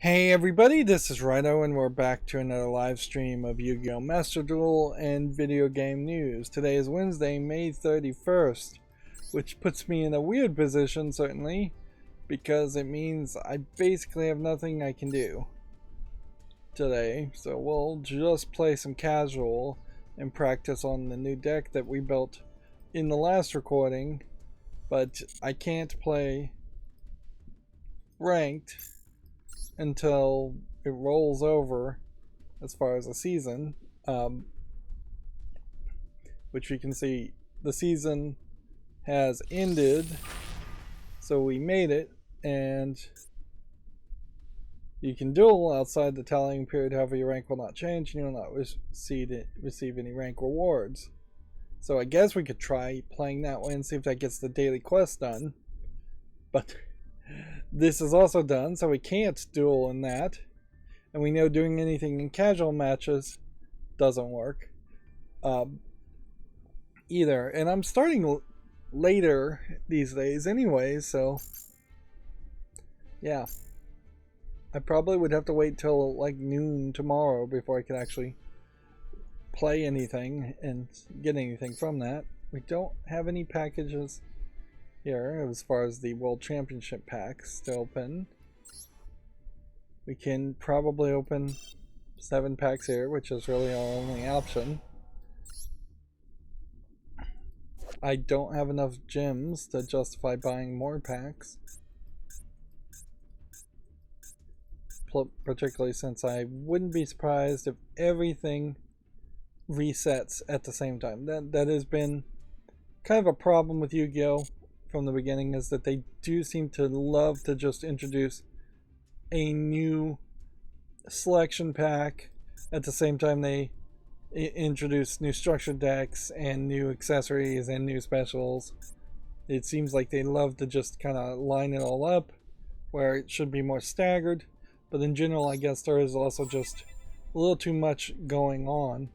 Hey everybody, this is Rydo and we're back to another live stream of Yu-Gi-Oh! Master Duel and video game news. Today is Wednesday, May 31st, which puts me in a weird position certainly, because it means I basically have nothing I can do today. So we'll just play some casual and practice on the new deck that we built in the last recording, but I can't play ranked until it rolls over as far as the season, which we can see the season has ended, so we made it, and you can duel outside the tallying period. However, your rank will not change and you will not receive any rank rewards. So I guess we could try playing that way and see if that gets the daily quest done, but this is also done, so we can't duel in that. And we know doing anything in casual matches doesn't work either. And I'm starting later these days anyway, so yeah. I probably would have to wait till like noon tomorrow before I could actually play anything and get anything from that. We don't have any packages here as far as the World Championship packs to open. We can probably open 7 packs here, which is really our only option. I don't have enough gems to justify buying more packs, particularly since I wouldn't be surprised if everything resets at the same time. That has been kind of a problem with Yu-Gi-Oh! From the beginning, is that they do seem to love to just introduce a new selection pack at the same time they introduce new structured decks and new accessories and new specials. It seems like they love to just kind of line it all up where it should be more staggered, but in general I guess there is also just a little too much going on.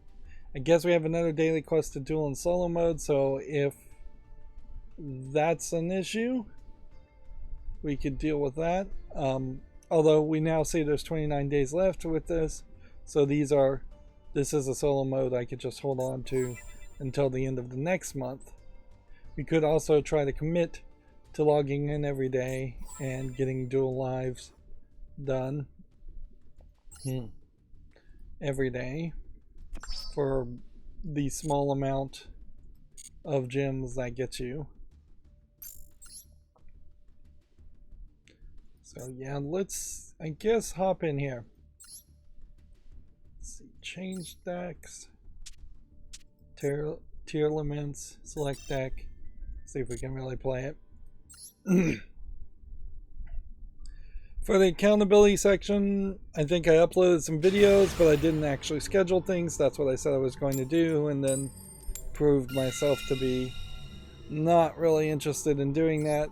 I guess we have another daily quest to duel in solo mode, so if that's an issue, we could deal with that. Although we now see there's 29 days left with this, so this is a solo mode I could just hold on to until the end of the next month. We could also try to commit to logging in every day and getting dual lives done every day for the small amount of gems that gets you. So yeah, let's, I guess, hop in here. Let's see, change decks, tier elements, select deck, see if we can really play it. For the accountability section, I think I uploaded some videos, but I didn't actually schedule things. That's what I said I was going to do, and then proved myself to be not really interested in doing that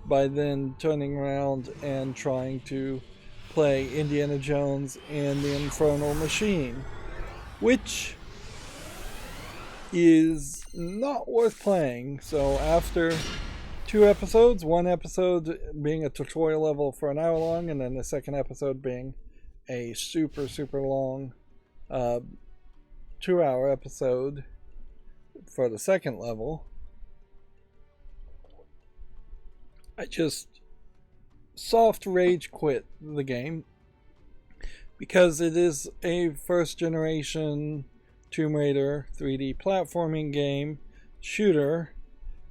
by then turning around and trying to play Indiana Jones and the Infernal Machine, which is not worth playing. So after 2 episodes, one episode being a tutorial level for an hour long, and then the second episode being a super long 2-hour episode for the second level, I just soft rage quit the game because it is a first generation Tomb Raider 3D platforming game shooter.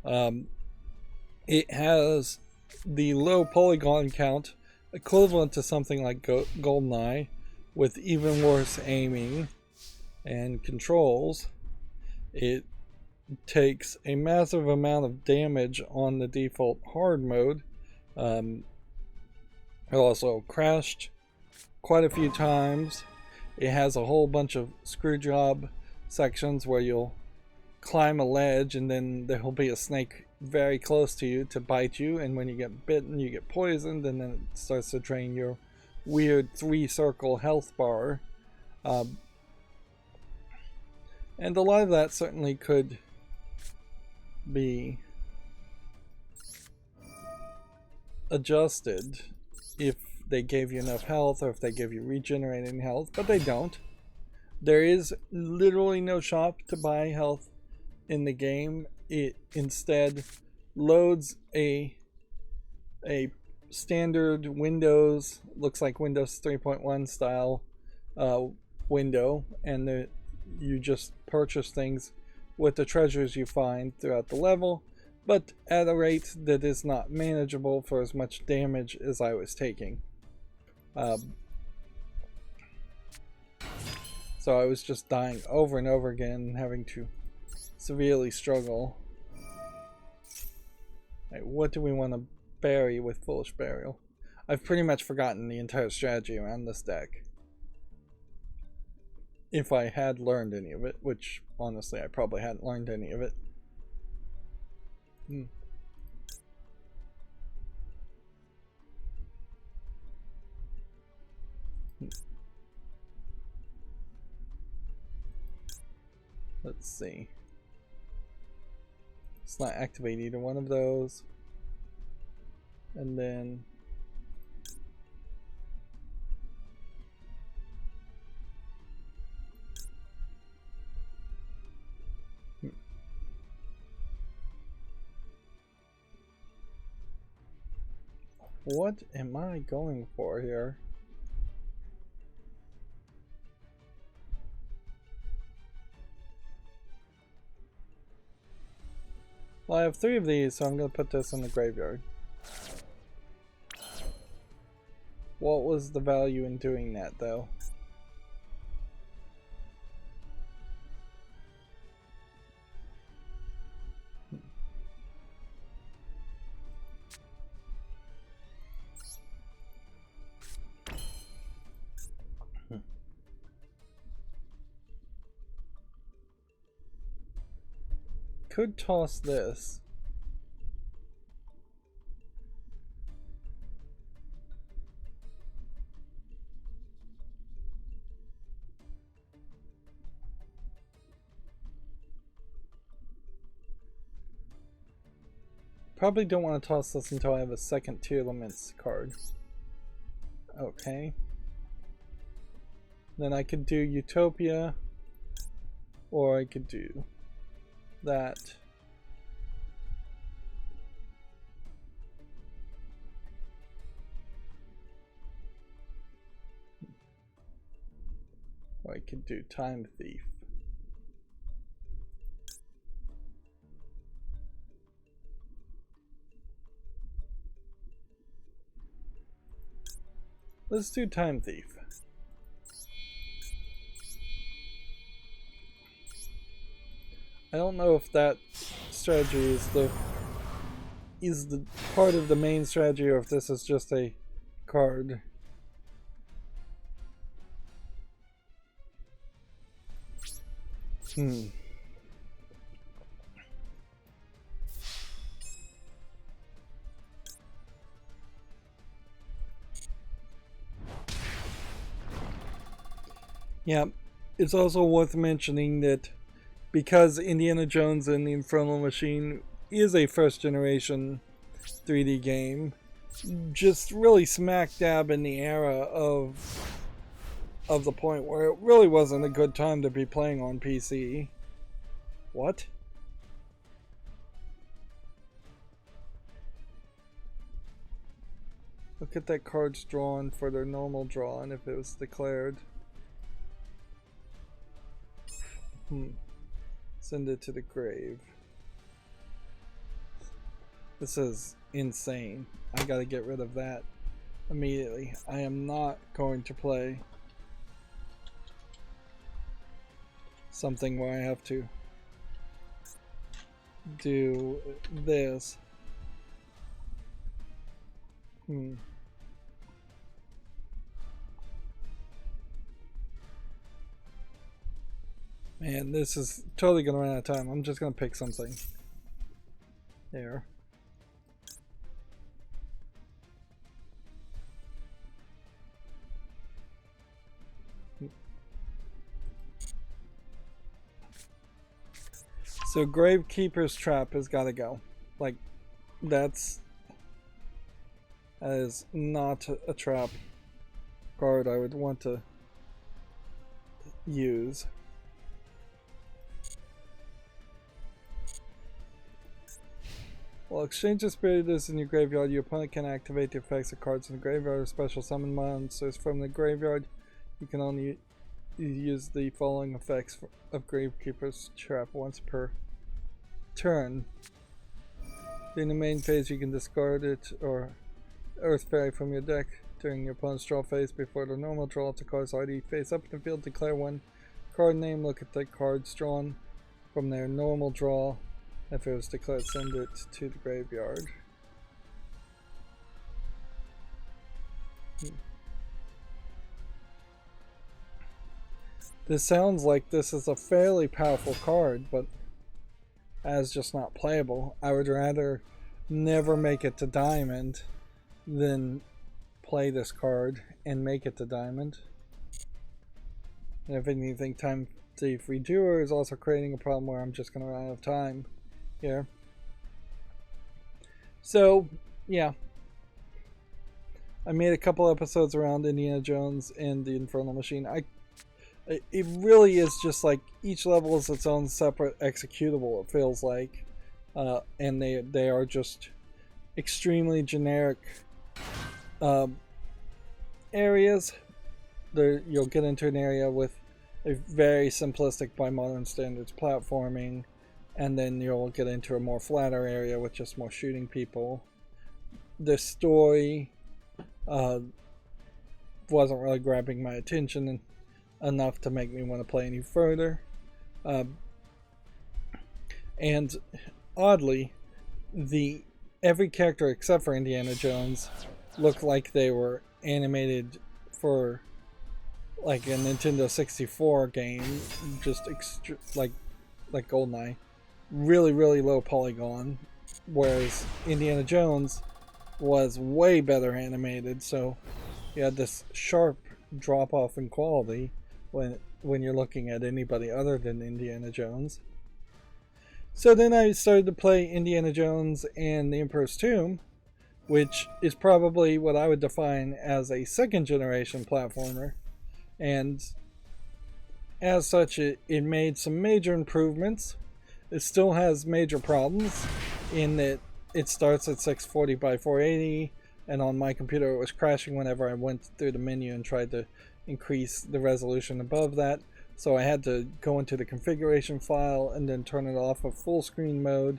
It has the low polygon count equivalent to something like GoldenEye, with even worse aiming and controls. It takes a massive amount of damage on the default hard mode. It also crashed quite a few times. It has a whole bunch of screw job sections where you'll climb a ledge and then there will be a snake very close to you to bite you, and when you get bitten you get poisoned, and then it starts to drain your weird 3-circle health bar. And a lot of that certainly could be adjusted if they gave you enough health or if they give you regenerating health, but they don't. There is literally no shop to buy health in the game. It instead loads a standard Windows, looks like Windows 3.1 style window, and you just purchase things with the treasures you find throughout the level, but at a rate that is not manageable for as much damage as I was taking. So I was just dying over and over again, having to severely struggle. Right, what do we want to bury with Foolish Burial? I've pretty much forgotten the entire strategy around this deck. If I had learned any of it, which honestly I probably hadn't learned any of it. Let's see. Let's not activate either one of those. And then what am I going for here? Well, I have 3 of these, so I'm going to put this in the graveyard. What was the value in doing that, though? Could toss this. Probably don't want to toss this until I have a second Tier Laments card. Okay. Then I could do Utopia, or I could do that. Or I could do Time Thief. Let's do Time Thief. I don't know if that strategy is the part of the main strategy, or if this is just a card. Yeah, it's also worth mentioning that because Indiana Jones and the Infernal Machine is a first generation 3D game, just really smack dab in the era of the point where it really wasn't a good time to be playing on PC. What? Look at that cards drawn for their normal drawn if it was declared. Send it to the grave. This is insane. I gotta get rid of that immediately. I am not going to play something where I have to do this. Man, this is totally gonna run out of time. I'm just gonna pick something. There. So Gravekeeper's Trap has gotta go. Like, that's That is not a trap card I would want to use. While Exchange of Spirit is in your graveyard, your opponent can activate the effects of cards in the graveyard or special summon monsters from the graveyard. You can only use the following effects of Gravekeeper's Trap once per turn. During the main phase, you can discard it or Earth Fairy from your deck during your opponent's draw phase. Before the normal draw, if the card's already face up in the field, declare one card name, look at the cards drawn from their normal draw. If it was declared, send it to the graveyard. This sounds like this is a fairly powerful card, but as just not playable. I would rather never make it to Diamond than play this card and make it to Diamond. And if anything, Time Thief Redoer is also creating a problem where I'm just going to run out of time here. So, yeah. I made a couple episodes around Indiana Jones and the Infernal Machine. It really is just like each level is its own separate executable, it feels like. And they are just extremely generic areas. You'll get into an area with a very simplistic by modern standards platforming, and then you'll get into a more flatter area with just more shooting people. The story wasn't really grabbing my attention enough to make me want to play any further. And oddly, every character except for Indiana Jones looked like they were animated for like a Nintendo 64 game, just like GoldenEye, really low polygon, whereas Indiana Jones was way better animated, so you had this sharp drop off in quality when you're looking at anybody other than Indiana Jones. So then I started to play Indiana Jones and the Emperor's Tomb, which is probably what I would define as a second generation platformer, and as such it made some major improvements. It still has major problems in that it starts at 640 by 480, and on my computer it was crashing whenever I went through the menu and tried to increase the resolution above that. So I had to go into the configuration file and then turn it off of full screen mode,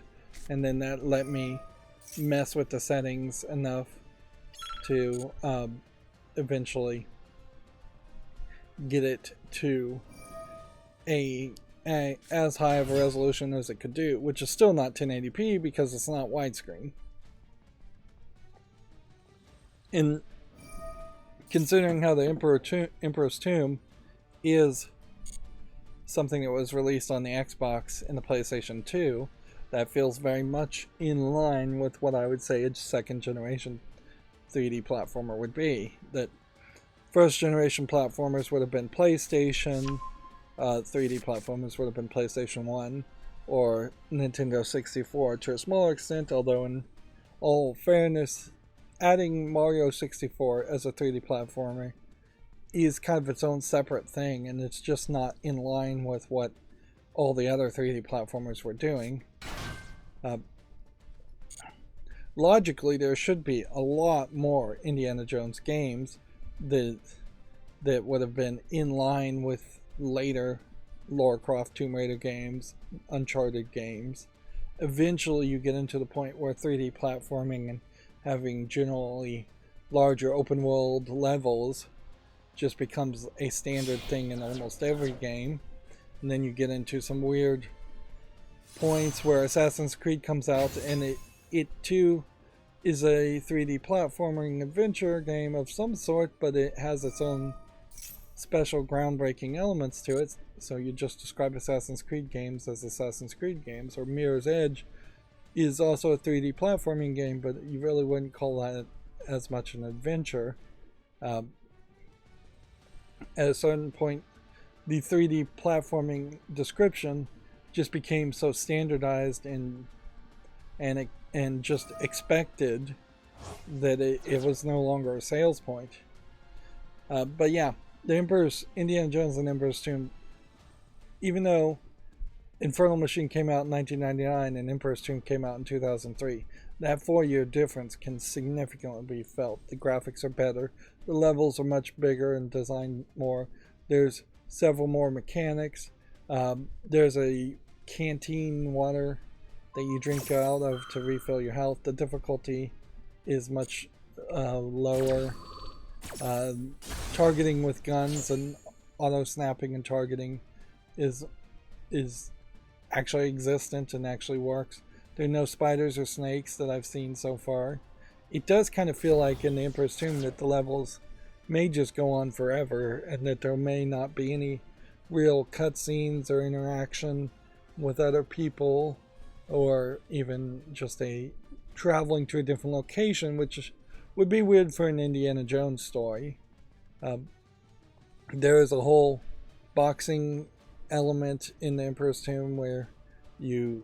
and then that let me mess with the settings enough to eventually get it to as high of a resolution as it could do, which is still not 1080p because it's not widescreen. And considering how the Emperor's Tomb is something that was released on the Xbox and the PlayStation 2, that feels very much in line with what I would say a second generation 3D platformer would be. That first generation platformers would have been PlayStation, 3D platformers would have been PlayStation 1 or Nintendo 64 to a smaller extent, although in all fairness, adding Mario 64 as a 3D platformer is kind of its own separate thing, and it's just not in line with what all the other 3D platformers were doing. Logically, there should be a lot more Indiana Jones games that would have been in line with later Lara Croft Tomb Raider games, Uncharted games. Eventually you get into the point where 3D platforming and having generally larger open world levels just becomes a standard thing in almost every game. And then you get into some weird points where Assassin's Creed comes out and it too is a 3D platforming adventure game of some sort, but it has its own special groundbreaking elements to it. So you just describe Assassin's Creed games as Assassin's Creed games, or Mirror's Edge is also a 3D platforming game, but you really wouldn't call that as much an adventure. At a certain point, the 3D platforming description just became so standardized and just expected that it was no longer a sales point. But yeah, the Emperor's Indiana Jones and Emperor's Tomb, even though Infernal Machine came out in 1999 and Emperor's Tomb came out in 2003, that 4-year difference can significantly be felt. The graphics are better, the levels are much bigger and designed more. There's several more mechanics. There's a canteen water that you drink out of to refill your health. The difficulty is much lower. Targeting with guns and auto snapping and targeting is actually existent and actually works. There are no spiders or snakes that I've seen so far. It does kind of feel like in the Emperor's Tomb that the levels may just go on forever and that there may not be any real cutscenes or interaction with other people, or even just a traveling to a different location, which would be weird for an Indiana Jones story. There is a whole boxing element in the Emperor's Tomb where you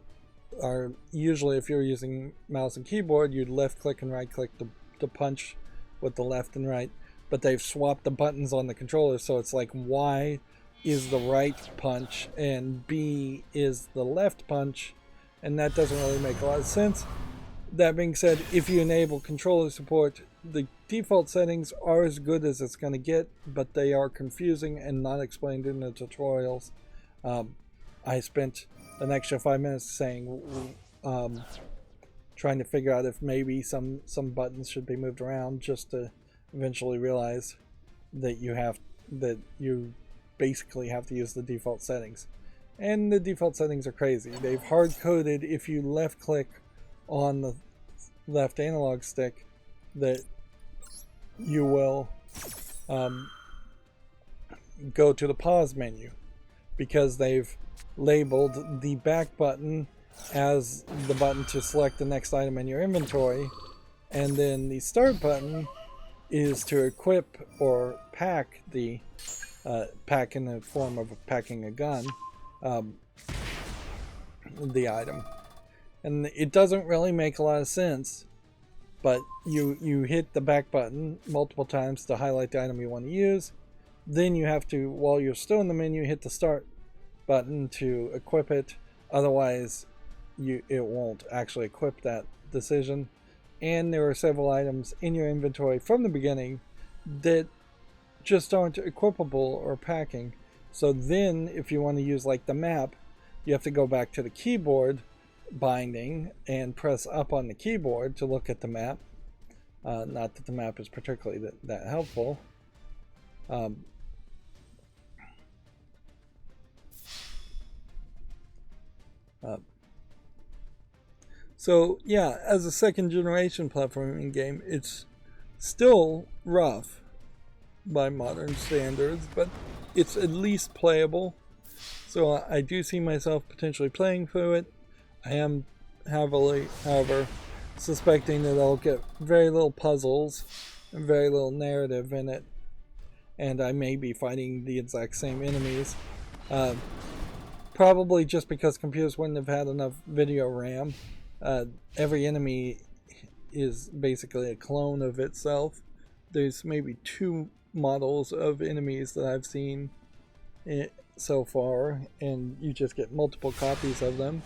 are usually, if you're using mouse and keyboard, you'd left click and right click to punch with the left and right, but they've swapped the buttons on the controller, so it's like Y is the right punch and B is the left punch, and that doesn't really make a lot of sense. That being said, if you enable controller support, the default settings are as good as it's going to get, but they are confusing and not explained in the tutorials. I spent an extra 5 minutes trying to figure out if maybe some buttons should be moved around, just to eventually realize that you basically have to use the default settings. And the default settings are crazy. They've hard-coded if you left click on the left analog stick that you will go to the pause menu, because they've labeled the back button as the button to select the next item in your inventory, and then the start button is to equip or pack the pack in the form of packing a gun, the item. And it doesn't really make a lot of sense, but you hit the back button multiple times to highlight the item you want to use. Then you have to, while you're still in the menu, hit the start button to equip it. Otherwise, it won't actually equip that decision. And there are several items in your inventory from the beginning that just aren't equipable or packing. So then, if you want to use like the map, you have to go back to the keyboard binding and press up on the keyboard to look at the map. Not that the map is particularly that helpful. So yeah, as a second generation platforming game, it's still rough by modern standards, but it's at least playable. So I do see myself potentially playing through it. I am heavily, however, suspecting that I'll get very little puzzles and very little narrative in it, and I may be fighting the exact same enemies. Probably just because computers wouldn't have had enough video RAM. Every enemy is basically a clone of itself. There's maybe 2 models of enemies that I've seen so far, and you just get multiple copies of them.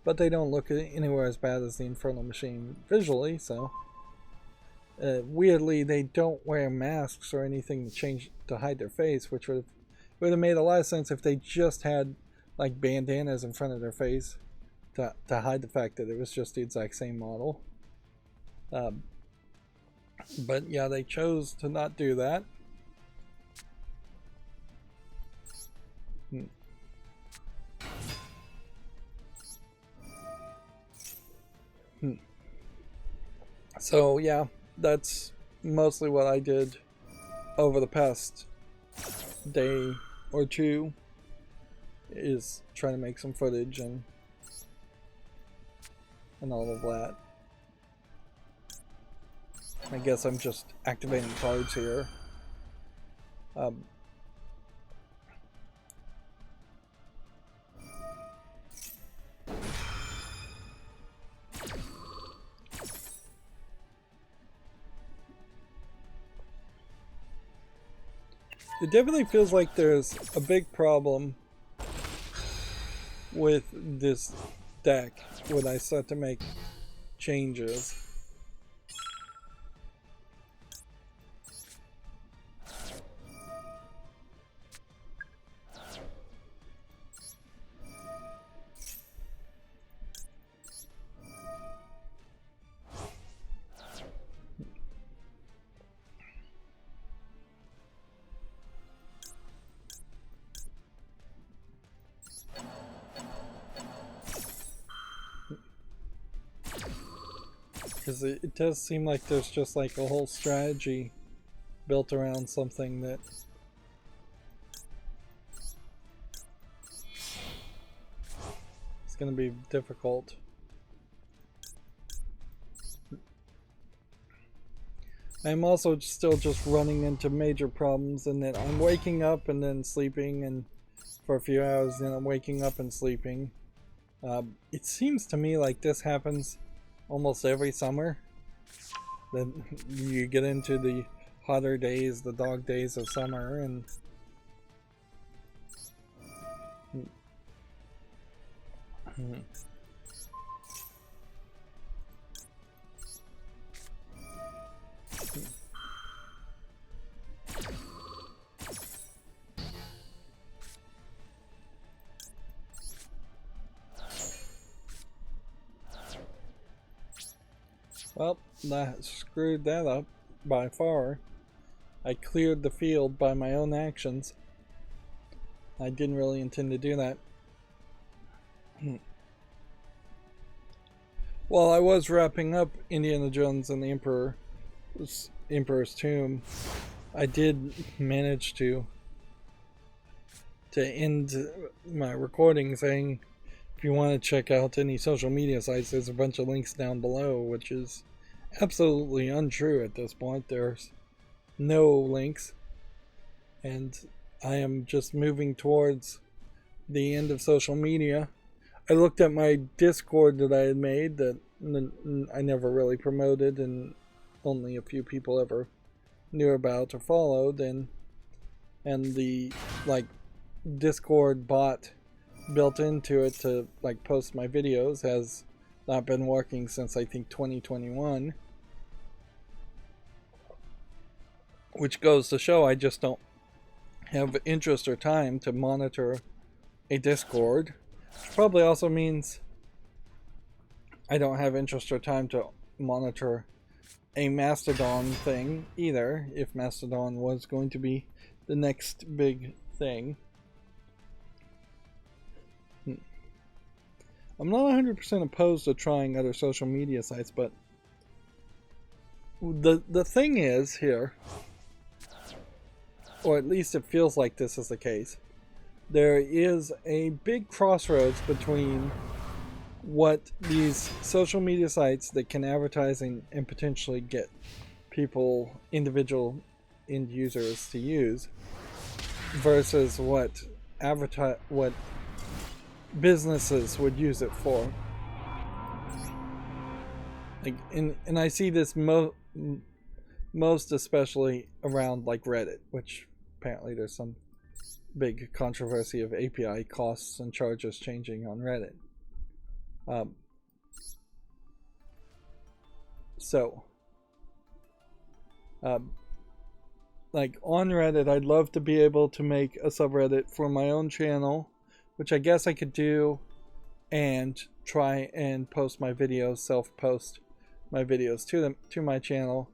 But they don't look anywhere as bad as the Infernal Machine visually, so... weirdly, they don't wear masks or anything to hide their face, which would have made a lot of sense if they just had like bandanas in front of their face to hide the fact that it was just the exact same model. But yeah, they chose to not do that. So yeah, that's mostly what I did over the past day or 2, is trying to make some footage and all of that. I guess I'm just activating cards here. It definitely feels like there's a big problem with this deck when I start to make changes. Because it does seem like there's just like a whole strategy built around something that is going to be difficult. I'm also still just running into major problems in that I'm waking up and then sleeping and for a few hours, then I'm waking up and sleeping. It seems to me like this happens almost every summer. Then you get into the hotter days, the dog days of summer, and well, I screwed that up by far. I cleared the field by my own actions. I didn't really intend to do that. While I was wrapping up Indiana Jones and the Emperor's Tomb, I did manage to end my recording saying, if you want to check out any social media sites, there's a bunch of links down below, which is absolutely untrue at this point. There's no links, and I am just moving towards the end of social media. I looked at my Discord that I had made that I never really promoted and only a few people ever knew about or followed, and the like Discord bot built into it to like post my videos has not been working since I think 2021, which goes to show I just don't have interest or time to monitor a Discord, which probably also means I don't have interest or time to monitor a Mastodon thing either, if Mastodon was going to be the next big thing. I'm not 100% opposed to trying other social media sites, but the thing is here, or at least it feels like this is the case, there is a big crossroads between what these social media sites that can advertise and potentially get people, individual end users to use, versus what businesses would use it for. Like, and I see this most especially around like Reddit, which apparently there's some big controversy of API costs and charges changing on Reddit. Like on Reddit, I'd love to be able to make a subreddit for my own channel, which I guess I could do, and try and post my videos, self-post my videos to my channel,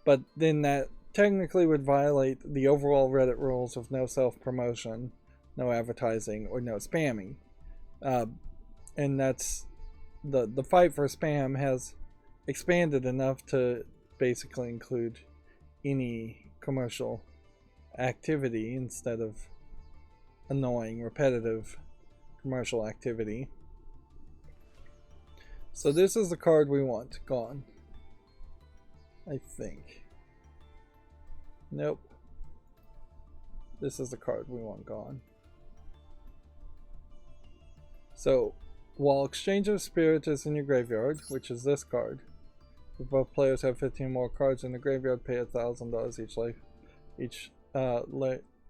but then that technically would violate the overall Reddit rules of no self-promotion, no advertising, or no spamming. And that's the fight for spam has expanded enough to basically include any commercial activity instead of annoying, repetitive commercial activity. So this is the card we want gone, I think. Nope. This is the card we want gone. So, while Exchange of Spirit is in your graveyard, which is this card, if both players have 15 more cards in the graveyard, pay $1,000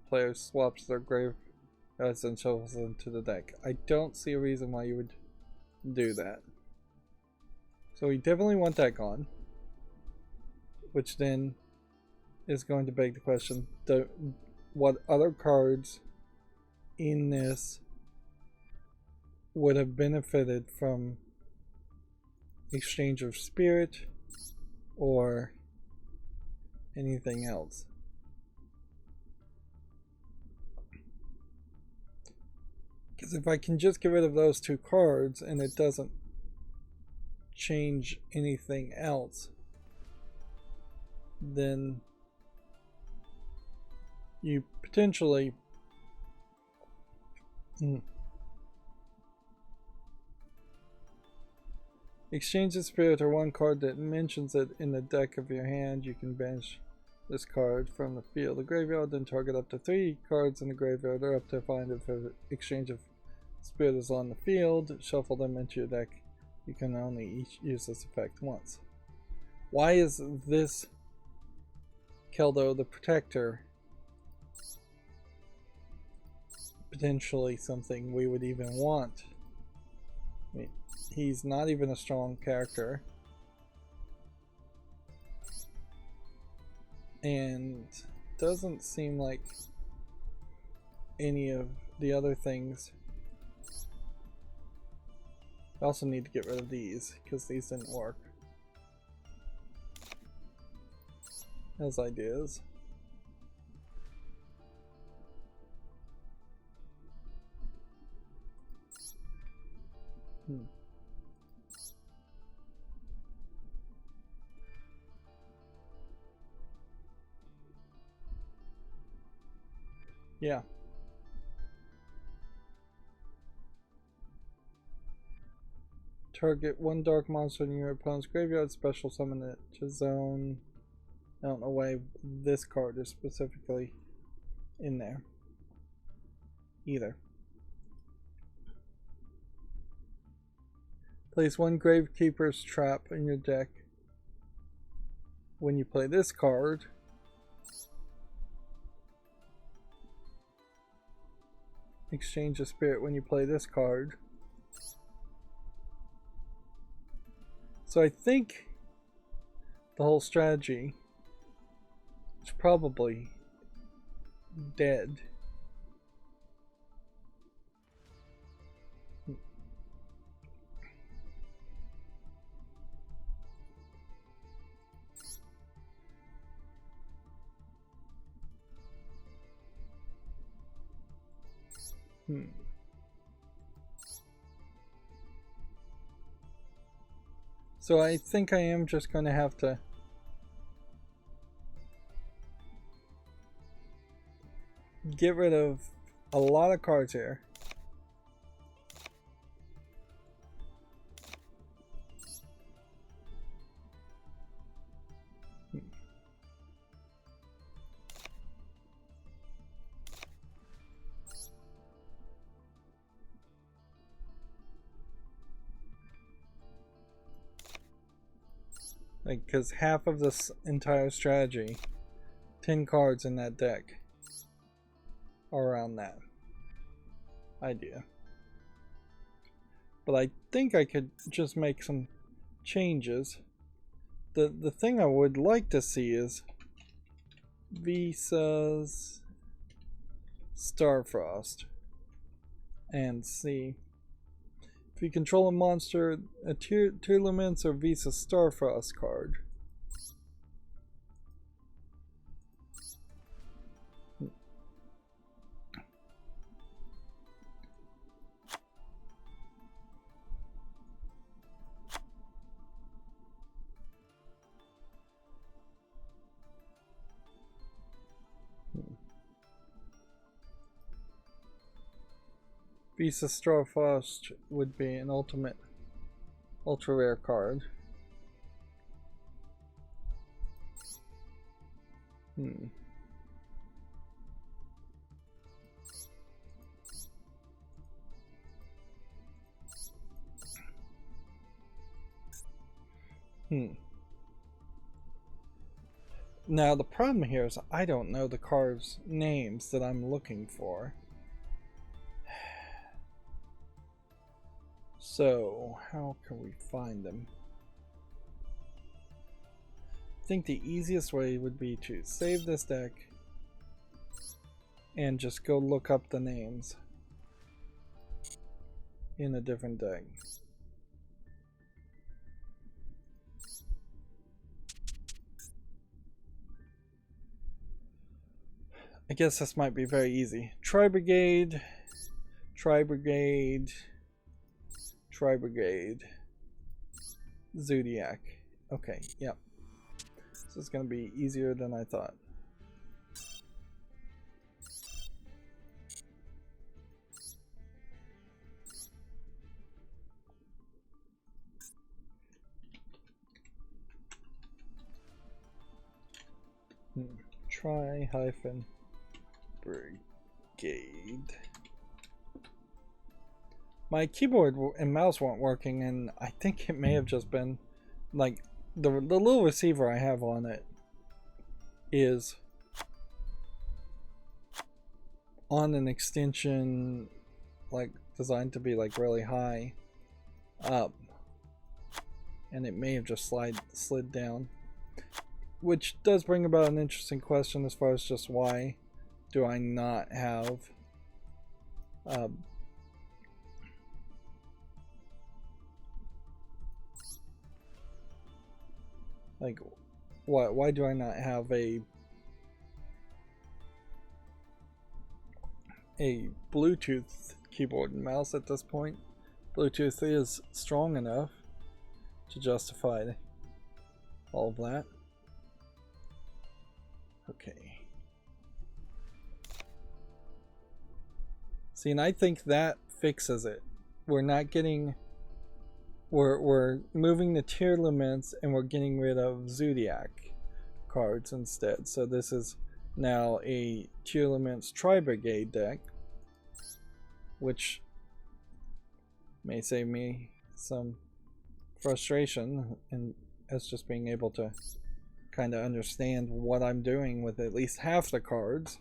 player swaps their graveyards and shuffles them to the deck. I don't see a reason why you would do that. So we definitely want that gone. Which then is going to beg the question, what other cards in this would have benefited from exchange of spirit or anything else? Because if I can just get rid of those two cards and it doesn't change anything else, then you potentially exchange the spirit or one card that mentions it in the deck of your hand. You can banish this card from the field of the graveyard, then target up to 3 cards in the graveyard or up to 5 if the exchange of spirit is on the field. Shuffle them into your deck. You can only use this effect once. Why is this Keldo the Protector potentially something we would even want? I mean, he's not even a strong character, and doesn't seem like any of the other things. I also need to get rid of these because these didn't work as ideas. Yeah. Target one dark monster in your opponent's graveyard, special summon it to zone. I don't know why this card is specifically in there either. Place one Gravekeeper's Trap in your deck when you play this card. Exchange a spirit when you play this card. So I think the whole strategy is probably dead. So I think I am just going to have to get rid of a lot of cards here. Like, because half of this entire strategy, 10 cards in that deck, are around that idea. But I think I could just make some changes. The thing I would like to see is Visa's Starfrost and see if you control a monster, a Tearlaments or Visa Starfrost card. Visa Starfrost would be an ultimate ultra rare card. Now the problem here is I don't know the cards' names that I'm looking for. So how can we find them? I think the easiest way would be to save this deck and just go look up the names in a different deck. I guess this might be very easy. Tri-Brigade, Tri-Brigade, Tri-Brigade, Zodiac. Okay, yep. This is going to be easier than I thought. Tri-Brigade. My keyboard and mouse weren't working, and I think it may have just been like the little receiver I have on it is on an extension like designed to be like really high up, and it may have just slid down, which does bring about an interesting question as far as just why do I not have like why do I not have a Bluetooth keyboard and mouse at this point? Bluetooth is strong enough to justify all of that. Okay. See, and I think that fixes it. We're not getting... We're moving the tier limits and we're getting rid of Zodiac cards instead. So this is now a tier limits Tri-Brigade deck, which may save me some frustration and as just being able to kind of understand what I'm doing with at least half the cards.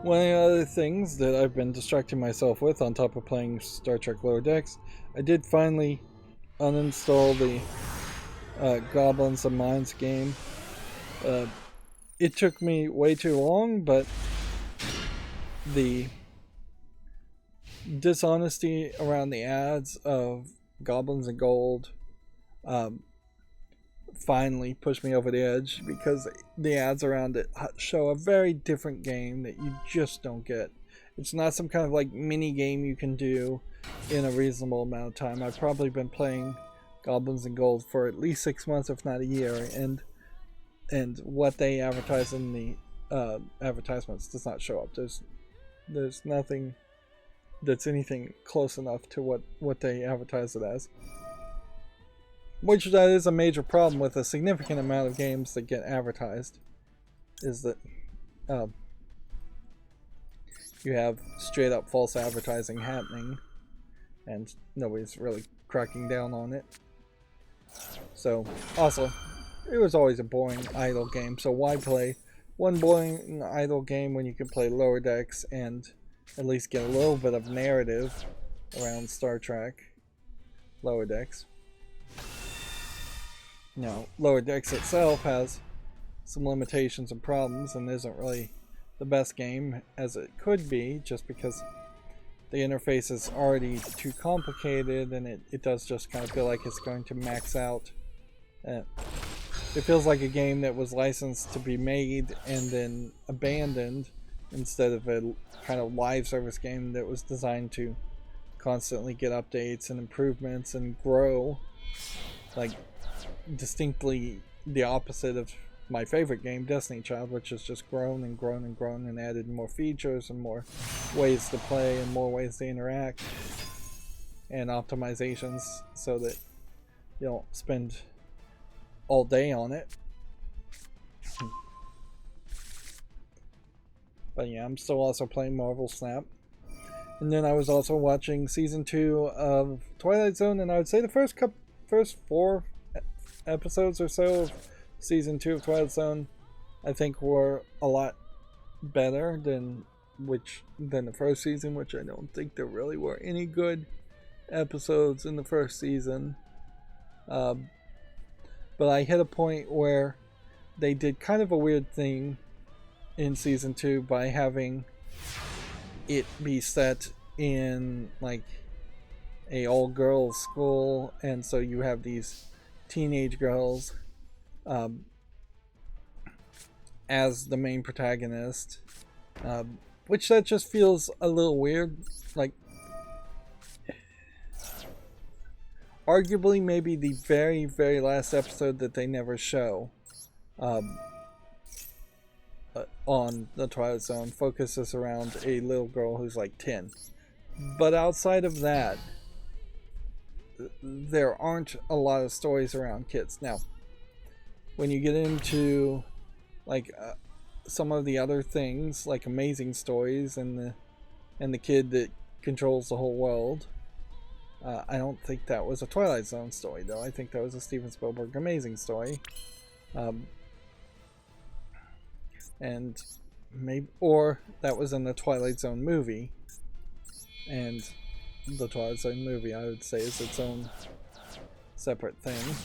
One of the other things that I've been distracting myself with on top of playing Star Trek Lower Decks, I did finally uninstall the Goblins of Mines game. It took me way too long, but the dishonesty around the ads of Goblins and Gold finally pushed me over the edge, because the ads around it show a very different game that you just don't get. It's not some kind of like mini game you can do in a reasonable amount of time. I've probably been playing Goblins and Gold for at least 6 months, if not a year, and what they advertise in the advertisements does not show up. There's nothing that's anything close enough to what they advertise it as. Which that is a major problem with a significant amount of games that get advertised, is that you have straight up false advertising happening and nobody's really cracking down on it. So also, it was always a boring idle game, so why play one boring idle game when you can play Lower Decks and at least get a little bit of narrative around Star Trek Lower Decks. Now, Lower Decks itself has some limitations and problems and isn't really the best game as it could be, just because the interface is already too complicated and it does just kind of feel like it's going to max out. It feels like a game that was licensed to be made and then abandoned, instead of a kind of live service game that was designed to constantly get updates and improvements and grow. Like, distinctly the opposite of my favorite game, Destiny Child, which has just grown and grown and grown and added more features and more ways to play and more ways to interact and optimizations so that you don't spend all day on it. But yeah, I'm still also playing Marvel Snap. And then I was also watching season 2 of Twilight Zone, and I would say the first 4 episodes or so of season 2 of Twilight Zone, I think, were a lot better than the first season, which I don't think there really were any good episodes in the first season. But I hit a point where they did kind of a weird thing in season 2 by having it be set in like a all girls school, and so you have these teenage girls as the main protagonist, which that just feels a little weird. Like, arguably maybe the very, very last episode that they never show on the Twilight Zone focuses around a little girl who's like 10. But outside of that, there aren't a lot of stories around kids. Now, when you get into like some of the other things, like Amazing Stories and the kid that controls the whole world, I don't think that was a Twilight Zone story, though. I think that was a Steven Spielberg Amazing Story. And maybe, or that was in the Twilight Zone movie. And the Twilight Zone movie, I would say, is its own separate thing.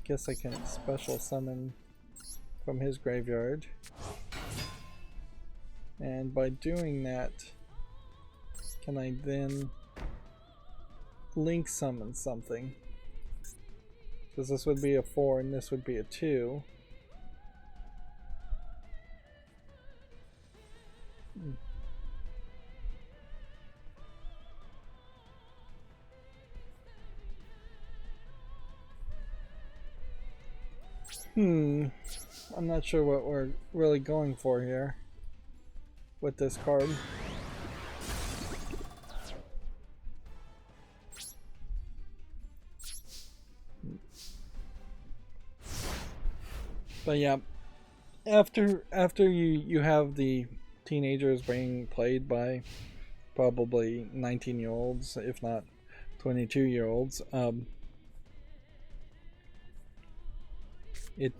Guess I can special summon from his graveyard. And by doing that, can I then link summon something? Because this would be a 4 and this would be a 2. I'm not sure what we're really going for here with this card. But yeah, after you have the teenagers being played by probably 19-year-olds, if not 22-year-olds, it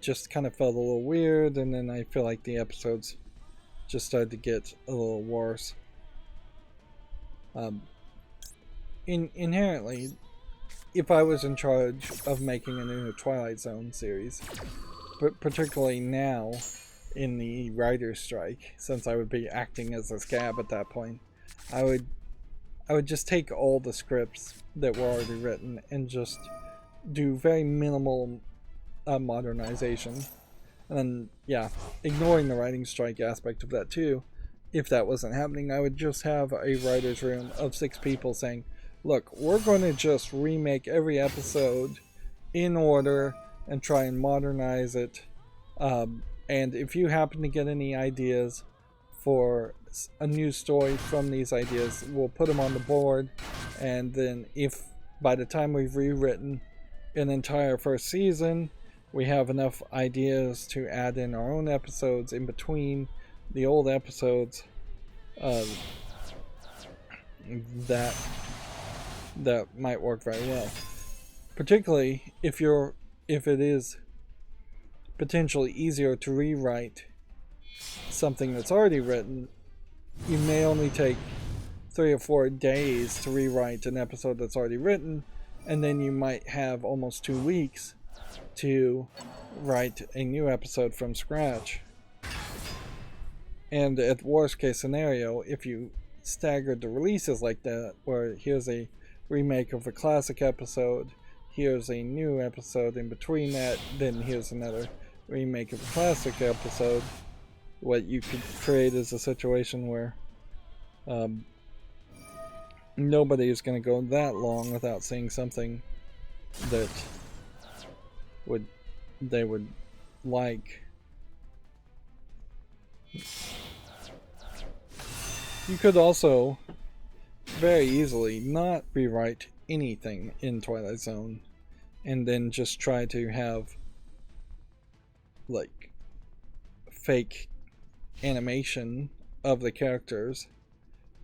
just kind of felt a little weird, and then I feel like the episodes just started to get a little worse. Inherently, if I was in charge of making a new Twilight Zone series, but particularly now in the writer's strike, since I would be acting as a scab at that point, I would just take all the scripts that were already written and just do very minimal modernization. And then, yeah, ignoring the writing strike aspect of that too, if that wasn't happening, I would just have a writer's room of 6 people saying, look, we're going to just remake every episode in order and try and modernize it. And if you happen to get any ideas for a new story from these ideas, we'll put them on the board. And then if by the time we've rewritten an entire first season, we have enough ideas to add in our own episodes in between the old episodes, that might work very well. Particularly if it is potentially easier to rewrite something that's already written. You may only take 3 or 4 days to rewrite an episode that's already written, and then you might have almost 2 weeks to write a new episode from scratch. And at worst case scenario, if you staggered the releases like that, where here's a remake of a classic episode, here's a new episode in between that, then here's another remake of a classic episode, what you could create is a situation where nobody is going to go that long without seeing something that they would like. You could also very easily not rewrite anything in Twilight Zone and then just try to have like fake animation of the characters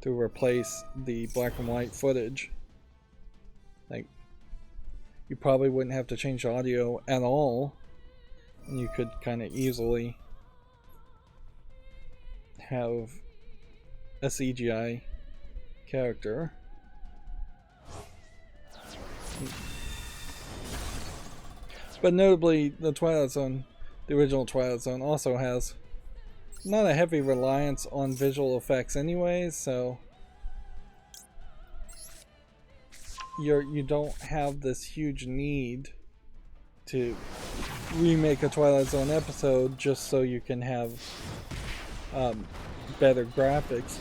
to replace the black and white footage. Like, you probably wouldn't have to change the audio at all, and you could kind of easily have a CGI character. But notably, the Twilight Zone, the original Twilight Zone, also has not a heavy reliance on visual effects anyways, so you don't have this huge need to remake a Twilight Zone episode just so you can have better graphics.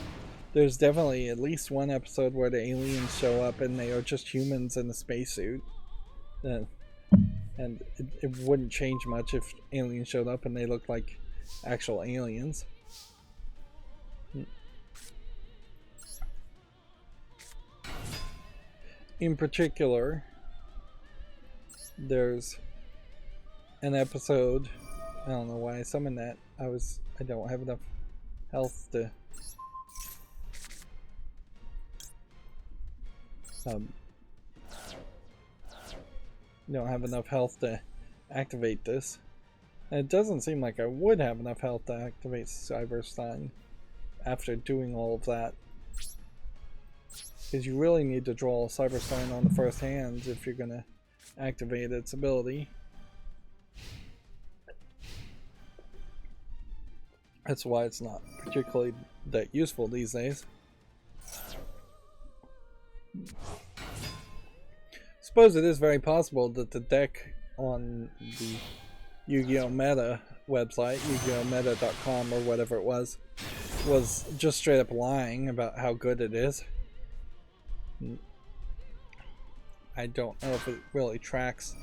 There's definitely at least one episode where the aliens show up and they are just humans in a spacesuit. And it wouldn't change much if aliens showed up and they looked like actual aliens. In particular, there's an episode, I don't know why I summoned that. I don't have enough health to don't have enough health to activate this. And it doesn't seem like I would have enough health to activate Cyberstein after doing all of that. Because you really need to draw Cyberstein on the first hand if you're going to activate its ability. That's why it's not particularly that useful these days. Suppose it is very possible that the deck on the Yu-Gi-Oh! Meta website, YuGiOhMeta.com or whatever it was just straight up lying about how good it is. I don't know if it really tracks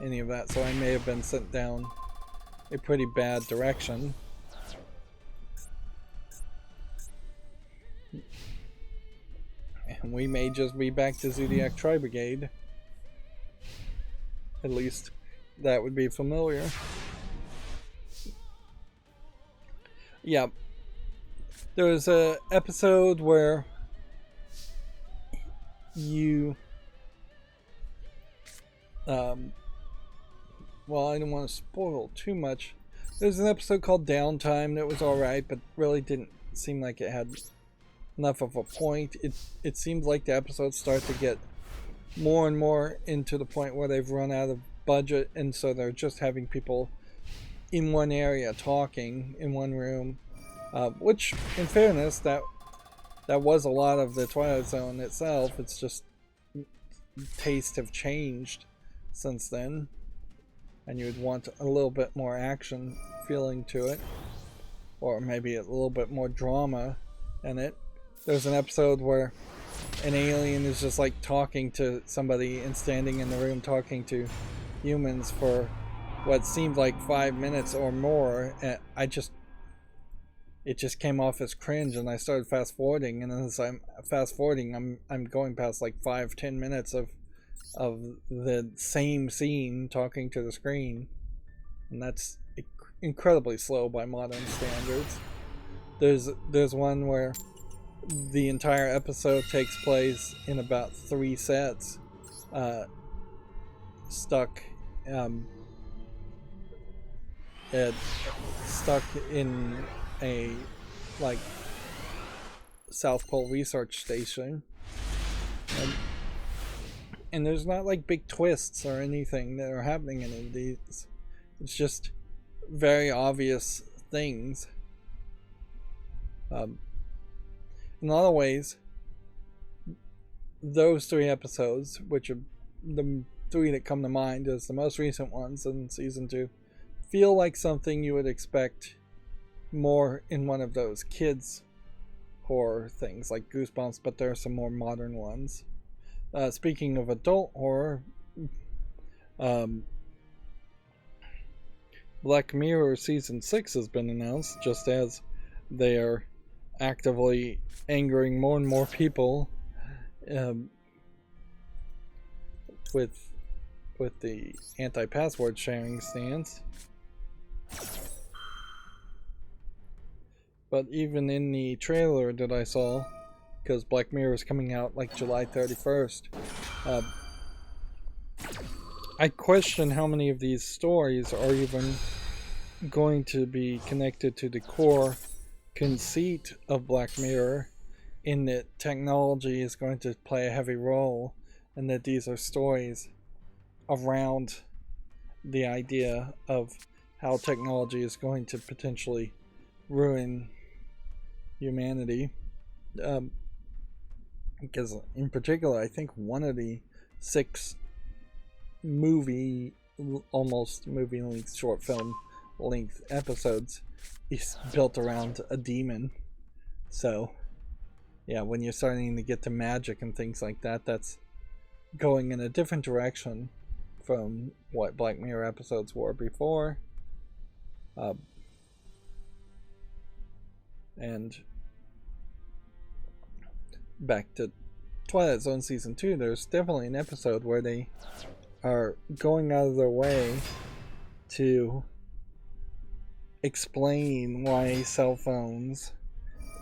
any of that, so I may have been sent down a pretty bad direction. And we may just be back to Zodiac Tri-Brigade. At least that would be familiar. Yeah. There was an episode where you well, I don't want to spoil too much. There's an episode called Downtime that was alright, but really didn't seem like it had enough of a point. It seems like the episodes start to get more and more into the point where they've run out of budget, and so they're just having people in one area talking in one room, which in fairness that was a lot of the Twilight Zone itself. It's just tastes have changed since then, and you would want a little bit more action feeling to it, or maybe a little bit more drama in it. There's an episode where an alien is just like talking to somebody and standing in the room talking to humans for what seemed like 5 minutes or more, and it just came off as cringe, and I started fast forwarding, and as I'm fast forwarding, I'm going past like 5-10 minutes of the same scene talking to the screen, and that's incredibly slow by modern standards. There's one where the entire episode takes place in about 3 sets, stuck in a like South Pole research station, and there's not like big twists or anything that are happening in any of these. It's just very obvious things. In a lot of ways, those 3 episodes, which are the 3 that come to mind as the most recent ones in season 2, feel like something you would expect more in one of those kids horror things like Goosebumps, but there are some more modern ones. Speaking of adult horror, Black Mirror season 6 has been announced, just as they are actively angering more and more people with the anti-password sharing stance. But even in the trailer that I saw, because Black Mirror is coming out like July 31st, I question how many of these stories are even going to be connected to the core conceit of Black Mirror, in that technology is going to play a heavy role, and that these are stories around the idea of how technology is going to potentially ruin humanity. Because in particular, I think one of the 6 almost movie length, short film length episodes is built around a demon. So yeah, when you're starting to get to magic and things like that, that's going in a different direction from what Black Mirror episodes were before. And back to Twilight Zone Season 2, there's definitely an episode where they are going out of their way to explain why cell phones,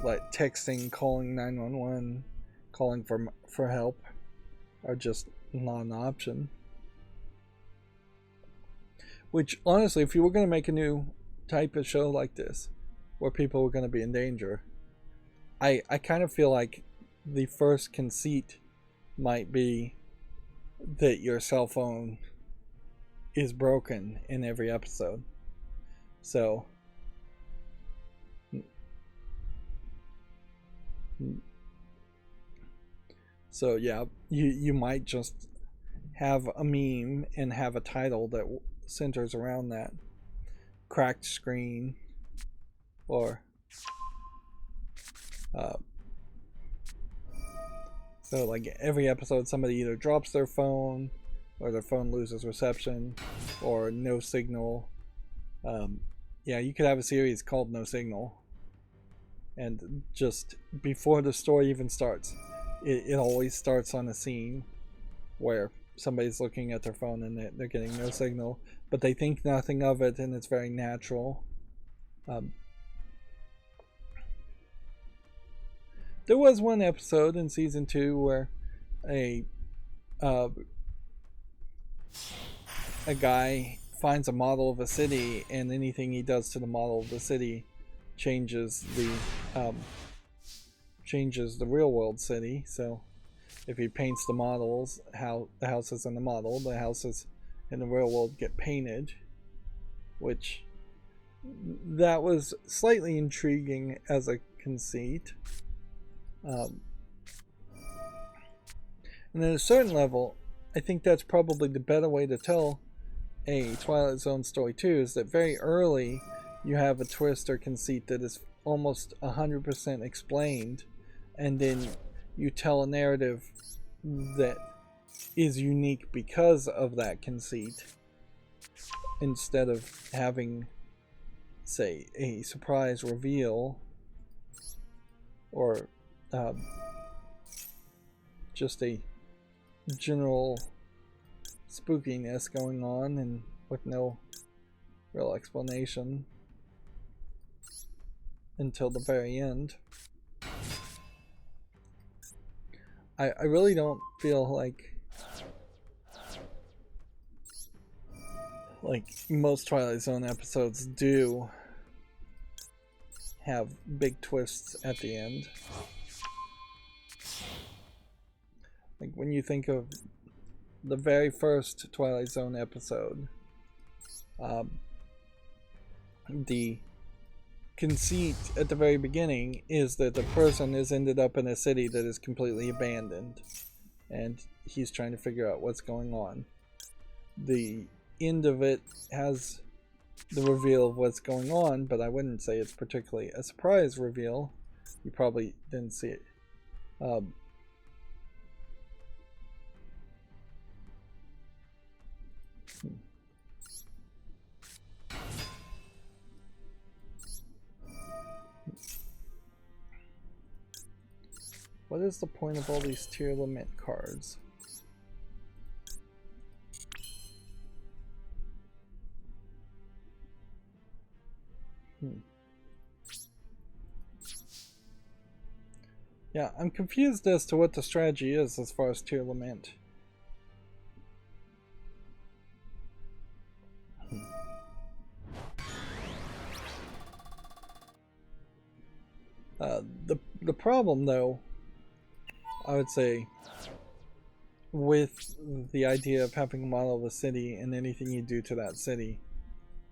like texting, calling 911, calling for help, are just not an option. Which, honestly, if you were going to make a new type of show like this, where people were going to be in danger, I kind of feel like the first conceit might be that your cell phone is broken in every episode. So yeah, you might just have a meme and have a title that centers around that. Cracked screen, or so like every episode somebody either drops their phone, or their phone loses reception, or no signal. Yeah, you could have a series called No Signal, and just before the story even starts, it always starts on a scene where somebody's looking at their phone and they're getting no signal, but they think nothing of it, and it's very natural. There was one episode in season 2 where a guy finds a model of a city, and anything he does to the model of the city changes the real world city. So if he paints the models, how the houses in the model, the houses in the real world get painted, which that was slightly intriguing as a conceit. And at a certain level, I think that's probably the better way to tell a Twilight Zone story too, is that very early you have a twist or conceit that is almost 100% explained, and then you tell a narrative that is unique because of that conceit, instead of having, say, a surprise reveal, or just a general spookiness going on and with no real explanation until the very end. I really don't feel like most Twilight Zone episodes do have big twists at the end. Like when you think of the very first Twilight Zone episode, the conceit at the very beginning is that the person has ended up in a city that is completely abandoned, and he's trying to figure out what's going on. The end of it has the reveal of what's going on, but I wouldn't say it's particularly a surprise reveal. You probably didn't see it. What is the point of all these tier limit cards? Yeah, I'm confused as to what the strategy is as far as tier lament. The problem, though, I would say, with the idea of having a model of a city and anything you do to that city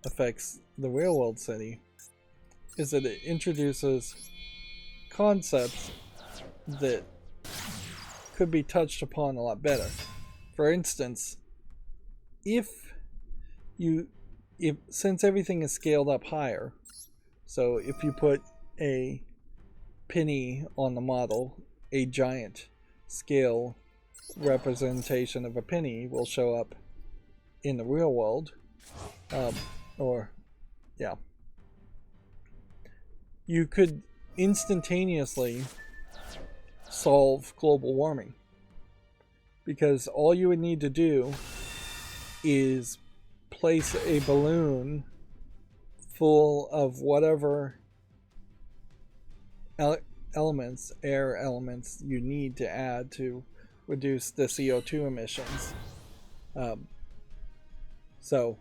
affects the real world city, is that it introduces concepts that could be touched upon a lot better. For instance, since everything is scaled up higher, so if you put a penny on the model, a giant scale representation of a penny will show up in the real world. You could instantaneously solve global warming, because all you would need to do is place a balloon full of whatever air elements you need to add to reduce the CO2 emissions. So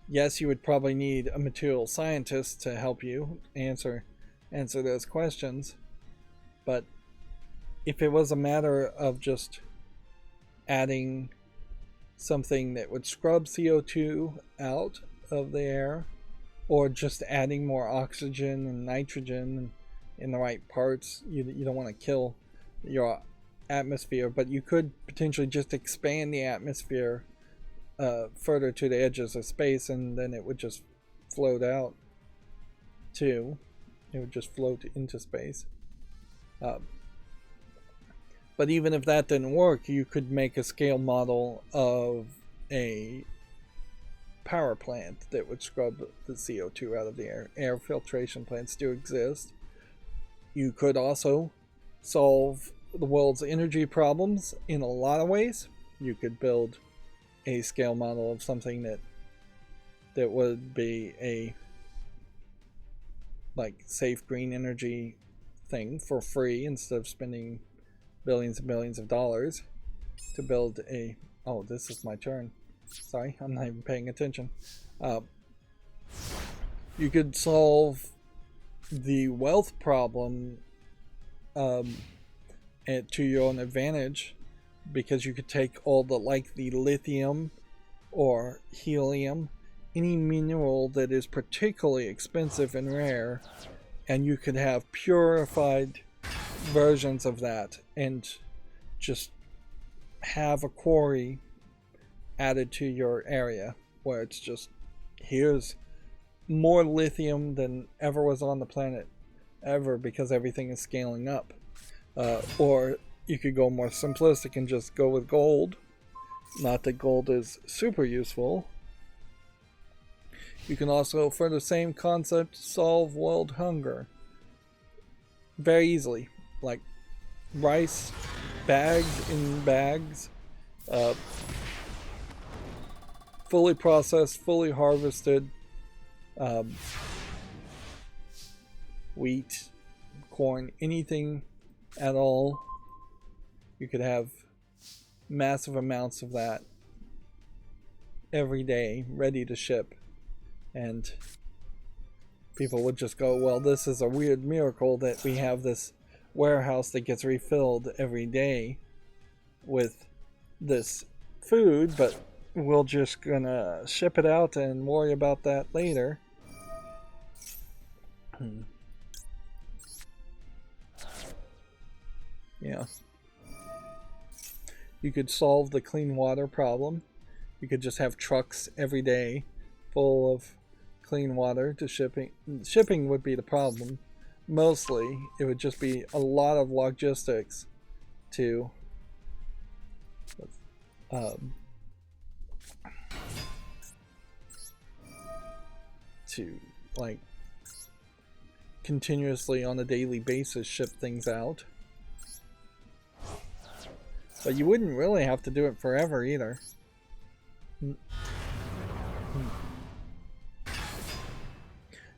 yes, you would probably need a material scientist to help you answer those questions, but if it was a matter of just adding something that would scrub CO2 out of the air, or just adding more oxygen and nitrogen in the right parts, you don't want to kill your atmosphere, but you could potentially just expand the atmosphere further to the edges of space, and then it would just float out too. It would just float into space. But even if that didn't work, you could make a scale model of a power plant that would scrub the CO2 out of the air. Air filtration plants do exist. You could also solve the world's energy problems in a lot of ways. You could build a scale model of something that would be a safe green energy thing for free, instead of spending billions and billions of dollars to build a... Oh, this is my turn. Sorry, I'm not even paying attention. You could solve the wealth problem to your own advantage, because you could take all the lithium or helium, any mineral that is particularly expensive and rare, and you could have purified versions of that and just have a quarry added to your area where it's just, here's more lithium than ever was on the planet ever, because everything is scaling up. Or you could go more simplistic and just go with gold. Not that gold is super useful. You can also, for the same concept, solve world hunger very easily. Like rice bagged in bags, fully processed, fully harvested, wheat, corn, anything at all. You could have massive amounts of that every day ready to ship, and people would just go, well, this is a weird miracle that we have this warehouse that gets refilled every day with this food, but we're just gonna ship it out and worry about that later. Yeah. You could solve the clean water problem. You could just have trucks every day full of clean water to shipping. Shipping would be the problem. Mostly, it would just be a lot of logistics to continuously on a daily basis ship things out. But you wouldn't really have to do it forever either.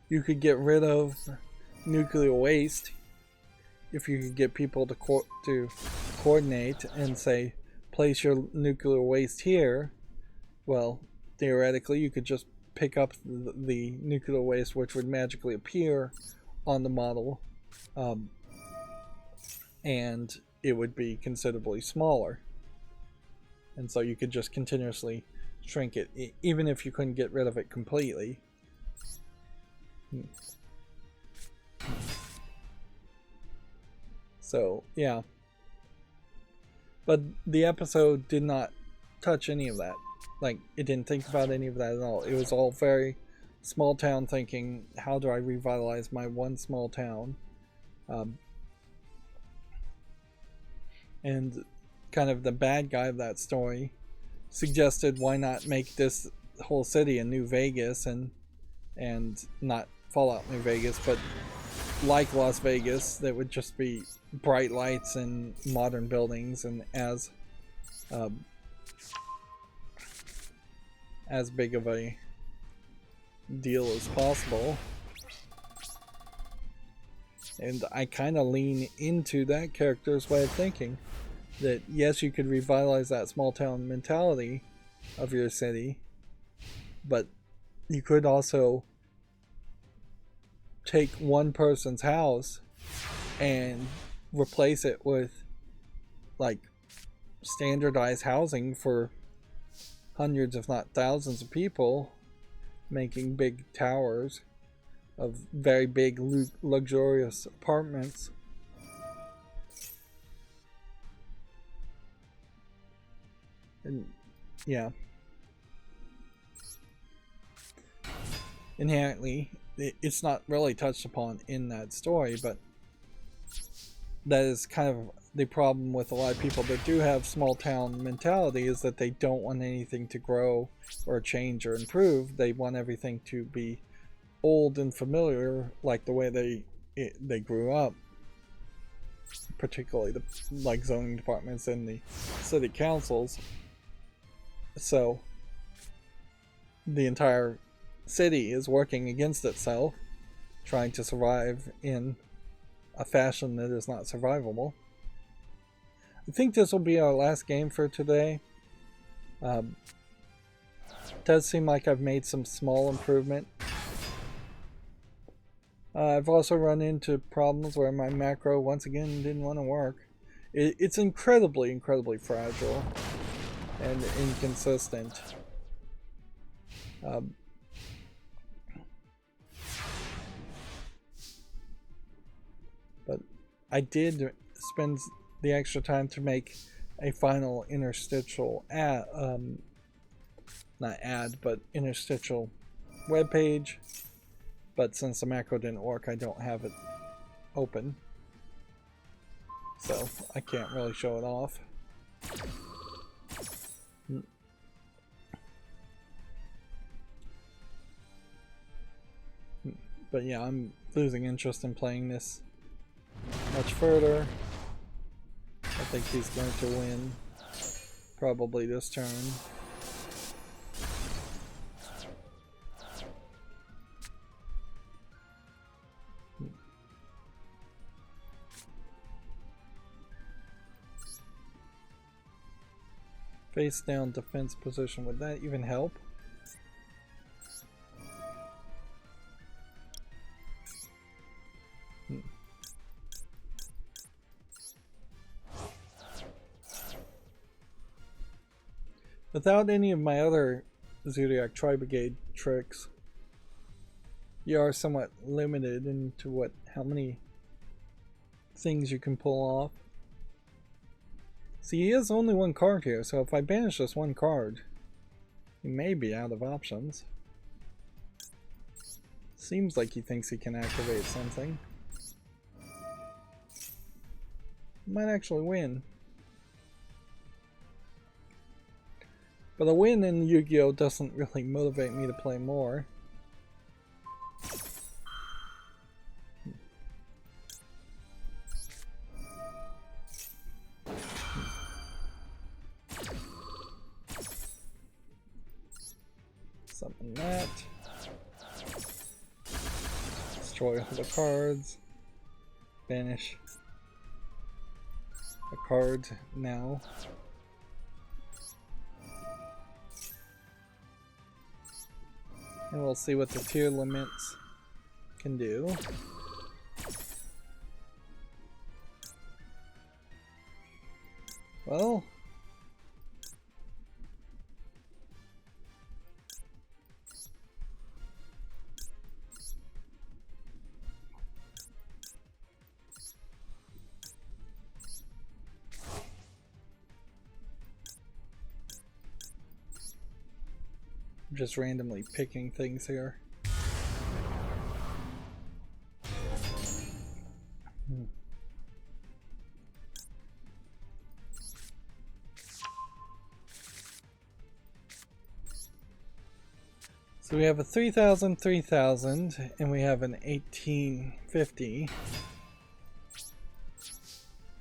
You could get rid of nuclear waste if you could get people to coordinate and say, place your nuclear waste here. Well, theoretically, you could just pick up the nuclear waste, which would magically appear on the model, and it would be considerably smaller. And so you could just continuously shrink it, even if you couldn't get rid of it completely. So, yeah. But the episode did not touch any of that. Like, it didn't think about any of that at all. It was all very small town thinking. How do I revitalize my one small town? And kind of the bad guy of that story suggested, why not make this whole city a New Vegas, and not Fallout New Vegas, but like Las Vegas, that would just be bright lights and modern buildings, and as big of a deal as possible. And I kind of lean into that character's way of thinking, that yes, you could revitalize that small town mentality of your city, but you could also take one person's house and replace it with like standardized housing for hundreds if not thousands of people, making big towers of very big luxurious apartments. And yeah, inherently it's not really touched upon in that story, but that is kind of the problem with a lot of people that do have small town mentality, is that they don't want anything to grow or change or improve. They want everything to be old and familiar, like the way they grew up, particularly the like zoning departments and the city councils. So the entire city is working against itself, trying to survive in a fashion that is not survivable. I think this will be our last game for today. It does seem like I've made some small improvement. I've also run into problems where my macro once again didn't want to work. It's incredibly fragile and inconsistent. But I did spend the extra time to make a final interstitial interstitial web page. But since the macro didn't work, I don't have it open, so I can't really show it off. But yeah, I'm losing interest in playing this much further. I think he's going to win, probably this turn. Face down defense position, would that even help? Without any of my other Zodiac Tri-Brigade tricks, you are somewhat limited into how many things you can pull off. See, he has only one card here, so if I banish this one card, he may be out of options. Seems like he thinks he can activate something. Might actually win. But a win in Yu-Gi-Oh! Doesn't really motivate me to play more. Something that. destroy all the cards. Banish a card now. And we'll see what the tier limits can do. Well, I'm just randomly picking things here. So we have a 3,000, 3,000, and we have an 1850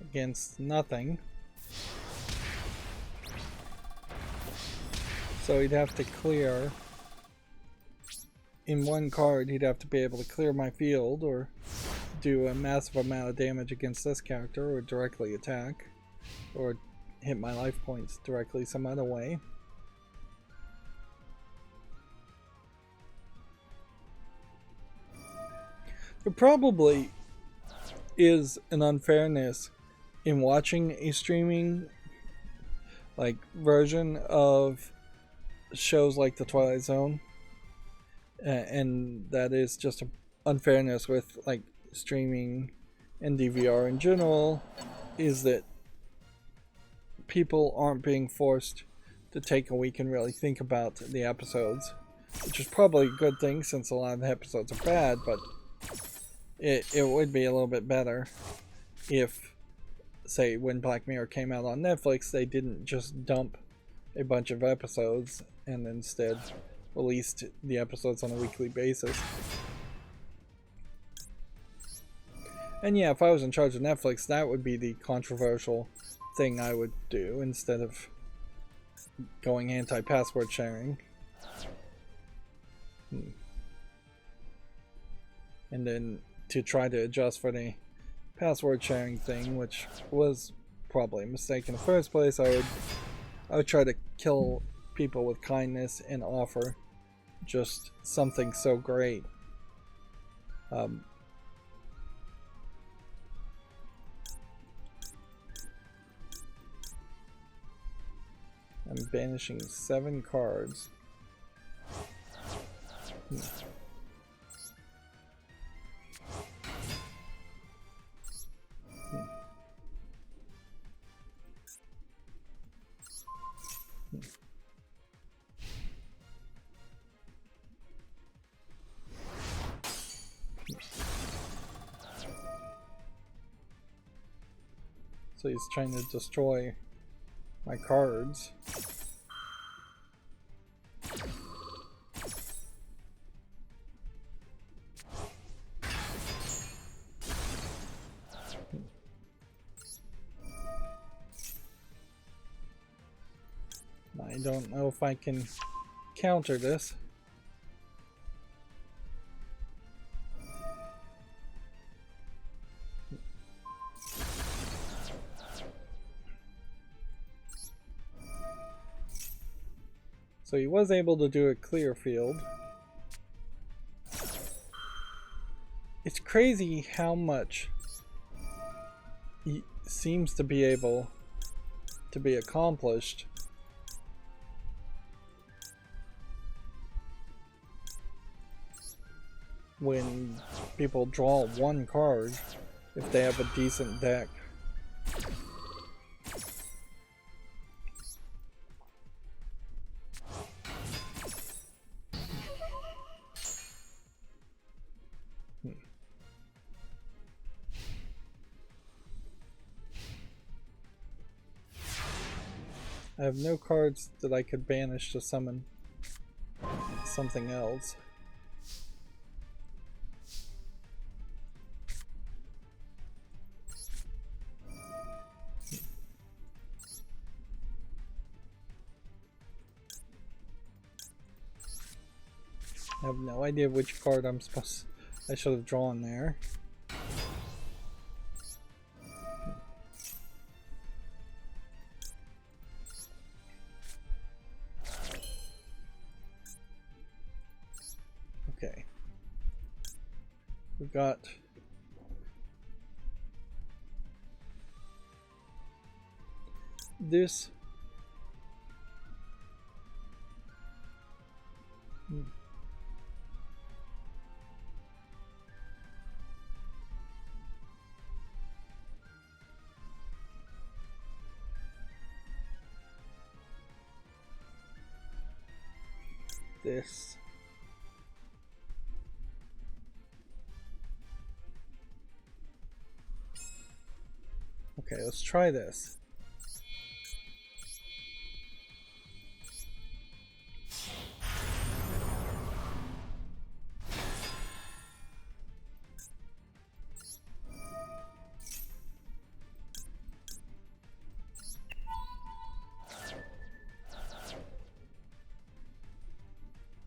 against nothing. So he'd have to clear, in one card, he'd have to be able to clear my field or do a massive amount of damage against this character or directly attack or hit my life points directly some other way. There probably is an unfairness in watching a streaming version of shows like the Twilight Zone, and that is just an unfairness with streaming and DVR in general, is that people aren't being forced to take a week and really think about the episodes, which is probably a good thing since a lot of the episodes are bad, but it would be a little bit better if, say, when Black Mirror came out on Netflix, they didn't just dump a bunch of episodes and instead released the episodes on a weekly basis. And yeah, if I was in charge of Netflix, that would be the controversial thing I would do instead of going anti-password sharing. And then to try to adjust for the password sharing thing, which was probably a mistake in the first place, I would try to kill people with kindness and offer just something so great. I'm banishing 7 cards. So he's trying to destroy my cards. I don't know if I can counter this. So he was able to do a clear field. It's crazy how much he seems to be able to be accomplished when people draw 1 card if they have a decent deck. I have no cards that I could banish to summon something else. I have no idea which card I'm supposed I should have drawn there. Okay. We got this. This. Okay, let's try this.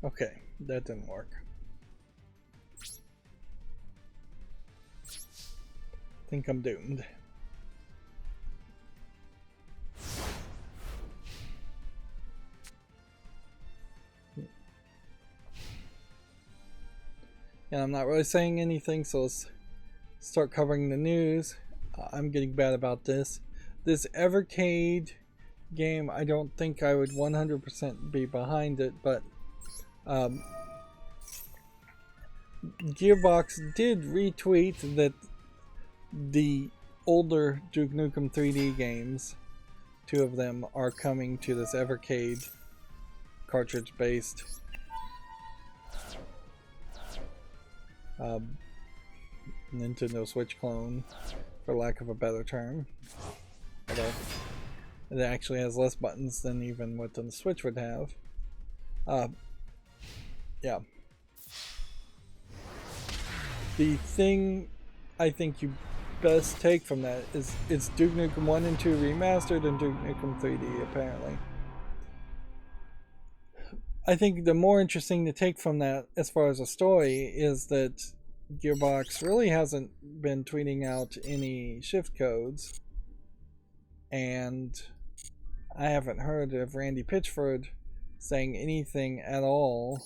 Okay, that didn't work. I think I'm doomed. And I'm not really saying anything, so let's start covering the news. I'm getting bad about this. This Evercade game, I don't think I would 100% be behind it, but Gearbox did retweet that the older Duke Nukem 3D games, 2 of them, are coming to this Evercade cartridge-based Nintendo Switch clone, for lack of a better term. Although it actually has less buttons than even what the Switch would have. Yeah. The thing I think you best take from that is it's Duke Nukem 1 and 2 remastered and Duke Nukem 3D, apparently. I think the more interesting to take from that, as far as a story, is that Gearbox really hasn't been tweeting out any shift codes, and I haven't heard of Randy Pitchford saying anything at all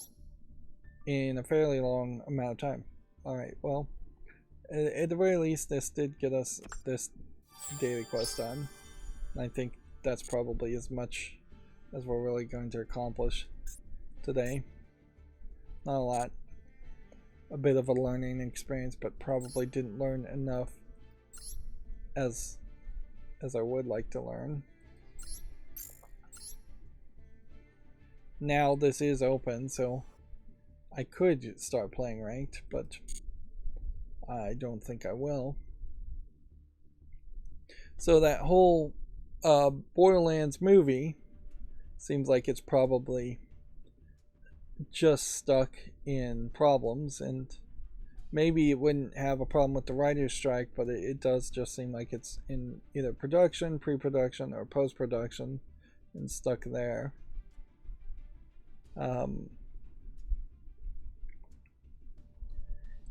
in a fairly long amount of time. Alright, well, at the very least, this did get us this daily quest done. I think that's probably as much as we're really going to accomplish today. Not a lot. A bit of a learning experience, but probably didn't learn enough as I would like to learn. Now this is open, so I could start playing ranked, but I don't think I will. So that whole Borderlands movie seems like it's probably just stuck in problems, and maybe it wouldn't have a problem with the writer's strike, but it does just seem like it's in either production, pre-production, or post-production and stuck there.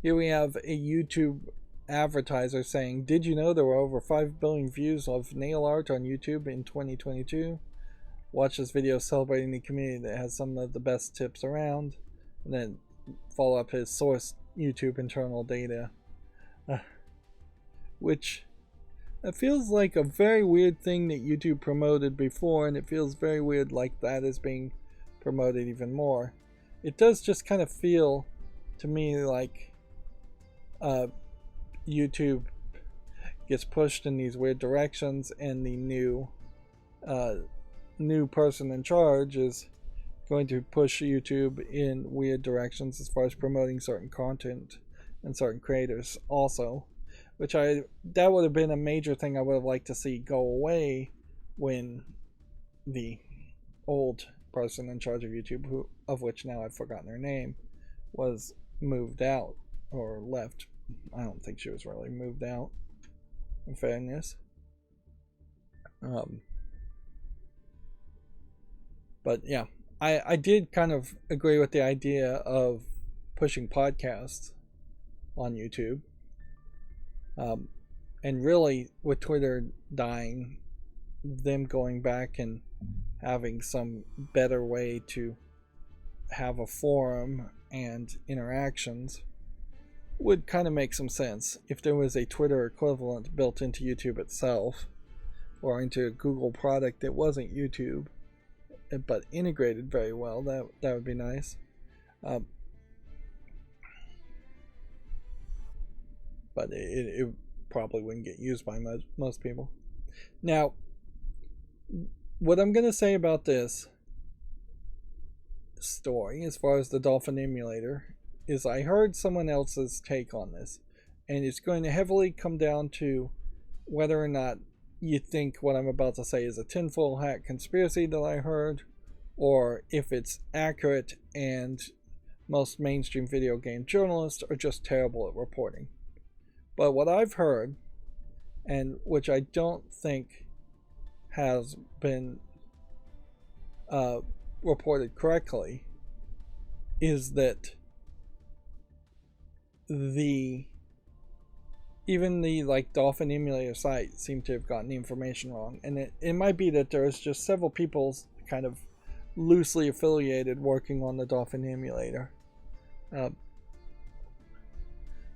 Here we have a YouTube advertiser saying, "Did you know there were over 5 billion views of nail art on YouTube in 2022? Watch this video celebrating the community that has some of the best tips around." And then follow up his source YouTube internal data. Which it feels like a very weird thing that YouTube promoted before, and it feels very weird like that is being promoted even more. It does just kind of feel to me like YouTube gets pushed in these weird directions, and the new person in charge is going to push YouTube in weird directions as far as promoting certain content and certain creators also, which that would have been a major thing I would have liked to see go away when the old person in charge of YouTube, of which now I've forgotten her name, was moved out or left. I don't think she was really moved out, in fairness. But yeah, I did kind of agree with the idea of pushing podcasts on YouTube. And really, with Twitter dying, them going back and having some better way to have a forum and interactions would kind of make some sense. If there was a Twitter equivalent built into YouTube itself, or into a Google product that wasn't YouTube, but integrated very well, that would be nice. But it probably wouldn't get used by most people. Now, what I'm going to say about this story, as far as the Dolphin emulator, is I heard someone else's take on this, and it's going to heavily come down to whether or not you think what I'm about to say is a tinfoil hat conspiracy that I heard, or if it's accurate and most mainstream video game journalists are just terrible at reporting. But what I've heard, and which I don't think has been reported correctly, is that even the Dolphin emulator site seemed to have gotten the information wrong, and it might be that there's just several people kind of loosely affiliated working on the Dolphin emulator.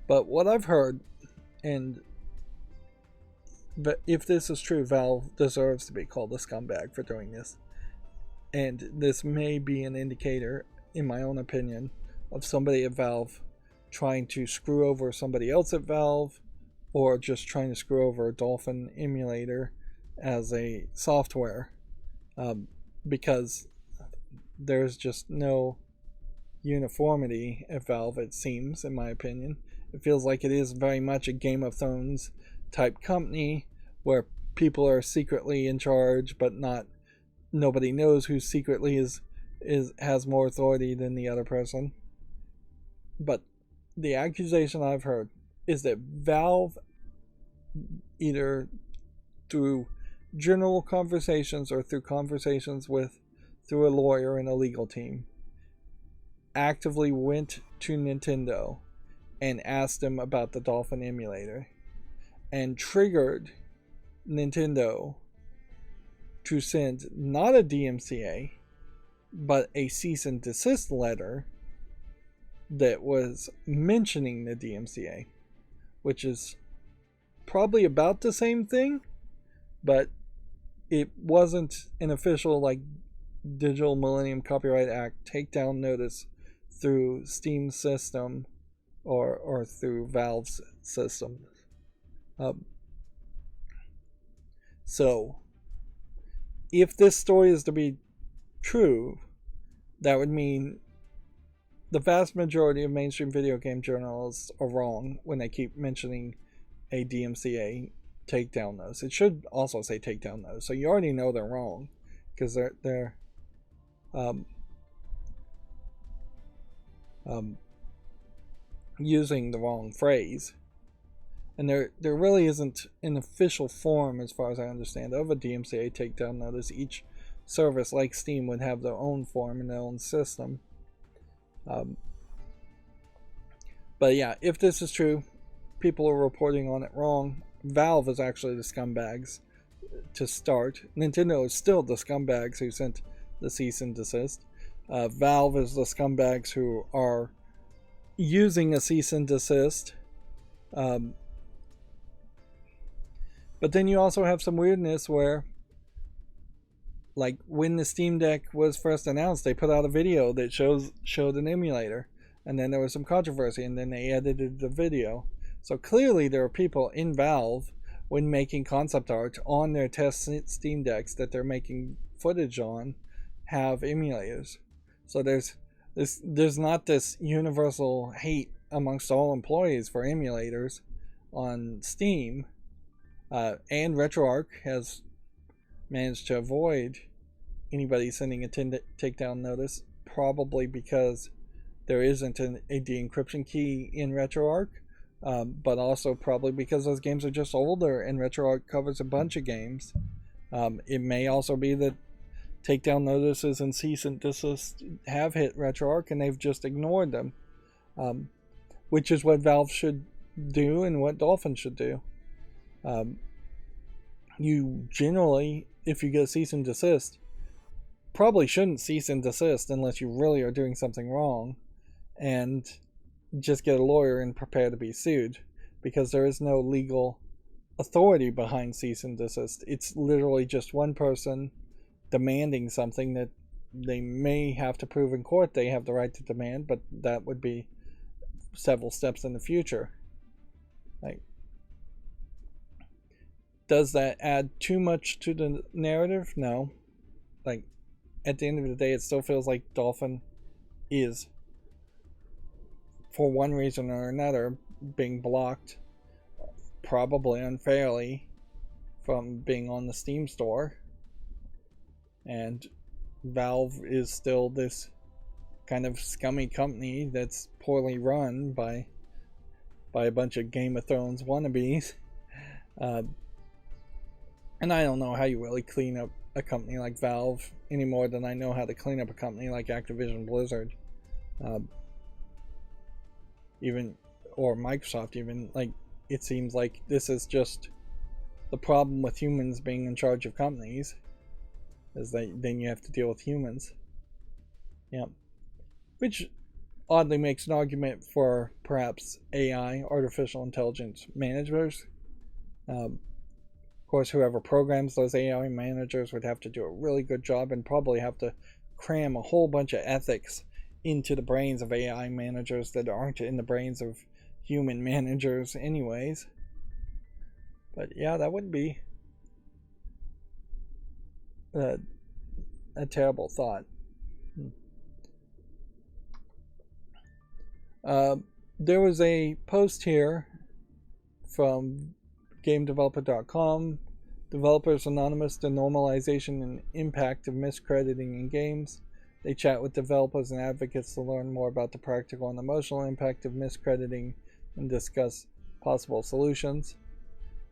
But what I've heard, but if this is true, Valve deserves to be called a scumbag for doing this. And this may be an indicator, in my own opinion, of somebody at Valve trying to screw over somebody else at Valve, or just trying to screw over a Dolphin emulator as a software, because there's just no uniformity at Valve, it seems, in my opinion. It feels like it is very much a Game of Thrones type company where people are secretly in charge, but nobody knows who secretly has more authority than the other person. But the accusation I've heard is that Valve, either through general conversations or through conversations through a lawyer and a legal team, actively went to Nintendo and asked them about the Dolphin emulator, and triggered Nintendo to send not a DMCA, but a cease and desist letter that was mentioning the DMCA, which is probably about the same thing, but it wasn't an official Digital Millennium Copyright Act takedown notice through Steam's system or through Valve's system. So, if this story is to be true, that would mean the vast majority of mainstream video game journalists are wrong when they keep mentioning a DMCA takedown notice. It should also say takedown notice, so you already know they're wrong, because they're using the wrong phrase. And there really isn't an official form, as far as I understand, of a DMCA takedown notice. Each service, like Steam, would have their own form and their own system. But yeah, if this is true, people are reporting on it wrong. Valve is actually the scumbags to start. Nintendo is still the scumbags who sent the cease and desist. Valve is the scumbags who are using a cease and desist. But then you also have some weirdness where, when the Steam Deck was first announced, they put out a video that showed an emulator, and then there was some controversy, and then they edited the video. So clearly there are people in Valve, when making concept art on their test Steam Decks that they're making footage on, have emulators. So there's not this universal hate amongst all employees for emulators on Steam. And RetroArch has managed to avoid anybody sending a takedown notice, probably because there isn't a de-encryption key in RetroArch, but also probably because those games are just older and RetroArch covers a bunch of games. It may also be that takedown notices and cease and desist have hit RetroArch and they've just ignored them, which is what Valve should do and what Dolphin should do. You generally, if you get a cease and desist, probably shouldn't cease and desist unless you really are doing something wrong, and just get a lawyer and prepare to be sued, because there is no legal authority behind cease and desist. It's literally just one person demanding something that they may have to prove in court they have the right to demand, but that would be several steps in the future. Like, does that add too much to the narrative? No. Like, at the end of the day, it still feels like Dolphin is, for one reason or another, being blocked, probably unfairly, from being on the Steam store. And Valve is still this kind of scummy company that's poorly run by a bunch of Game of Thrones wannabes. And I don't know how you really clean up a company like Valve any more than I know how to clean up a company like Activision Blizzard, even, or Microsoft even. Like, it seems like this is just the problem with humans being in charge of companies, is that then you have to deal with humans. Yeah, which oddly makes an argument for perhaps AI, artificial intelligence managers. Of course, whoever programs those AI managers would have to do a really good job and probably have to cram a whole bunch of ethics into the brains of AI managers that aren't in the brains of human managers anyways. But yeah, that would be a terrible thought. There was a post here from GameDeveloper.com. Developers Anonymous, the normalization and impact of miscrediting in games. They chat with developers and advocates to learn more about the practical and emotional impact of miscrediting and discuss possible solutions.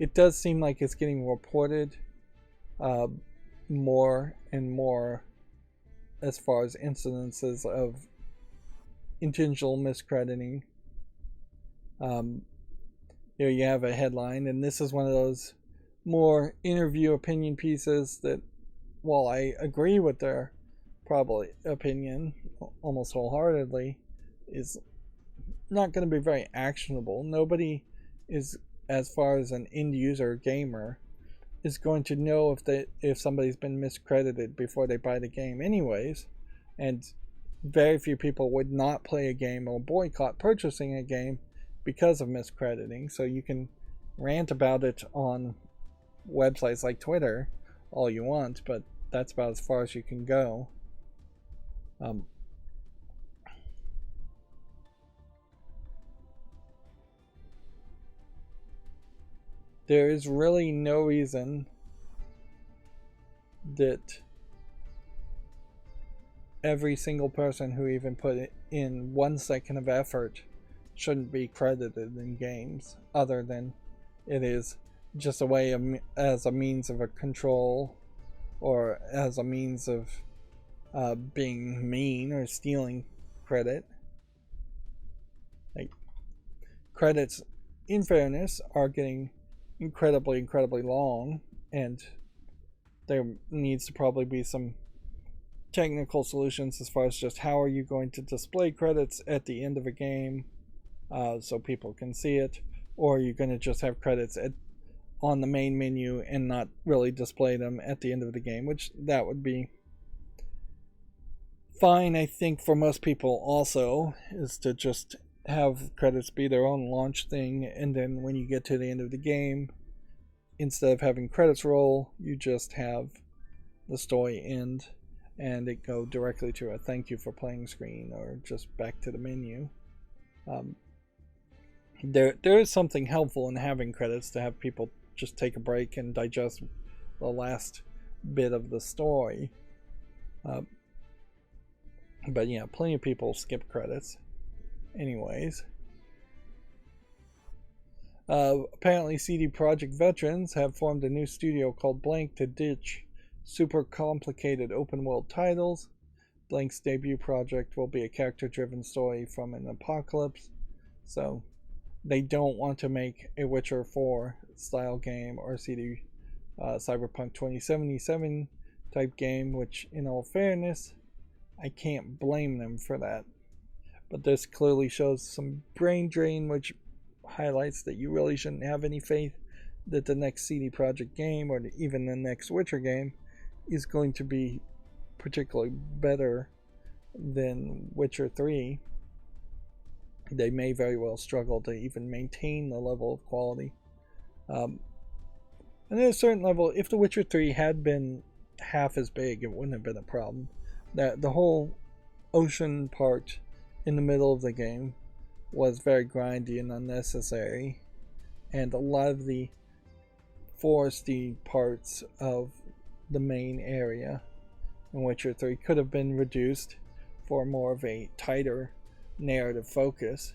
It does seem like it's getting reported more and more as far as incidences of intentional miscrediting. Here you have a headline, and this is one of those more interview opinion pieces that, while I agree with their probably opinion almost wholeheartedly, is not going to be very actionable. Nobody is, as far as an end user gamer, is going to know if somebody's been miscredited before they buy the game anyways, and very few people would not play a game or boycott purchasing a game because of miscrediting. So you can rant about it on websites like Twitter all you want, but that's about as far as you can go. There is really no reason that every single person who even put in 1 second of effort shouldn't be credited in games, other than it is just a way of, as a means of a control, or as a means of being mean or stealing credit. Like, credits, in fairness, are getting incredibly long, and there needs to probably be some technical solutions as far as just how are you going to display credits at the end of a game so people can see it, or are you going to just have credits on the main menu and not really display them at the end of the game, which that would be fine, I think, for most people also, is to just have credits be their own launch thing, and then when you get to the end of the game, instead of having credits roll, you just have the story end and it go directly to a thank you for playing screen, or just back to the menu. There is something helpful in having credits to have people just take a break and digest the last bit of the story. But yeah, plenty of people skip credits anyways. Apparently CD Projekt veterans have formed a new studio called Blank to ditch super complicated open world titles. Blank's debut project will be a character driven story from an apocalypse So they don't want to make a Witcher 4 style game or CD Cyberpunk 2077 type game, which, in all fairness, I can't blame them for that. But this clearly shows some brain drain, which highlights that you really shouldn't have any faith that the next CD Projekt game or even the next Witcher game is going to be particularly better than Witcher 3. They may very well struggle to even maintain the level of quality. And at a certain level, if The Witcher 3 had been half as big, it wouldn't have been a problem. The whole ocean part in the middle of the game was very grindy and unnecessary, and a lot of the foresty parts of the main area in Witcher 3 could have been reduced for more of a tighter narrative focus.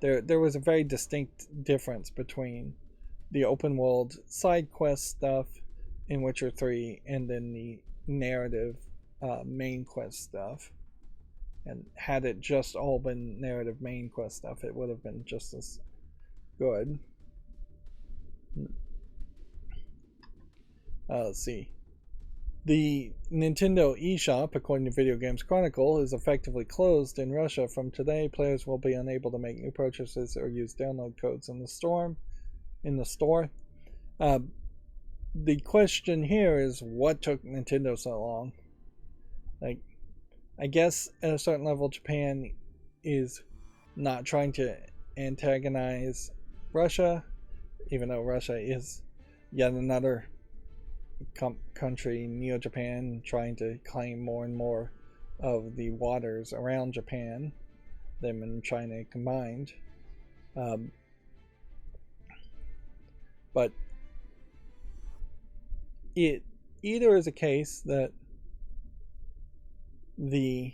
There was a very distinct difference between the open world side quest stuff in Witcher 3 and then the narrative main quest stuff. And had it just all been narrative main quest stuff, it would have been just as good. Let's see. The Nintendo eShop, according to Video Games Chronicle, is effectively closed in Russia from today. Players will be unable to make new purchases or use download codes in the store. The question here is, what took Nintendo so long? Like, I guess at a certain level, Japan is not trying to antagonize Russia, even though Russia is yet another country, Neo-Japan, trying to claim more and more of the waters around Japan, them and China combined. But it either is a case that the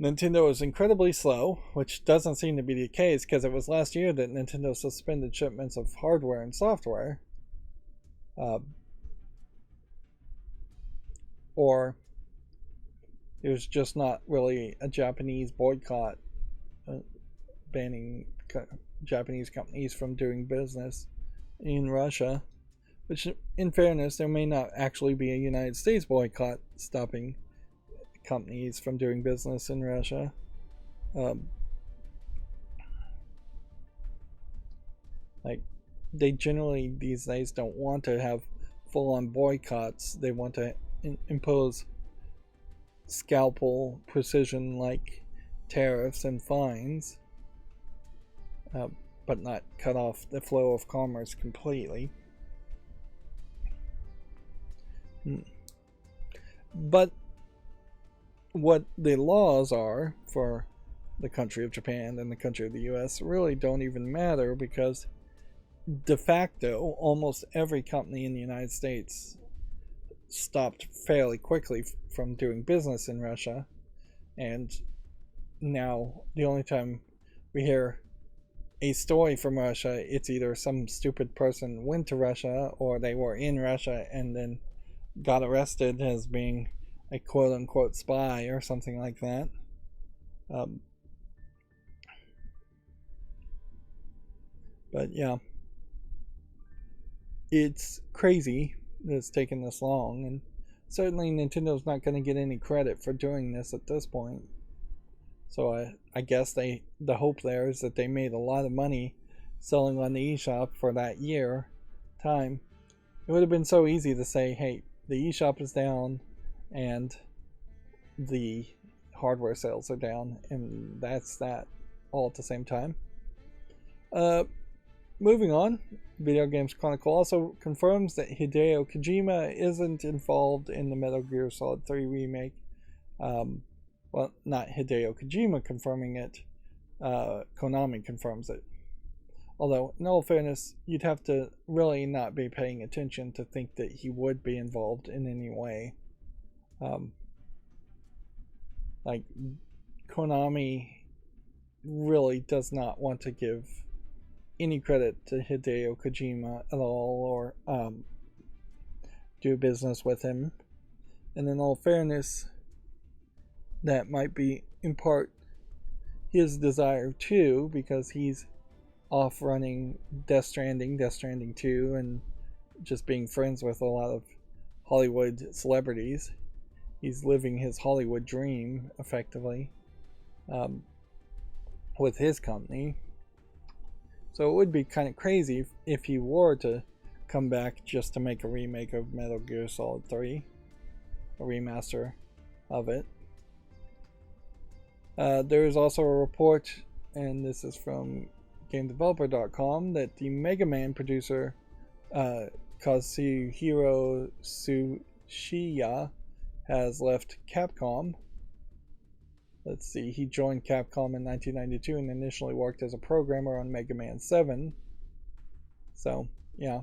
Nintendo is incredibly slow, which doesn't seem to be the case because it was last year that Nintendo suspended shipments of hardware and software. Or there's just not really a Japanese boycott banning Japanese companies from doing business in Russia, which, in fairness, there may not actually be a United States boycott stopping companies from doing business in Russia. Like, they generally these days don't want to have full-on boycotts. They want to impose scalpel precision like tariffs and fines, but not cut off the flow of commerce completely. But what the laws are for the country of Japan and the country of the US really don't even matter, because de facto almost every company in the United States stopped fairly quickly from doing business in Russia, and now the only time we hear a story from Russia, it's either some stupid person went to Russia or they were in Russia and then got arrested as being a quote-unquote spy or something like that. But yeah, it's crazy that it's taken this long, and certainly Nintendo's not going to get any credit for doing this at this point. So I guess the hope there is that they made a lot of money selling on the eShop for that year time. It would have been so easy to say, hey, the eShop is down and the hardware sales are down, and that's that all at the same time. Moving on, Video Games Chronicle also confirms that Hideo Kojima isn't involved in the Metal Gear Solid 3 remake. Well, not Hideo Kojima confirming it, Konami confirms it. Although, in all fairness, you'd have to really not be paying attention to think that he would be involved in any way. Like, Konami really does not want to give any credit to Hideo Kojima at all, or do business with him. And in all fairness, that might be in part his desire too, because he's off running Death Stranding, Death Stranding 2, and just being friends with a lot of Hollywood celebrities. He's living his Hollywood dream, effectively, with his company. So it would be kind of crazy if he were to come back just to make a remake of Metal Gear Solid 3, a remaster of it. There is also a report, and this is from GameDeveloper.com, that the Mega Man producer Kazuhiro Tsuchiya has left Capcom. Let's see, he joined Capcom in 1992 and initially worked as a programmer on Mega Man 7. So, yeah.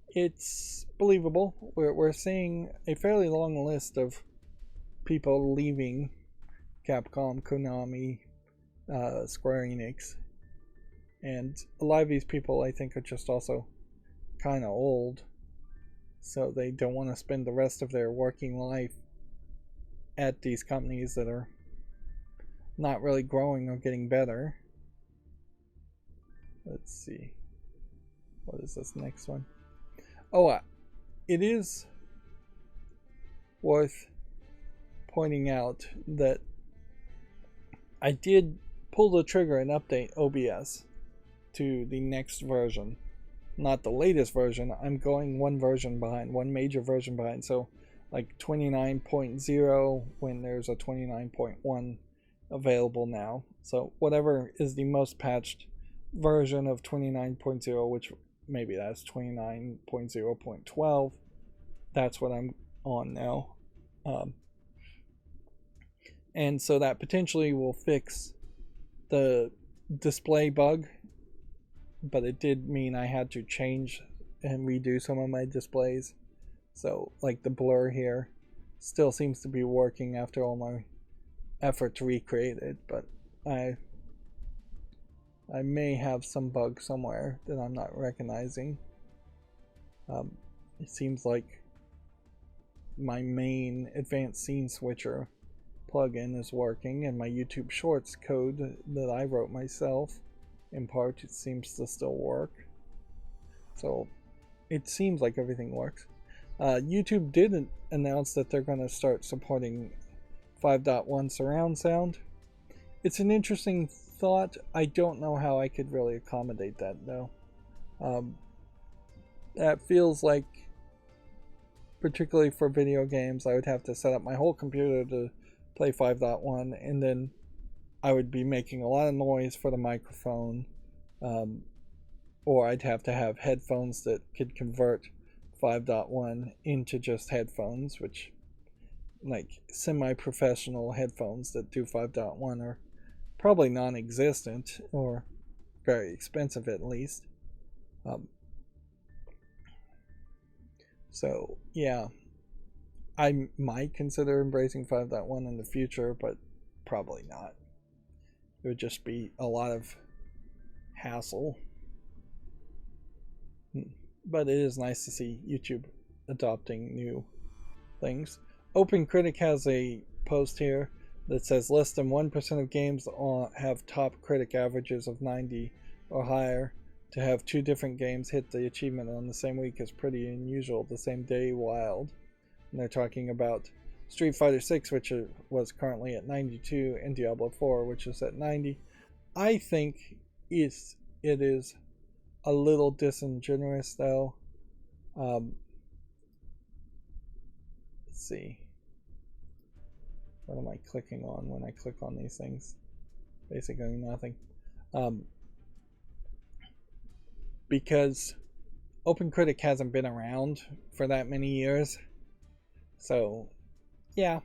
It's believable. We're seeing a fairly long list of people leaving Capcom, Konami, Square Enix. And a lot of these people, I think, are just also kind of old. So they don't want to spend the rest of their working life at these companies that are not really growing or getting better. Let's see. What is this next one? Oh, it is worth pointing out that I did pull the trigger and update OBS to the next version. Not the latest version. I'm going one version behind, one major version behind. So like 29.0 when there's a 29.1 available now. So whatever is the most patched version of 29.0, which maybe that's 29.0.12, that's what I'm on now. And so that potentially will fix the display bug, but it did mean I had to change and redo some of my displays. So like the blur here still seems to be working after all my effort to recreate it, but I may have some bug somewhere that I'm not recognizing. It seems like my main advanced scene switcher plugin is working, and my YouTube Shorts code that I wrote myself, in part, it seems to still work. So it seems like everything works. YouTube did announce that they're going to start supporting 5.1 surround sound. It's an interesting thought. I don't know how I could really accommodate that though. That feels like, particularly for video games, I would have to set up my whole computer to play 5.1, and then I would be making a lot of noise for the microphone, or I'd have to have headphones that could convert 5.1 into just headphones, which, like semi-professional headphones that do 5.1 are probably non-existent, or very expensive at least. So yeah, I might consider embracing 5.1 in the future, but probably not. It would just be a lot of hassle. But it is nice to see YouTube adopting new things. OpenCritic has a post here that says less than 1% of games have top critic averages of 90 or higher. To have two different games hit the achievement on the same week is pretty unusual. The same day, wild. And they're talking about Street Fighter 6, which was currently at 92, and Diablo 4, which is at 90. I think it is a little disingenuous, though. Let's see. What am I clicking on when I click on these things? Basically nothing. Because OpenCritic hasn't been around for that many years. So, yeah.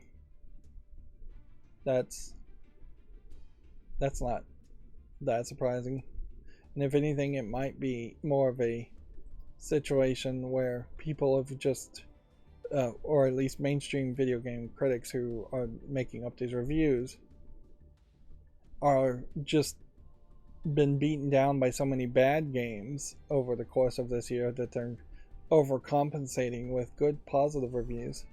That's not that surprising. And if anything, it might be more of a situation where people have just, or at least mainstream video game critics who are making up these reviews, are just been beaten down by so many bad games over the course of this year that they're overcompensating with good positive reviews.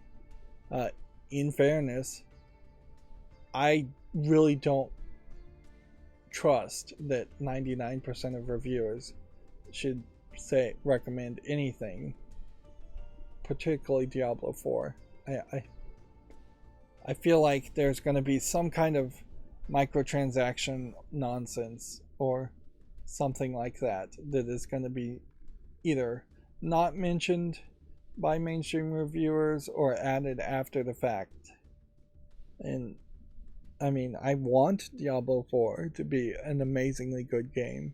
In fairness, I really don't trust that 99% of reviewers should recommend anything, particularly Diablo 4. I feel like there's going to be some kind of microtransaction nonsense or something like that is going to be either not mentioned by mainstream reviewers or added after the fact. And I mean, I want Diablo 4 to be an amazingly good game,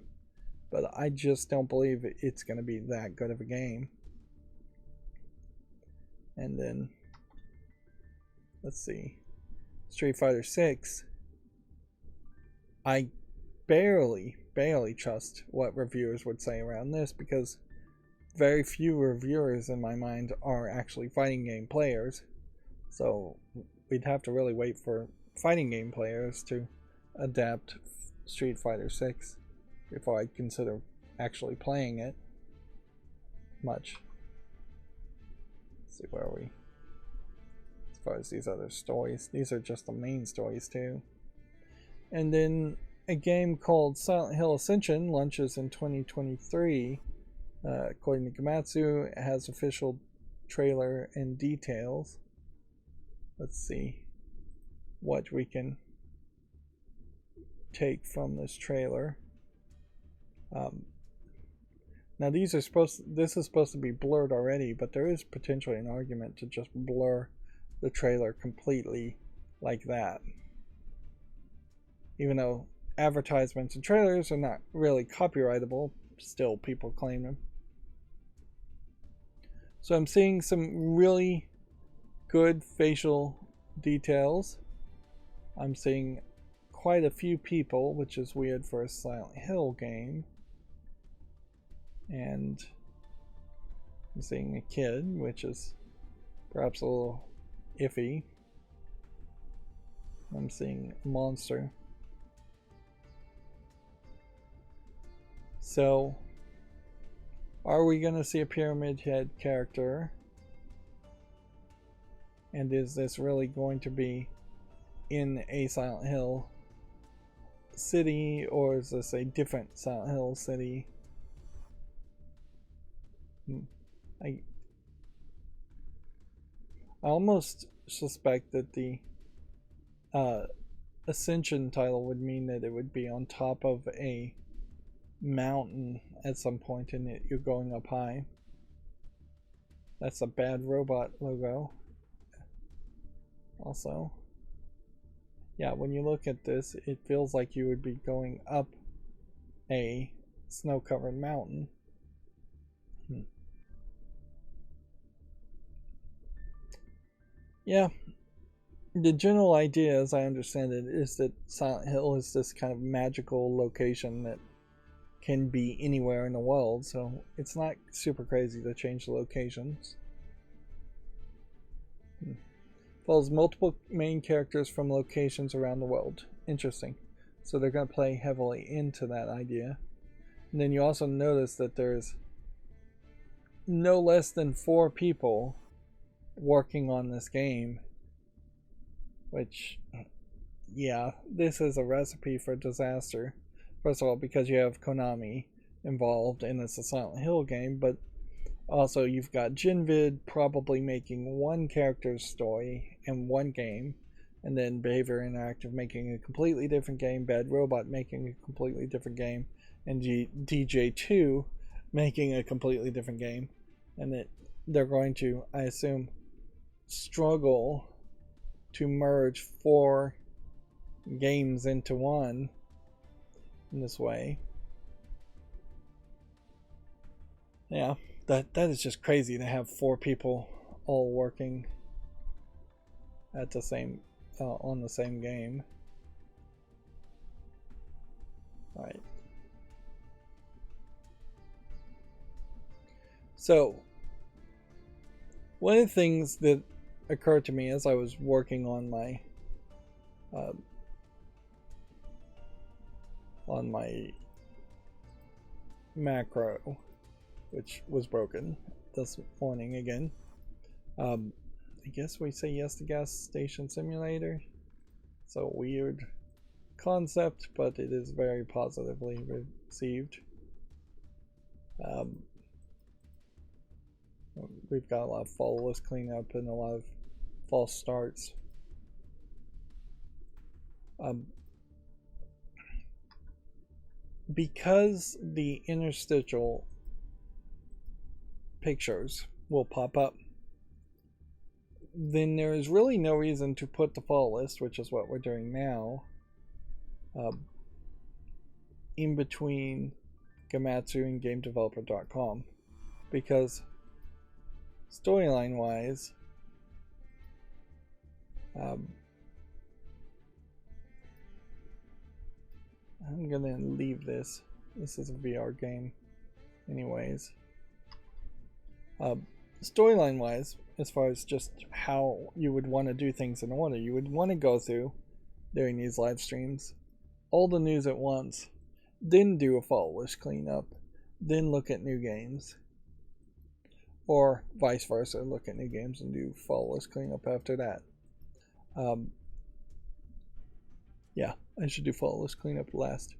but I just don't believe it's going to be that good of a game. And then, let's see, Street Fighter 6. I barely trust what reviewers would say around this, because very few reviewers in my mind are actually fighting game players. So we'd have to really wait for fighting game players to adapt Street Fighter 6 before I'd consider actually playing it much. Let's see, where are we? As far as these other stories, these are just the main stories too. And then a game called Silent Hill Ascension launches in 2023. According to Gamatsu, it has official trailer and details. Let's see what we can take from this trailer. Now this is supposed to be blurred already, but there is potentially an argument to just blur the trailer completely like that. Even though advertisements and trailers are not really copyrightable, still people claim them. So I'm seeing some really good facial details. I'm seeing quite a few people, which is weird for a Silent Hill game. And I'm seeing a kid, which is perhaps a little iffy. I'm seeing a monster. So, are we going to see a Pyramid Head character? And is this really going to be in a Silent Hill city, or is this a different Silent Hill city? I almost suspect that the Ascension title would mean that it would be on top of a mountain at some point and you're going up high. That's a Bad Robot logo. Also, yeah, when you look at this, it feels like you would be going up a snow-covered mountain. Yeah, the general idea, as I understand it, is that Silent Hill is this kind of magical location that can be anywhere in the world, so it's not super crazy to change the locations. Follows multiple main characters from locations around the world. Interesting. So they're going to play heavily into that idea. And then you also notice that there's no less than 4 people working on this game, which, yeah, this is a recipe for disaster. First of all, because you have Konami involved and it's a Silent Hill game, but also you've got Jinvid probably making one character's story in one game, and then Behavior Interactive making a completely different game, Bad Robot making a completely different game, and DJ2 making a completely different game. And that they're going to, I assume, struggle to merge 4 games into one in this way. Yeah, that is just crazy to have 4 people all working at the same on the same game. All right. So, one of the things that occurred to me as I was working on my macro, which was broken this morning again. I guess we say yes to Gas Station Simulator. It's a weird concept, but it is very positively received. We've got a lot of fall list cleanup and a lot of false starts. Because the interstitial pictures will pop up, then there is really no reason to put the fall list, which is what we're doing now, in between Gamatsu and GameDeveloper.com, because storyline wise, I'm gonna leave this. This is a VR game, anyways. Storyline wise, as far as just how you would want to do things in order, you would want to go through during these live streams all the news at once, then do a fall list cleanup, then look at new games, or vice versa, look at new games and do fall list cleanup after that. Yeah, I should do fall list cleanup last.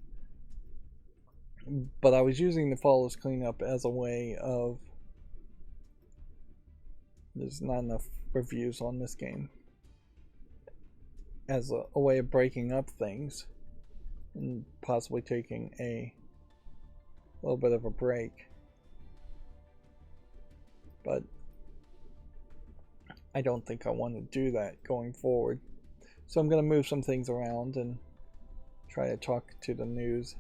But I was using the fall list cleanup as a way of, there's not enough reviews on this game, as a way of breaking up things and possibly taking a little bit of a break. But I don't think I want to do that going forward. So I'm going to move some things around and try to talk to the news,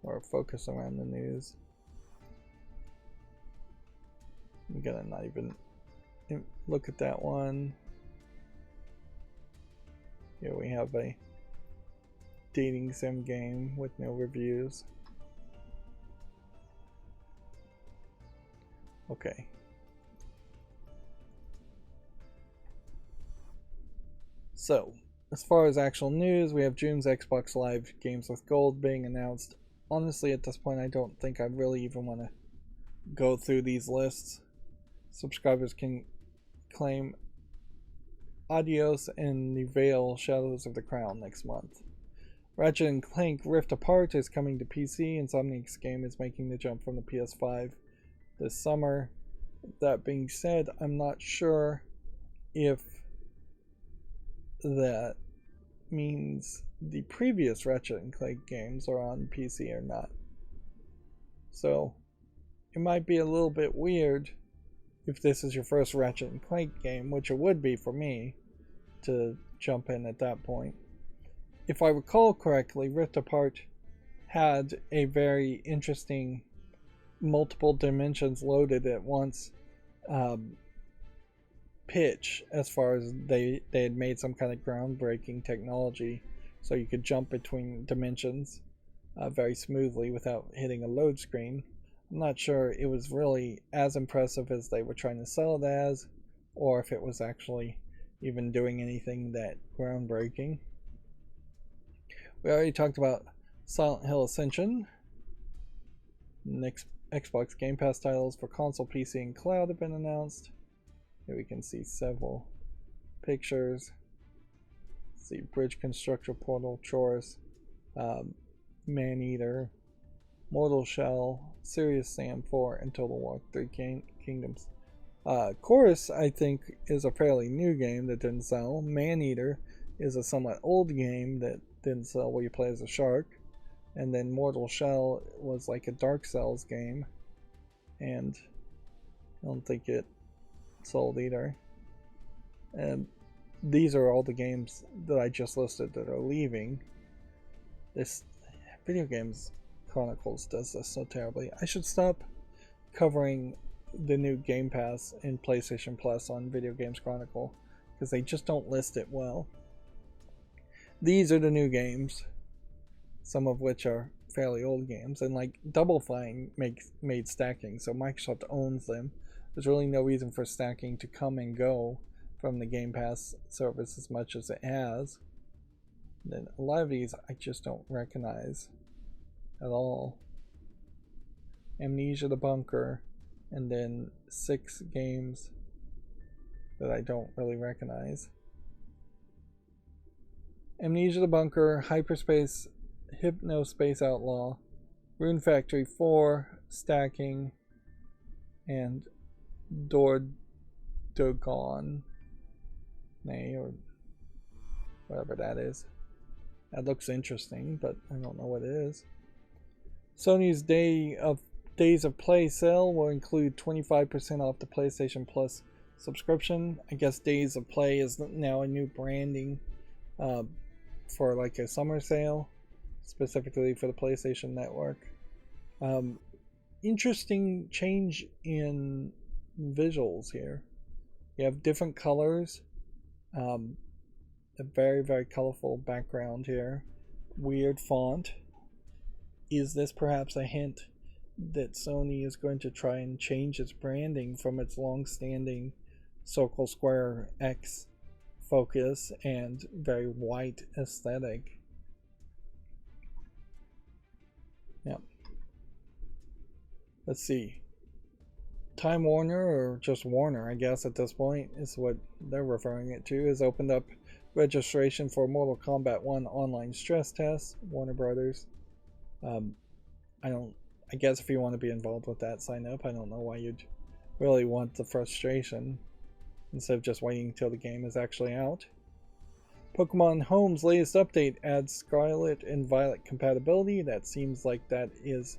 or focus around the news. I'm going to not even look at that one. Here we have a dating sim game with no reviews. Okay. So, as far as actual news, we have June's Xbox Live Games with Gold being announced. Honestly, at this point, I don't think I really even want to go through these lists. Subscribers can claim Adios and Nivale Shadows of the Crown next month. Ratchet & Clank Rift Apart is coming to PC. Insomniac's game is making the jump from the PS5 this summer. That being said, I'm not sure if that means the previous Ratchet & Clank games are on PC or not. So it might be a little bit weird if this is your first Ratchet & Clank game, which it would be for me, to jump in at that point. If I recall correctly, Rift Apart had a very interesting multiple dimensions loaded at once pitch, as far as they had made some kind of groundbreaking technology so you could jump between dimensions very smoothly without hitting a load screen. I'm not sure it was really as impressive as they were trying to sell it as, or if it was actually even doing anything that groundbreaking. We already talked about Silent Hill Ascension. Next Xbox Game Pass titles for console, PC, and cloud have been announced. Here we can see several pictures. Let's see, Bridge Constructor, Portal, Chorus, Maneater, Mortal Shell, Serious Sam 4, and Total War 3 Kingdoms. Chorus, I think, is a fairly new game that didn't sell. Maneater is a somewhat old game that didn't sell, where you play as a shark. And then Mortal Shell was like a Dark Souls game, and I don't think it sold either. And these are all the games that I just listed that are leaving. This Video Games Chronicles does this so terribly. I should stop covering the new Game Pass and PlayStation Plus on Video Games Chronicle, because they just don't list it well. These are the new games, some of which are fairly old games, and like Double Fine made stacking, so Microsoft owns them. There's really no reason for stacking to come and go from the Game Pass service as much as it has. And then a lot of these I just don't recognize at all. Amnesia the Bunker, and then 6 games that I don't really recognize. Amnesia the Bunker, Hyperspace, Hypnospace Outlaw, Rune Factory 4, Stacking, and Dordogon. Nay, or whatever that is. That looks interesting, but I don't know what it is. Sony's Days of Play sale will include 25% off the PlayStation Plus subscription. I guess Days of Play is now a new branding for like a summer sale, specifically for the PlayStation Network. Interesting change in visuals here. You have different colors, a very, very colorful background here, weird font. Is this perhaps a hint that Sony is going to try and change its branding from its long-standing circle, square, X focus and very white aesthetic? Yeah. Let's see. Time Warner, or just Warner, I guess at this point is what they're referring it to, has opened up registration for Mortal Kombat 1 online stress test. Warner Brothers. I guess if you want to be involved with that, sign up. I don't know why you'd really want the frustration instead of just waiting until the game is actually out. Pokemon Home's latest update adds Scarlet and Violet compatibility. That seems like that is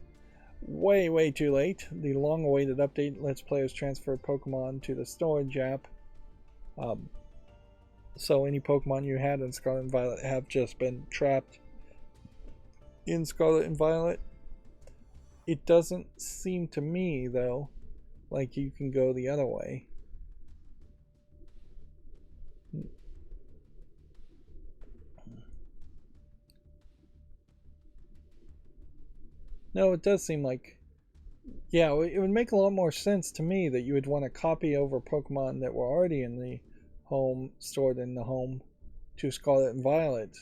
way too late. The long-awaited update lets players transfer Pokemon to the storage app. So any Pokemon you had in Scarlet and Violet have just been trapped in Scarlet and Violet. It doesn't seem to me, though, like you can go the other way. No, it does seem like... Yeah, it would make a lot more sense to me that you would want to copy over Pokemon that were already in the home, stored in the home, to Scarlet and Violet,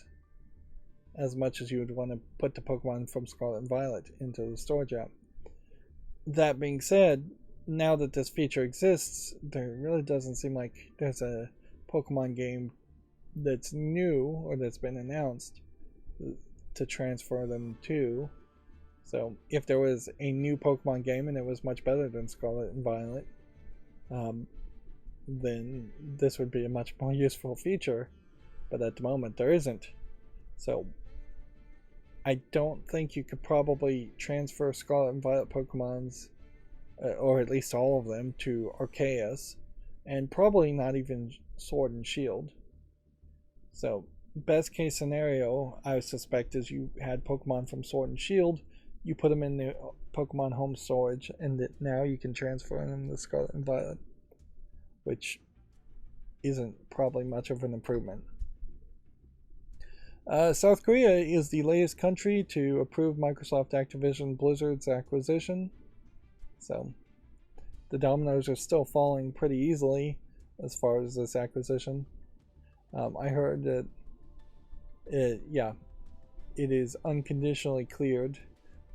as much as you would want to put the Pokemon from Scarlet and Violet into the storage app. That being said, now that this feature exists, there really doesn't seem like there's a Pokemon game that's new or that's been announced to transfer them to. So if there was a new Pokemon game and it was much better than Scarlet and Violet, then this would be a much more useful feature. But at the moment there isn't. So I don't think you could probably transfer Scarlet and Violet Pokemons, or at least all of them, to Arceus, and probably not even Sword and Shield. So best case scenario, I suspect, is you had Pokemon from Sword and Shield, you put them in the Pokemon Home storage, and that now you can transfer them to Scarlet and Violet, which isn't probably much of an improvement. South Korea is the latest country to approve Microsoft Activision Blizzard's acquisition. So the dominoes are still falling pretty easily as far as this acquisition. I heard that it is unconditionally cleared,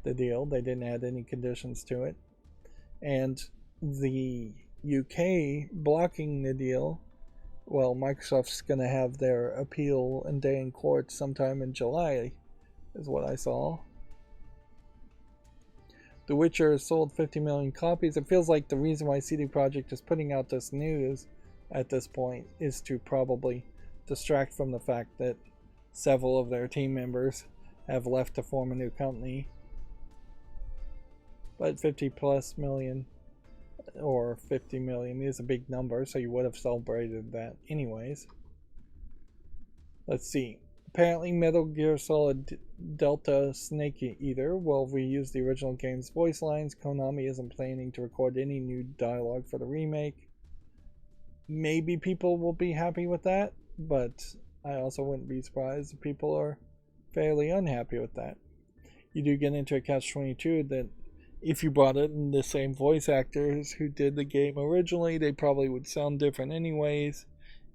the deal. They didn't add any conditions to it. And the UK blocking the deal, well, Microsoft's going to have their appeal and day in court sometime in July, is what I saw. The Witcher sold 50 million copies. It feels like the reason why CD Projekt is putting out this news at this point is to probably distract from the fact that several of their team members have left to form a new company. But 50 plus million, or 50 million, is a big number, so you would have celebrated that anyways. Let's see. Apparently Metal Gear Solid Delta Snake Eater will reuse the original game's voice lines. Konami isn't planning to record any new dialogue for the remake. Maybe people will be happy with that, but I also wouldn't be surprised if people are fairly unhappy with that. You do get into a catch-22 that if you brought in the same voice actors who did the game originally, they probably would sound different anyways.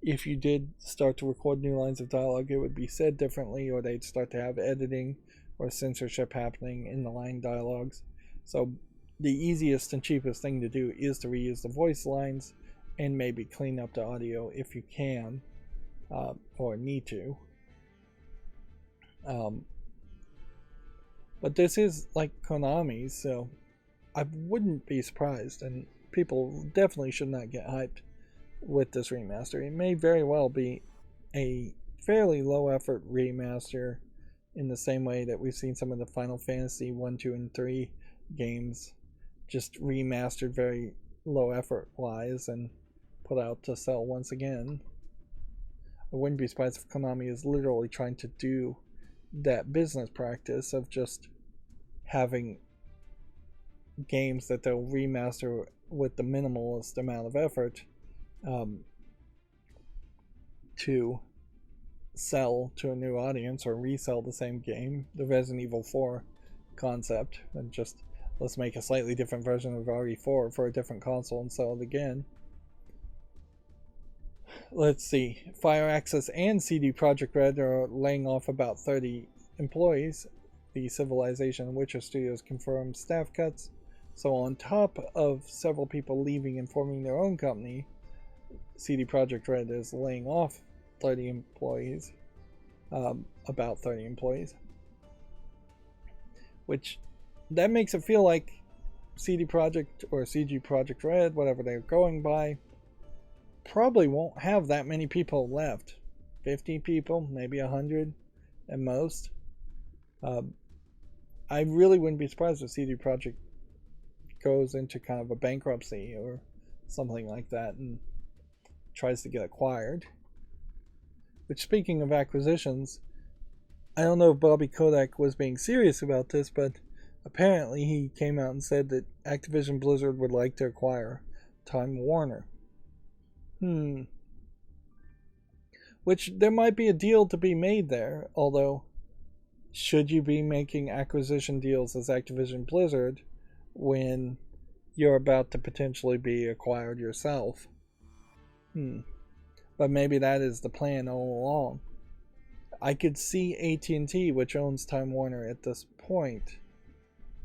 If you did start to record new lines of dialogue, it would be said differently, or they'd start to have editing or censorship happening in the line dialogues. So the easiest and cheapest thing to do is to reuse the voice lines and maybe clean up the audio if you can, or need to. Um, but this is like Konami, so I wouldn't be surprised, and people definitely should not get hyped with this remaster. It may very well be a fairly low effort remaster in the same way that we've seen some of the Final Fantasy 1, 2, and 3 games just remastered very low effort wise and put out to sell once again. I wouldn't be surprised if Konami is literally trying to do that business practice of just having games that they'll remaster with the minimalist amount of effort to sell to a new audience or resell the same game. The Resident Evil 4 concept, and just let's make a slightly different version of RE4 for a different console and sell it again. Let's see. Firaxis and CD Projekt Red are laying off about 30 employees. The Civilization and Witcher studios confirmed staff cuts. So on top of several people leaving and forming their own company, CD Projekt Red is laying off 30 employees, about 30 employees, which that makes it feel like CD Projekt or CG Projekt Red, whatever they're going by, probably won't have that many people left. 50 people, maybe 100 at most. I really wouldn't be surprised if CD Projekt goes into kind of a bankruptcy or something like that and tries to get acquired. Which, speaking of acquisitions, I don't know if Bobby Kotick was being serious about this, but apparently he came out and said that Activision Blizzard would like to acquire Time Warner. Which there might be a deal to be made there, although should you be making acquisition deals as Activision Blizzard when you're about to potentially be acquired yourself? But maybe that is the plan all along. I could see AT&T, which owns Time Warner at this point,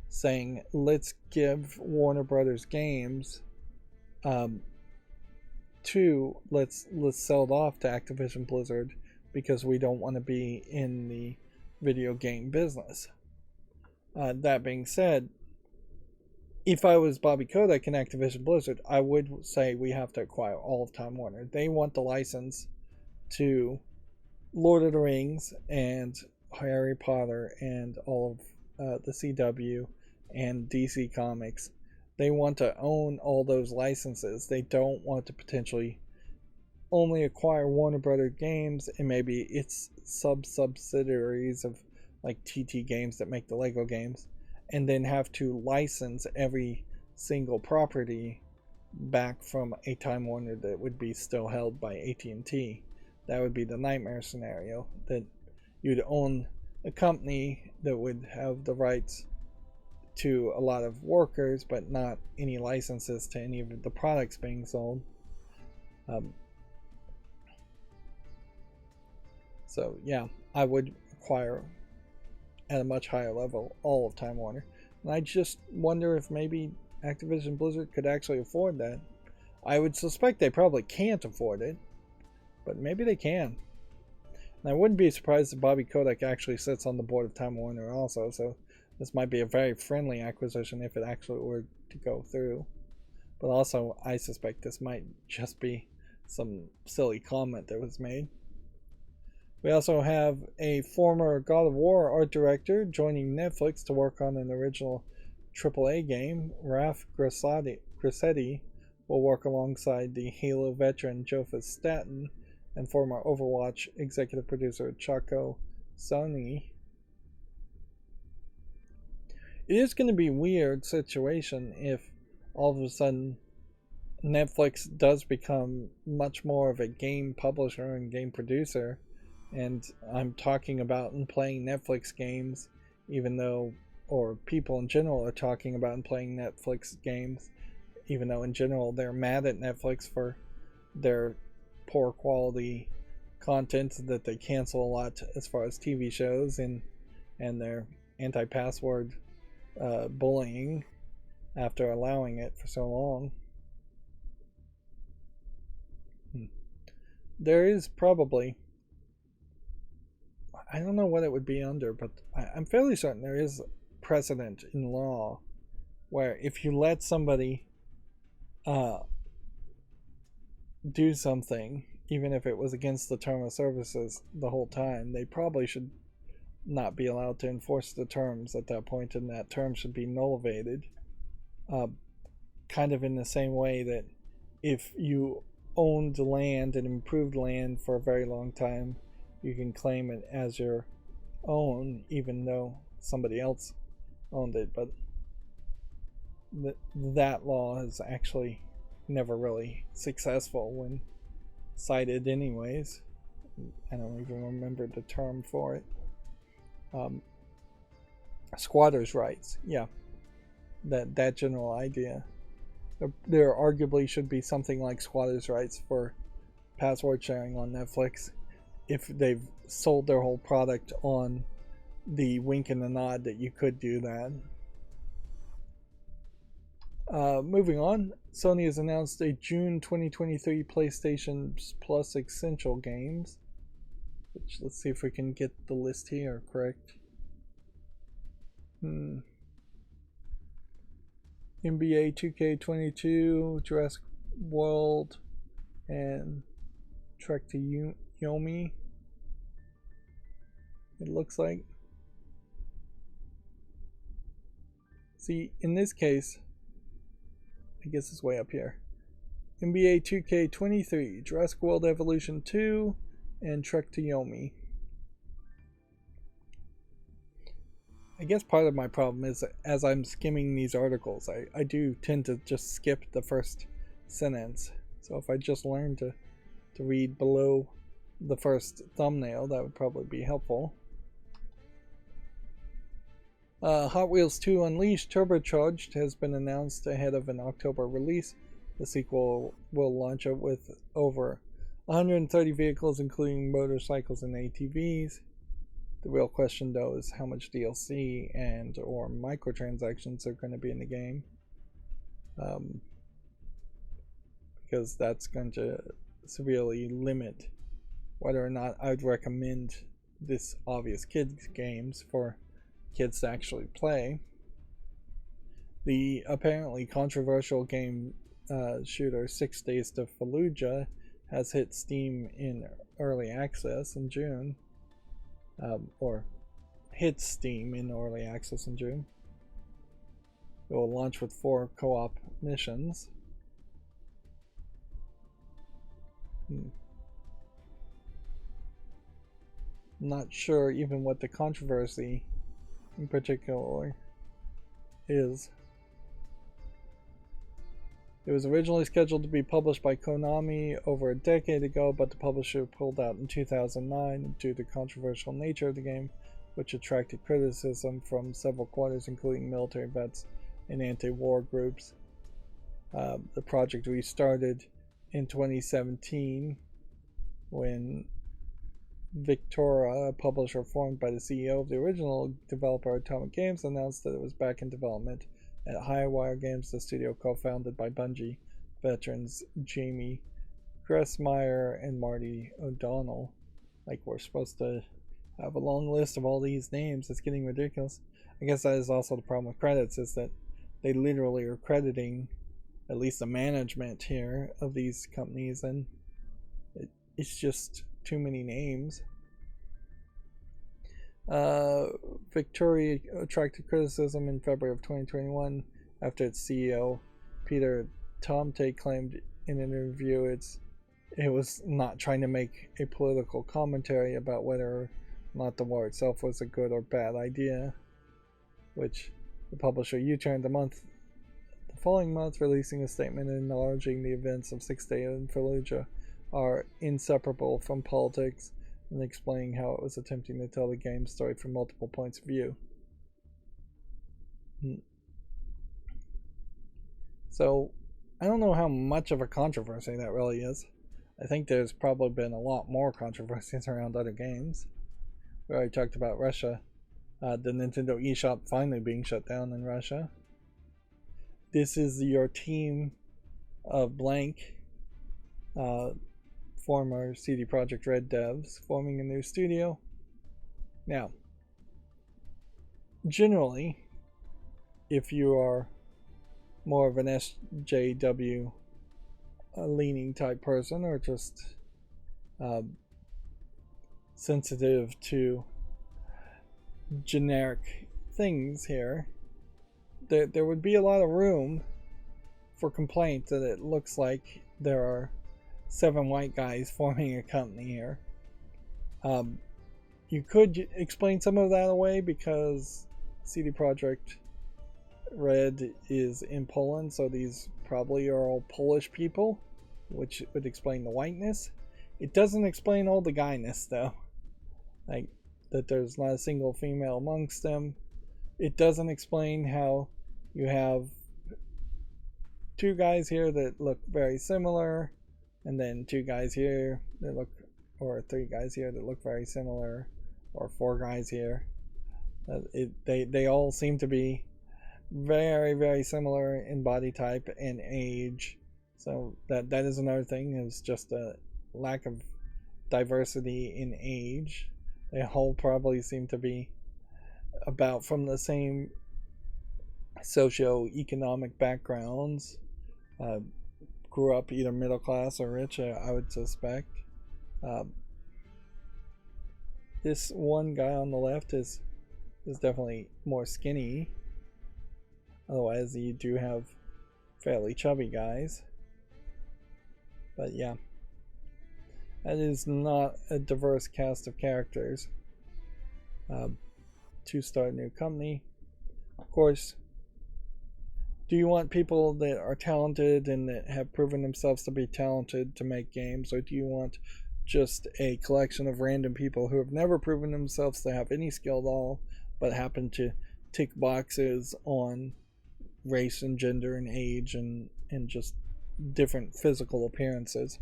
saying, let's give Warner Brothers games let's sell it off to Activision Blizzard because we don't want to be in the video game business. That being said, if I was Bobby Kotick and Activision Blizzard, I would say we have to acquire all of Time Warner. They want the license to Lord of the Rings and Harry Potter and all of the CW and DC Comics. They want to own all those licenses. They don't want to potentially only acquire Warner Brothers games and maybe its subsidiaries of like TT Games that make the Lego games, and then have to license every single property back from a Time Warner that would be still held by AT&T. That would be the nightmare scenario, that you'd own a company that would have the rights to a lot of workers but not any licenses to any of the products being sold. So yeah, I would acquire at a much higher level all of Time Warner. And I just wonder if maybe Activision Blizzard could actually afford that. I would suspect they probably can't afford it, but maybe they can. And I wouldn't be surprised if Bobby Kotick actually sits on the board of Time Warner also, so this might be a very friendly acquisition if it actually were to go through. But also, I suspect this might just be some silly comment that was made. We also have a former God of War art director joining Netflix to work on an original AAA game. Raf Grassetti will work alongside the Halo veteran Joseph Staten and former Overwatch executive producer Chaco Soni. It is going to be a weird situation if all of a sudden Netflix does become much more of a game publisher and game producer. And I'm talking about and playing Netflix games, even though, or people in general are talking about and playing Netflix games, even though in general they're mad at Netflix for their poor quality content that they cancel a lot as far as TV shows and their anti-password bullying after allowing it for so long. There is probably, I don't know what it would be under, but I'm fairly certain there is precedent in law where if you let somebody uh, do something, even if it was against the term of services the whole time, they probably should not be allowed to enforce the terms at that point, and that term should be nullified. Uh, kind of in the same way that if you owned land and improved land for a very long time, you can claim it as your own, even though somebody else owned it. But that law is actually never really successful when cited, anyways. I don't even remember the term for it. Um, Squatters' rights, yeah, that general idea. There arguably should be something like squatters' rights for password sharing on Netflix if they've sold their whole product on the wink and the nod that you could do that. Moving on, Sony has announced a June 2023 PlayStation Plus Essential games. Which, let's see if we can get the list here correct. NBA 2K22, Jurassic World, and Trek to Yomi. It looks like. See, in this case, I guess it's way up here. NBA 2K23, Jurassic World Evolution 2, and Trek to Yomi. I guess part of my problem is as I'm skimming these articles, I do tend to just skip the first sentence. So if I just learn to read below the first thumbnail, that would probably be helpful. Hot Wheels 2 Unleashed Turbocharged has been announced ahead of an October release. The sequel will launch it with over 130 vehicles, including motorcycles and ATVs. The real question, though, is how much DLC and or microtransactions are going to be in the game. Because that's going to severely limit whether or not I'd recommend this obvious kids games for kids to actually play. The apparently controversial game shooter 6 Days to Fallujah has hit Steam in early access in June. Or hit Steam in early access in June. It will launch with 4 co-op missions. Not sure even what the controversy in particular is. It was originally scheduled to be published by Konami over a decade ago, but the publisher pulled out in 2009 due to the controversial nature of the game, which attracted criticism from several quarters, including military vets and anti-war groups. The project restarted in 2017 when Victora, a publisher formed by the CEO of the original developer Atomic Games, announced that it was back in development at Highwire Games, the studio co-founded by Bungie veterans Jamie Gressmeyer and Marty O'Donnell. Like, we're supposed to have a long list of all these names. It's getting ridiculous. I guess that is also the problem with credits, is that they literally are crediting at least the management here of these companies, and it's just too many names. Victoria attracted criticism in February of 2021 after its CEO Peter Tomte claimed in an interview it was not trying to make a political commentary about whether or not the war itself was a good or bad idea, which the publisher U-turned the following month, releasing a statement acknowledging the events of 6 Days in Fallujah are inseparable from politics, and explaining how it was attempting to tell the game's story from multiple points of view. So, I don't know how much of a controversy that really is. I think there's probably been a lot more controversies around other games. We already talked about Russia. The Nintendo eShop finally being shut down in Russia. This is your team of blank, former CD Projekt Red devs, forming a new studio. Now, generally, if you are more of an SJW leaning type person, or just sensitive to generic things here, there would be a lot of room for complaint that it looks like there are 7 white guys forming a company here. You could explain some of that away because CD Projekt Red is in Poland, so these probably are all Polish people, which would explain the whiteness. It doesn't explain all the guyness, though. Like, that there's not a single female amongst them. It doesn't explain how you have 2 guys here that look very similar, and then 2 guys here that look, or 3 guys here that look very similar, or 4 guys here. They all seem to be very, very similar in body type and age. So that is another thing, is just a lack of diversity in age. They all probably seem to be about from the same socio-economic backgrounds. Grew up either middle class or rich, I would suspect. This one guy on the left is definitely more skinny. Otherwise, you do have fairly chubby guys. But yeah, that is not a diverse cast of characters to start a new company. Of course, do you want people that are talented and that have proven themselves to be talented to make games, or do you want just a collection of random people who have never proven themselves to have any skill at all, but happen to tick boxes on race and gender and age and just different physical appearances?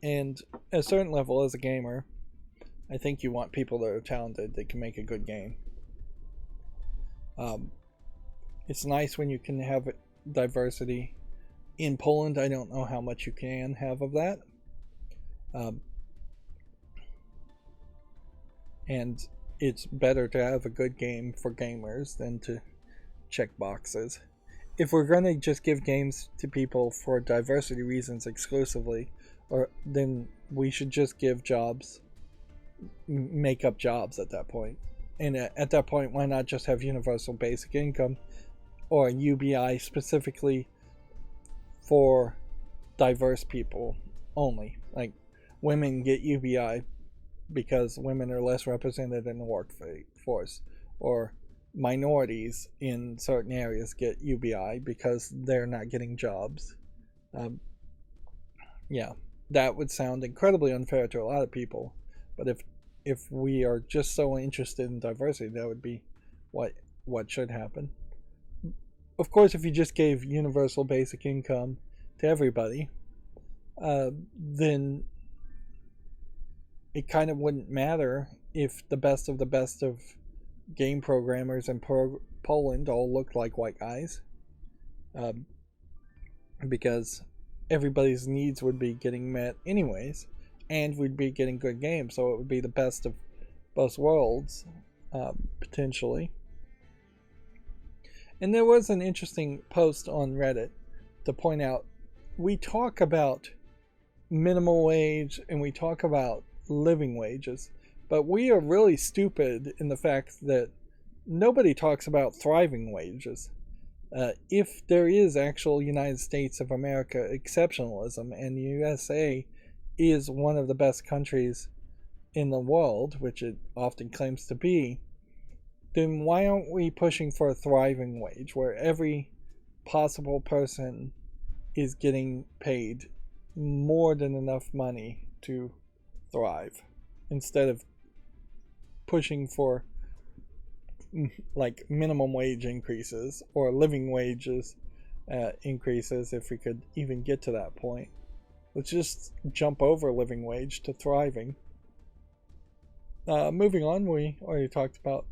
And at a certain level, as a gamer, I think you want people that are talented that can make a good game. It's nice when you can have diversity. In Poland, I don't know how much you can have of that. And it's better to have a good game for gamers than to check boxes. If we're going to just give games to people for diversity reasons exclusively, then we should just give jobs, make up jobs at that point. And at that point, why not just have universal basic income or UBI specifically for diverse people only? Like, women get UBI because women are less represented in the workforce, or minorities in certain areas get UBI because they're not getting jobs. Yeah, that would sound incredibly unfair to a lot of people, but if we are just so interested in diversity, that would be what should happen. Of course, if you just gave universal basic income to everybody, then it kind of wouldn't matter if the best of game programmers in Poland all looked like white guys, because everybody's needs would be getting met anyways, and we'd be getting good games, so it would be the best of both worlds, potentially. And there was an interesting post on Reddit to point out, we talk about minimum wage and we talk about living wages, but we are really stupid in the fact that nobody talks about thriving wages. If there is actual United States of America exceptionalism, and the USA is one of the best countries in the world, which it often claims to be, then why aren't we pushing for a thriving wage where every possible person is getting paid more than enough money to thrive, instead of pushing for like minimum wage increases or living wages increases, if we could even get to that point. Let's just jump over living wage to thriving. Moving on, we already talked about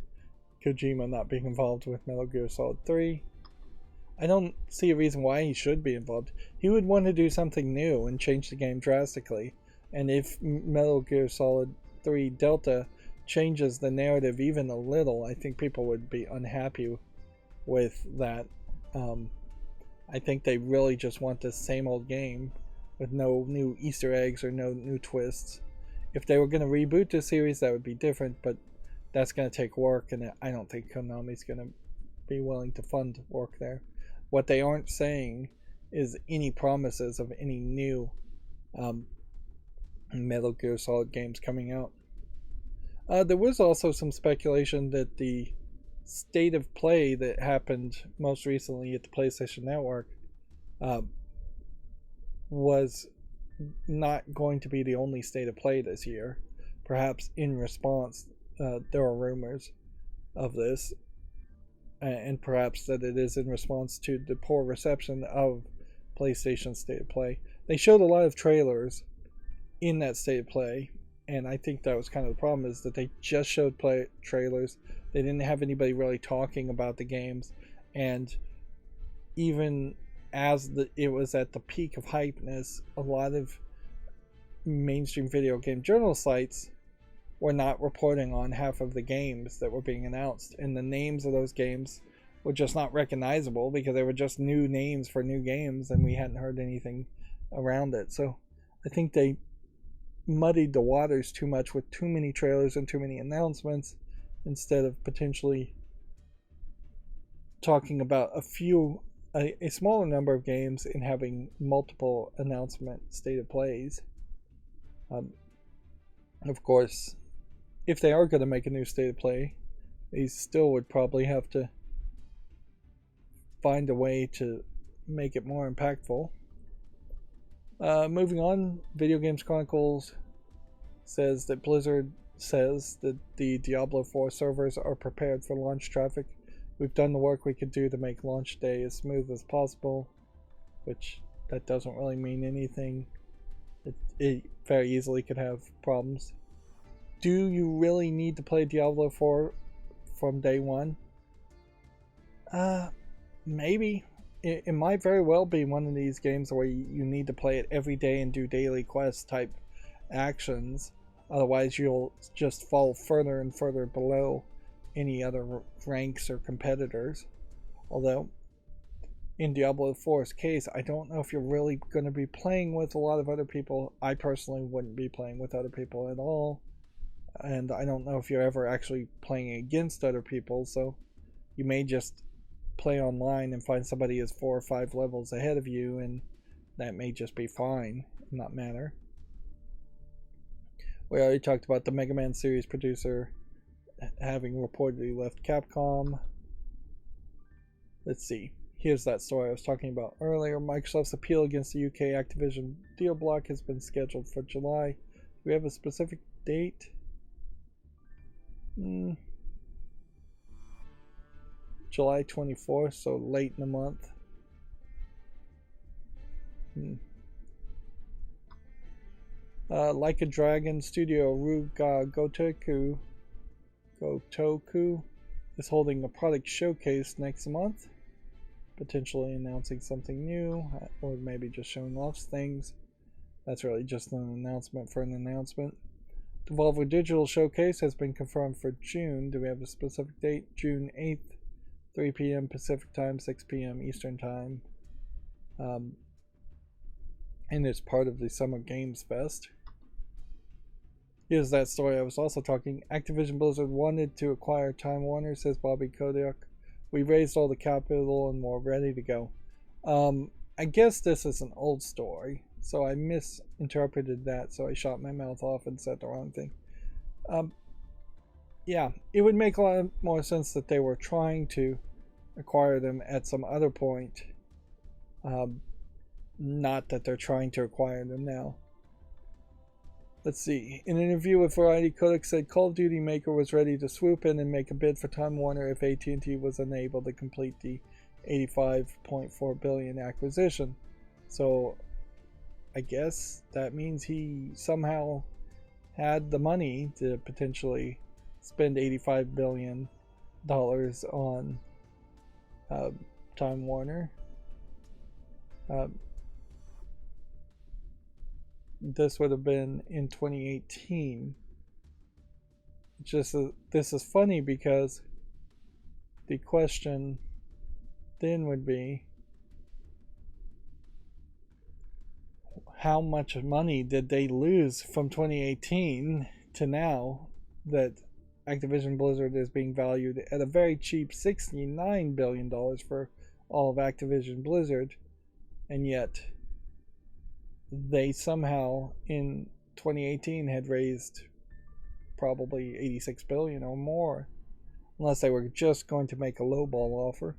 Kojima not being involved with Metal Gear Solid 3. I don't see a reason why he should be involved. He would want to do something new and change the game drastically, And if Metal Gear Solid 3 Delta changes the narrative even a little, I think people would be unhappy with that. I think they really just want the same old game with no new Easter eggs or no new twists. If they were going to reboot the series, that would be different, but that's going to take work, and I don't think Konami's going to be willing to fund work there. What they aren't saying is any promises of any new Metal Gear Solid games coming out. There was also some speculation that the state of play that happened most recently at the PlayStation Network was not going to be the only state of play this year. Perhaps in response, there are rumors of this, and perhaps that it is in response to the poor reception of PlayStation State of Play. They showed a lot of trailers in that State of Play, and I think that was kind of the problem, is that they just showed trailers. They didn't have anybody really talking about the games, and even as it was at the peak of hypeness, a lot of mainstream video game journal sites were not reporting on half of the games that were being announced, and the names of those games were just not recognizable because they were just new names for new games, and we hadn't heard anything around it. So I think they muddied the waters too much with too many trailers and too many announcements, instead of potentially talking about a smaller number of games and having multiple announcement state of plays. Of course, if they are going to make a new state of play, they still would probably have to find a way to make it more impactful. Moving on, Video Games Chronicles says that Blizzard says that the Diablo 4 servers are prepared for launch traffic. We've done the work we could do to make launch day as smooth as possible, which that doesn't really mean anything. It very easily could have problems. Do you really need to play Diablo 4 from day one? Maybe. It might very well be one of these games where you need to play it every day and do daily quest type actions. Otherwise, you'll just fall further and further below any other ranks or competitors. Although, in Diablo 4's case, I don't know if you're really going to be playing with a lot of other people. I personally wouldn't be playing with other people at all. And I don't know if you're ever actually playing against other people, so you may just play online and find somebody is 4 or 5 levels ahead of you, and that may just be fine and not matter. We already talked about the Mega Man series producer having reportedly left Capcom. Let's see. Here's that story I was talking about earlier. Microsoft's appeal against the UK Activision deal block has been scheduled for July. Do we have a specific date? July 24th, so late in the month. Like a Dragon Studio Ruga Gotoku is holding a product showcase next month, potentially announcing something new, or maybe just showing off things. That's really just an announcement for an announcement. The Devolver Digital Showcase has been confirmed for June. Do we have a specific date? June 8th, 3 p.m. Pacific Time, 6 p.m. Eastern Time. And it's part of the Summer Games Fest. Here's that story I was also talking. Activision Blizzard wanted to acquire Time Warner, says Bobby Kotick. We raised all the capital and we're ready to go. I guess this is an old story, so I misinterpreted that, so I shot my mouth off and said the wrong thing. Yeah, it would make a lot more sense that they were trying to acquire them at some other point. Not that they're trying to acquire them now. Let's see. In an interview with Variety, Kotick said Call of Duty Maker was ready to swoop in and make a bid for Time Warner if AT&T was unable to complete the $85.4 billion acquisition. So I guess that means he somehow had the money to potentially spend $85 billion on Time Warner. this would have been in 2018. This is funny because the question then would be, how much money did they lose from 2018 to now that Activision Blizzard is being valued at a very cheap $69 billion for all of Activision Blizzard, and yet they somehow in 2018 had raised probably 86 billion or more, unless they were just going to make a lowball offer.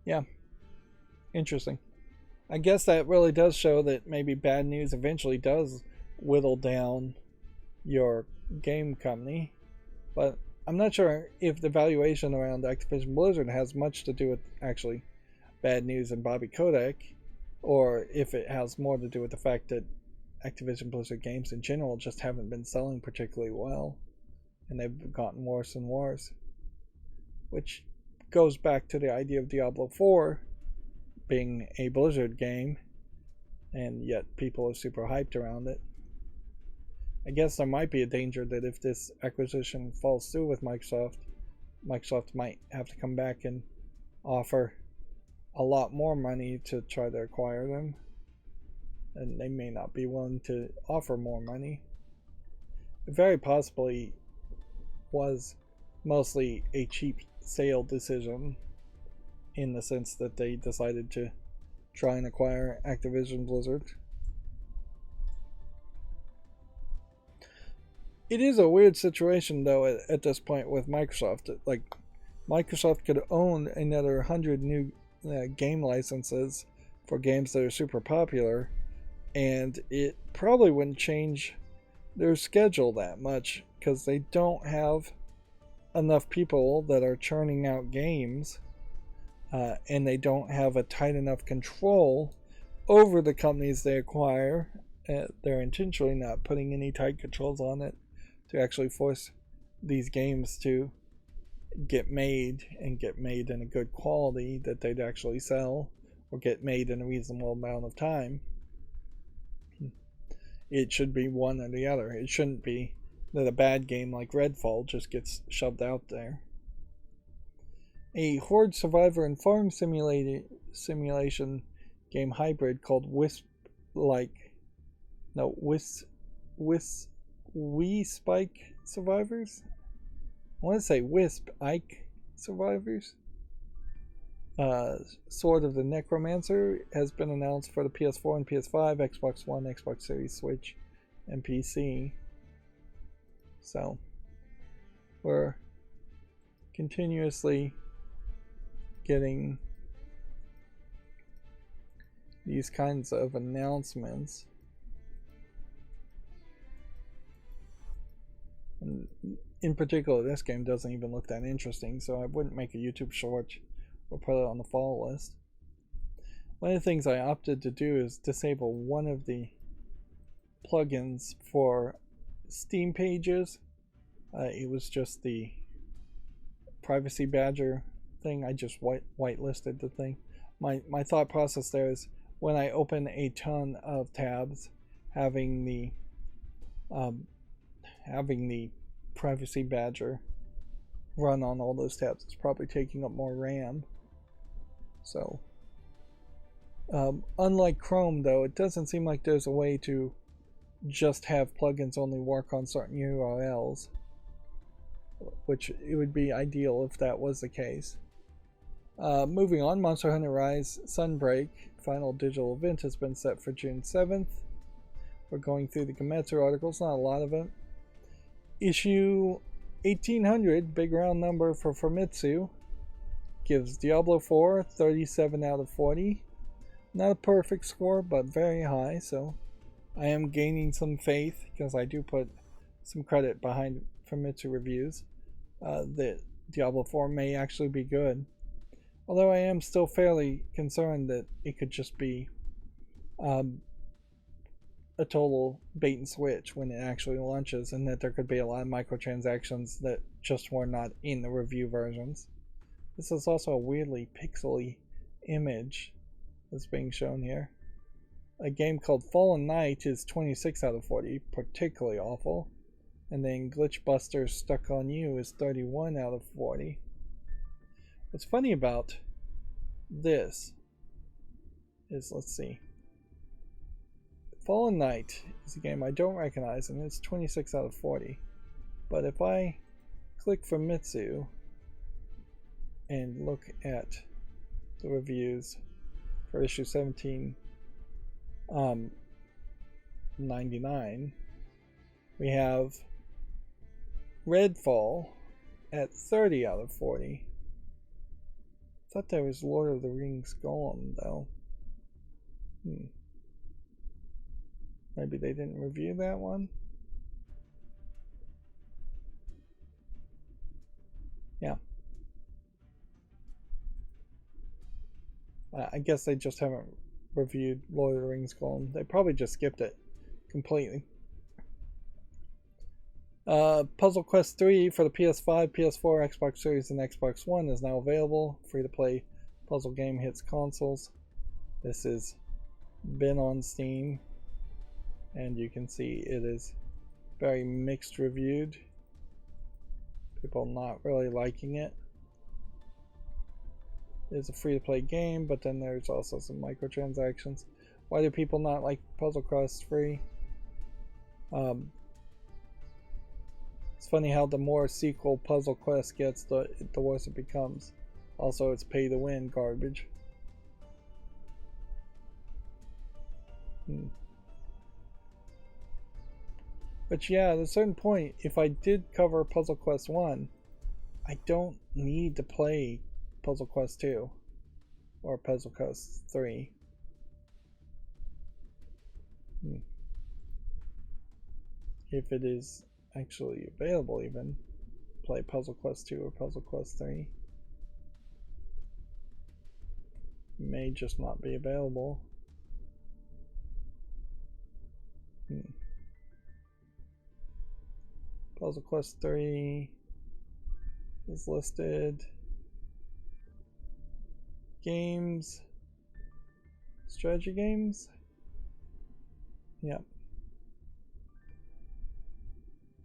Yeah, interesting. I guess that really does show that maybe bad news eventually does whittle down your game company, but I'm not sure if the valuation around Activision Blizzard has much to do with actually bad news and Bobby Kotick, or if it has more to do with the fact that Activision Blizzard games in general just haven't been selling particularly well, and they've gotten worse and worse, which goes back to the idea of Diablo 4 being a Blizzard game, and yet people are super hyped around it. I guess there might be a danger that if this acquisition falls through with Microsoft, Microsoft might have to come back and offer a lot more money to try to acquire them, and they may not be willing to offer more money. It very possibly was mostly a cheap sale decision, in the sense that they decided to try and acquire Activision Blizzard. It is a weird situation though at this point with Microsoft. Like, Microsoft could own another 100 new game licenses for games that are super popular, and it probably wouldn't change their schedule that much because they don't have enough people that are churning out games, and they don't have a tight enough control over the companies they acquire. They're intentionally not putting any tight controls on it to actually force these games to get made, and get made in a good quality that they'd actually sell, or get made in a reasonable amount of time. It should be one or the other. It shouldn't be that a bad game like Redfall just gets shoved out there. A horde survivor and farm simulation game hybrid called We Spike Survivors? I want to say Wisp Ike Survivors. Sword of the Necromancer has been announced for the PS4 and PS5, Xbox One, Xbox Series, Switch, and PC. So, we're continuously getting these kinds of announcements. And in particular, this game doesn't even look that interesting, so I wouldn't make a YouTube short or put it on the follow list. One of the things I opted to do is disable one of the plugins for Steam pages. It was just the privacy badger thing. I just whitelisted the thing. My thought process there is, when I open a ton of tabs, having the privacy badger run on all those tabs is probably taking up more RAM. So, unlike Chrome though, it doesn't seem like there's a way to just have plugins only work on certain URLs, which it would be ideal if that was the case. Moving on, Monster Hunter Rise Sunbreak final digital event has been set for June 7th. We're going through the Gemetsu articles, not a lot of it. Issue 1800, big round number for Famitsu, gives Diablo 4 37 out of 40. Not a perfect score, but very high, so I am gaining some faith, because I do put some credit behind Famitsu reviews, that Diablo 4 may actually be good. Although I am still fairly concerned that it could just be a total bait and switch when it actually launches, and that there could be a lot of microtransactions that just were not in the review versions. This is also a weirdly pixely image that's being shown here. A game called Fallen Knight is 26 out of 40, particularly awful. And then Glitch Buster Stuck on You is 31 out of 40. What's funny about this is, let's see. Fallen Knight is a game I don't recognize, and it's 26 out of 40. But if I click Famitsu and look at the reviews for issue 1799, we have Redfall at 30 out of 40. I thought there was Lord of the Rings Golem, though. Maybe they didn't review that one? Yeah. I guess they just haven't reviewed Lord of the Rings Golem. They probably just skipped it completely. Puzzle Quest 3 for the PS5, PS4, Xbox Series, and Xbox One is now available. Free-to-play puzzle game hits consoles. This has been on Steam, and you can see it is very mixed reviewed. People not really liking it. It's a free-to-play game, but then there's also some microtransactions. Why do people not like Puzzle Quest 3? It's funny how the more sequel Puzzle Quest gets, the worse it becomes. Also, it's pay-to-win garbage. But yeah, at a certain point, if I did cover Puzzle Quest 1, I don't need to play Puzzle Quest 2 or Puzzle Quest 3. If it is actually available, even play Puzzle Quest 2 or Puzzle Quest 3. May just not be available. Puzzle Quest 3 is listed. Games, strategy games. Yep.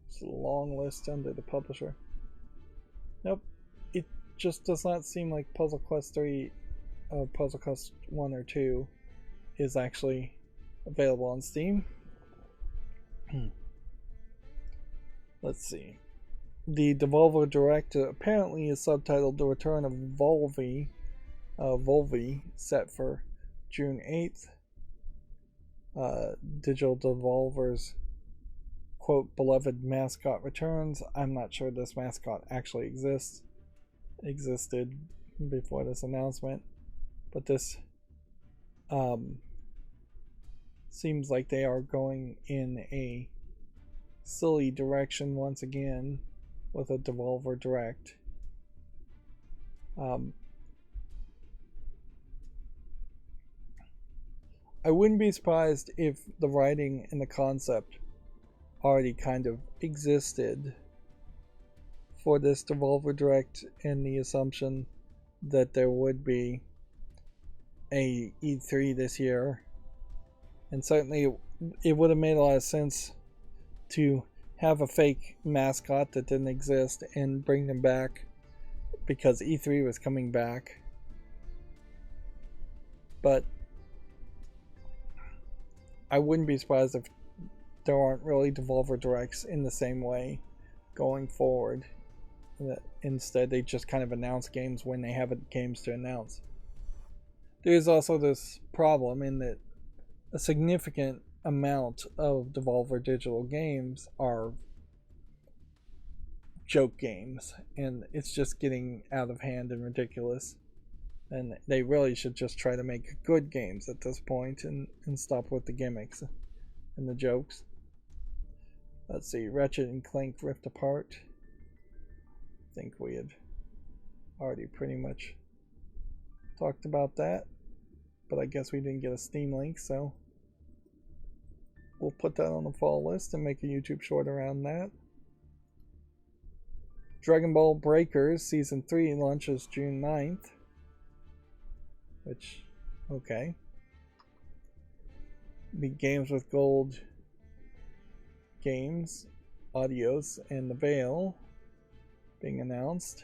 It's a long list under the publisher. Nope. It just does not seem like Puzzle Quest 3 or Puzzle Quest 1 or 2 is actually available on Steam. Let's see. The Devolver Direct apparently is subtitled The Return of Volvi, set for June 8th. Digital Devolver's quote beloved mascot returns. I'm not sure this mascot actually existed before this announcement, but this seems like they are going in a silly direction once again with a Devolver Direct. I wouldn't be surprised if the writing and the concept already kind of existed for this Devolver Direct, and the assumption that there would be a E3 this year. And certainly it would have made a lot of sense to have a fake mascot that didn't exist and bring them back because E3 was coming back. But I wouldn't be surprised if there aren't really Devolver Directs in the same way going forward. Instead, they just kind of announce games when they have games to announce. There is also this problem in that a significant amount of Devolver Digital games are joke games, and it's just getting out of hand and ridiculous. And they really should just try to make good games at this point and stop with the gimmicks and the jokes. Let's see, Ratchet and Clank Rift Apart. I think we had already pretty much talked about that, but I guess we didn't get a Steam link, so we'll put that on the fall list and make a YouTube short around that. Dragon Ball Breakers Season 3 launches June 9th, which Okay. The Games with Gold games, audios, and the Veil being announced.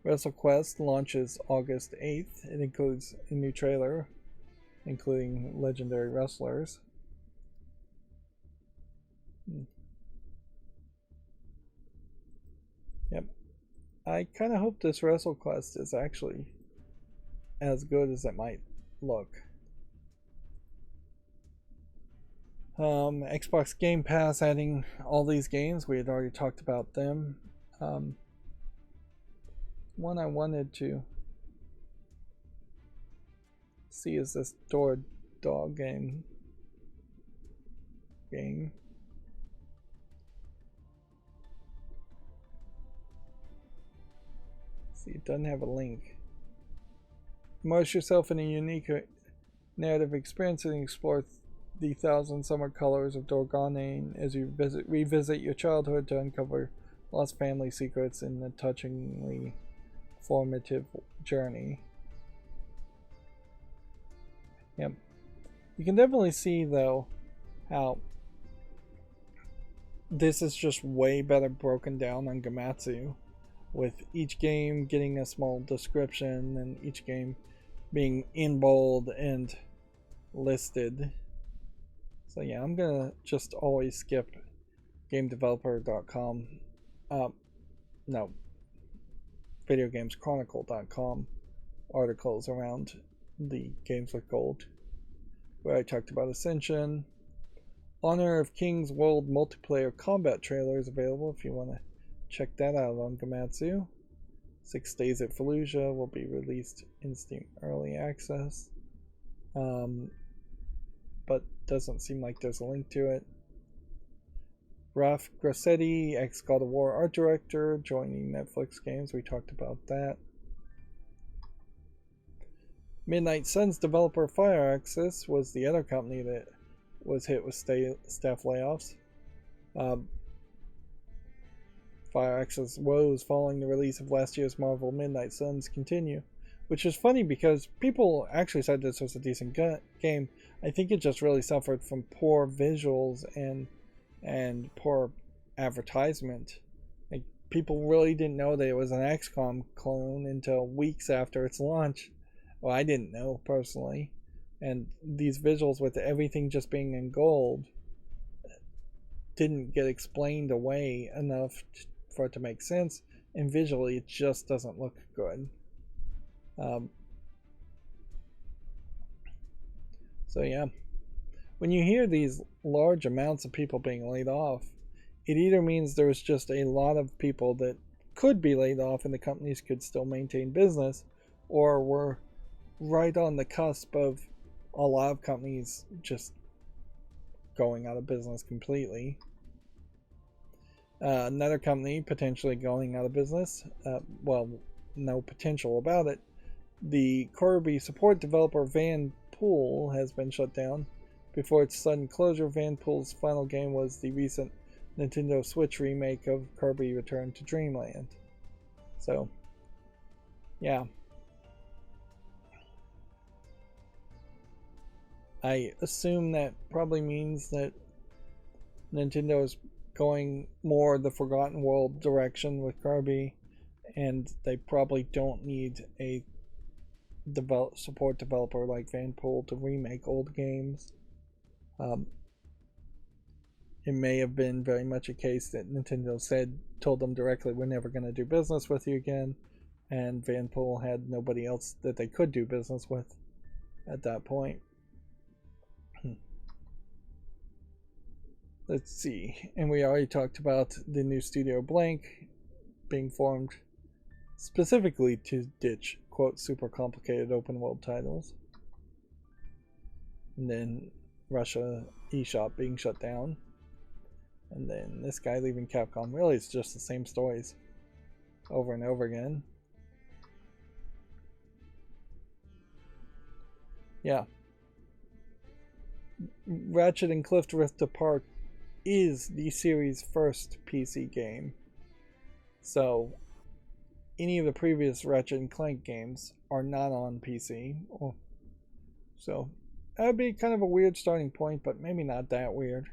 WrestleQuest launches August 8th. It includes a new trailer, including legendary wrestlers. Yep. I kind of hope this WrestleQuest is actually as good as it might look. Xbox Game Pass adding all these games. We had already talked about them. One I wanted to see is this Dog game. See, it doesn't have a link. Immerse yourself in a unique narrative experience and explore the thousand summer colors of Dorgane as you revisit your childhood to uncover lost family secrets in a touchingly formative journey. Yep. You can definitely see, though, how this is just way better broken down on Gamatsu, with each game getting a small description and each game being in bold and listed. So yeah, I'm gonna just always skip GameDeveloper.com. No, VideoGamesChronicle.com articles around the Games with Gold, where I talked about Ascension. Honor of Kings World multiplayer combat trailer is available if you want to check that out on Gamatsu. 6 Days at Fallujah will be released in Steam Early Access. But doesn't seem like there's a link to it. Ralph Grassetti, ex-God of War art director, joining Netflix games. We talked about that. Midnight Suns developer Firaxis was the other company that was hit with staff layoffs. Firaxis woes following the release of last year's Marvel Midnight Suns continue, which is funny because people actually said this was a decent game. I think it just really suffered from poor visuals and poor advertisement. Like, people really didn't know that it was an XCOM clone until weeks after its launch. Well, I didn't know personally. And these visuals with everything just being in gold didn't get explained away enough for it to make sense, and visually it just doesn't look good. So yeah, when you hear these large amounts of people being laid off, it either means there's just a lot of people that could be laid off and the companies could still maintain business, or we're right on the cusp of a lot of companies just going out of business completely. Another company potentially going out of business, well, no potential about it. The Kirby support developer Vanpool has been shut down. Before its sudden closure, Vanpool's final game was the recent Nintendo Switch remake of Kirby Return to Dreamland. So, yeah. I assume that probably means that Nintendo is going more the Forgotten World direction with Kirby, and they probably don't need a support developer like Vanpool to remake old games. It may have been very much a case that Nintendo told them directly, we're never going to do business with you again, and Vanpool had nobody else that they could do business with at that point. Let's see, and we already talked about the new Studio Blank being formed specifically to ditch, quote, super complicated open world titles. And then Russia eShop being shut down. And then this guy leaving Capcom. Really, it's just the same stories over and over again. Yeah. Ratchet and Cliff Rift Apart is the series' first PC game. So, any of the previous Ratchet and Clank games are not on PC. So that would be kind of a weird starting point, but maybe not that weird.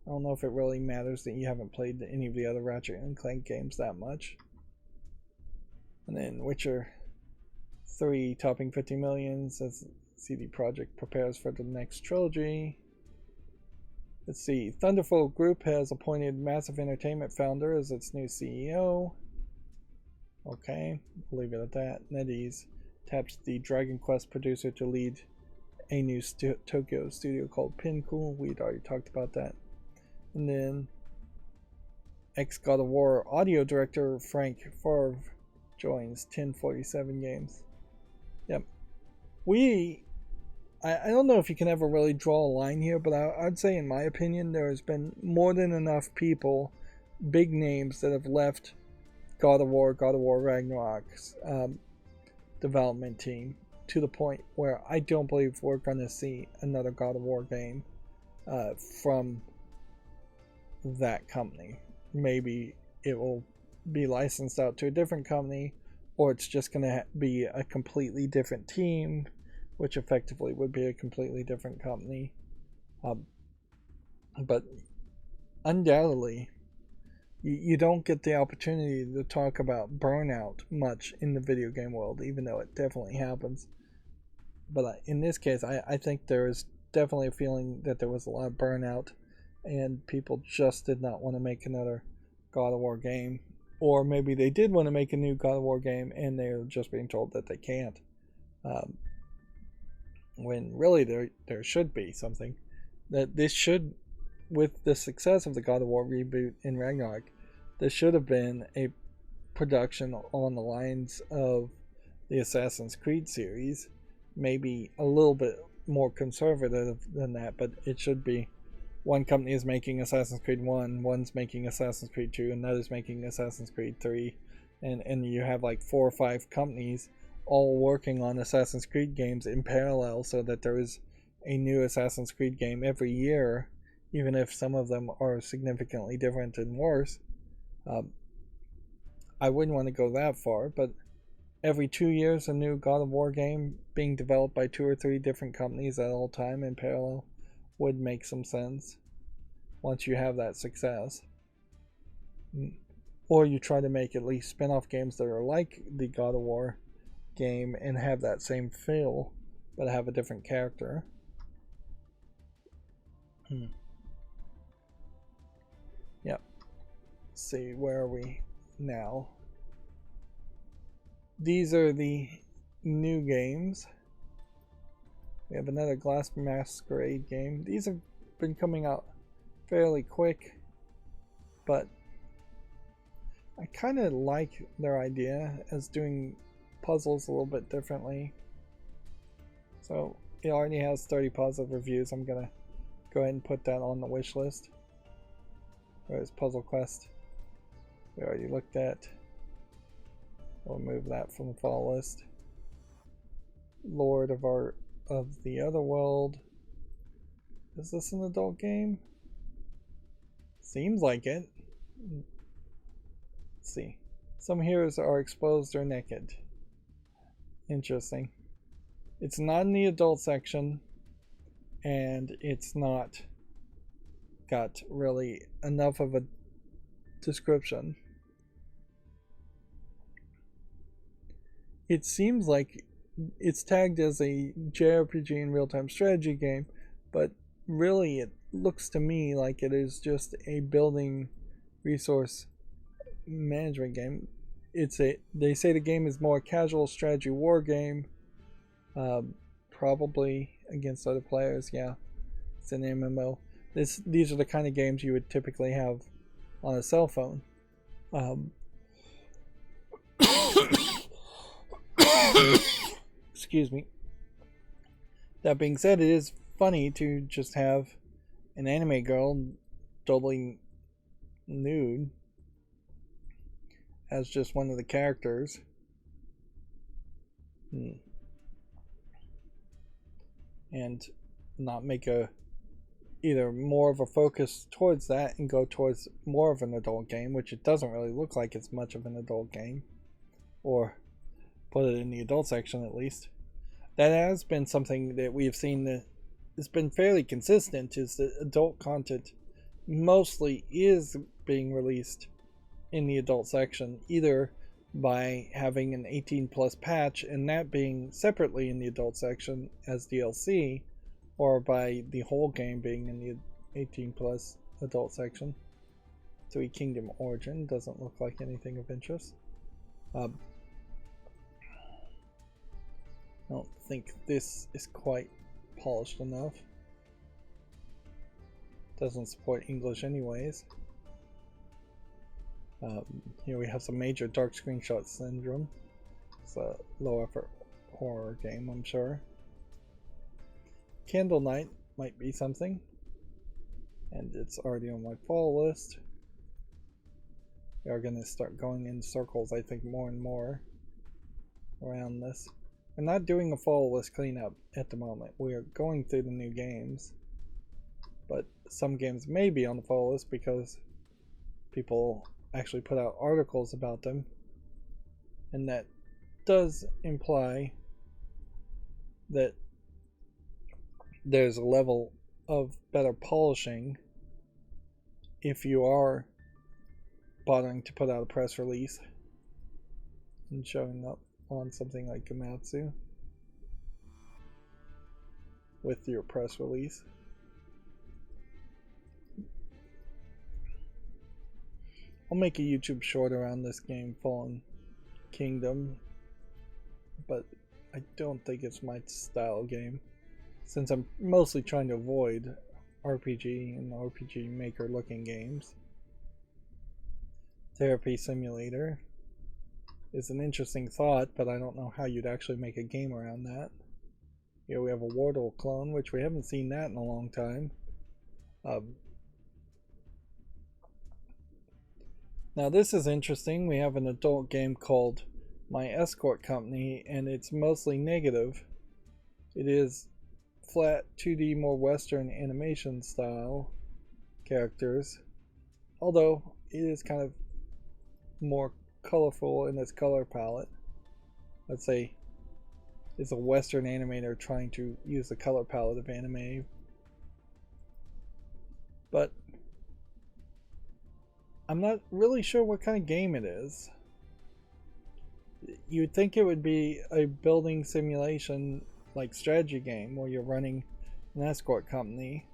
I don't know if it really matters that you haven't played any of the other Ratchet and Clank games that much. And then Witcher 3 topping 50 million as CD Projekt prepares for the next trilogy. Let's see. Thunderful Group has appointed Massive Entertainment founder as its new CEO. Okay, we'll leave it at that. NetEase taps the Dragon Quest producer to lead a new Tokyo studio called Pinnacle. We'd already talked about that. And then ex-God of War audio director Frank Favre joins 1047 Games. Yep. I don't know if you can ever really draw a line here, but I'd say in my opinion there has been more than enough people, big names, that have left God of War Ragnarok's development team to the point where I don't believe we're going to see another God of War game from that company. Maybe it will be licensed out to a different company, or it's just going to be a completely different team, which effectively would be a completely different company. But undoubtedly, you don't get the opportunity to talk about burnout much in the video game world, even though it definitely happens. But in this case, I think there is definitely a feeling that there was a lot of burnout, and people just did not want to make another God of War game. Or maybe they did want to make a new God of War game, and they're just being told that they can't. When really there should be something. That this should, with the success of the God of War reboot in Ragnarok, this should have been a production on the lines of the Assassin's Creed series. Maybe a little bit more conservative than that, but it should be one company is making Assassin's Creed 1, one's making Assassin's Creed 2, another's making Assassin's Creed 3, and you have like 4 or 5 companies all working on Assassin's Creed games in parallel, so that there is a new Assassin's Creed game every year, even if some of them are significantly different and worse. I wouldn't want to go that far, but every 2 years a new God of War game being developed by 2 or 3 different companies at all time in parallel would make some sense once you have that success. Or you try to make at least spin-off games that are like the God of War game and have that same feel, but have a different character. Yep. Let's see, where are we now? These are the new games. We have another Glass Masquerade game. These have been coming out fairly quick, but I kind of like their idea as doing puzzles a little bit differently. So it already has 30 positive reviews. I'm gonna go ahead and put that on the wish list. Where's Puzzle Quest? We already looked at. We'll move that from the follow list. Lord of the Otherworld. Is this an adult game? Seems like it. Let's see. Some heroes are exposed or naked. Interesting. It's not in the adult section, and it's not got really enough of a description. It seems like it's tagged as a JRPG and real-time strategy game, but really it looks to me like it is just a building resource management game. They say the game is more a casual strategy war game, probably against other players. Yeah, it's an MMO. These are the kind of games you would typically have on a cell phone. Excuse me. That being said, it is funny to just have an anime girl doubling nude as just one of the characters. And not make either more of a focus towards that and go towards more of an adult game, which it doesn't really look like it's much of an adult game. or put it in the adult section at least. That has been something that we have seen that has been fairly consistent, is that adult content mostly is being released in the adult section, either by having an 18 plus patch and that being separately in the adult section as DLC, or by the whole game being in the 18 plus adult section. Three Kingdom Origin doesn't look like anything of interest. I don't think this is quite polished enough. Doesn't support English anyways. Here we have some major dark screenshot syndrome. It's a low effort horror game, I'm sure. Candle Night might be something, and it's already on my fall list. We are going to start going in circles, I think, more and more around this. We're not doing a fall list cleanup at the moment. We are going through the new games, but some games may be on the fall list because people actually put out articles about them, and that does imply that there's a level of better polishing if you are bothering to put out a press release and showing up on something like Gamatsu with your press release. I'll make a YouTube short around this game, Fallen Kingdom, but I don't think it's my style game, since I'm mostly trying to avoid RPG and RPG Maker looking games. Therapy Simulator is an interesting thought, but I don't know how you'd actually make a game around that. Here we have a Wardle clone, which we haven't seen that in a long time. Now this is interesting. We have an adult game called My Escort Company, and it's mostly negative. It is flat 2D, more Western animation style characters, although it is kind of more colorful in its color palette. Let's say it's a Western animator trying to use the color palette of anime. But I'm not really sure what kind of game it is. You'd think it would be a building simulation like strategy game where you're running an escort company.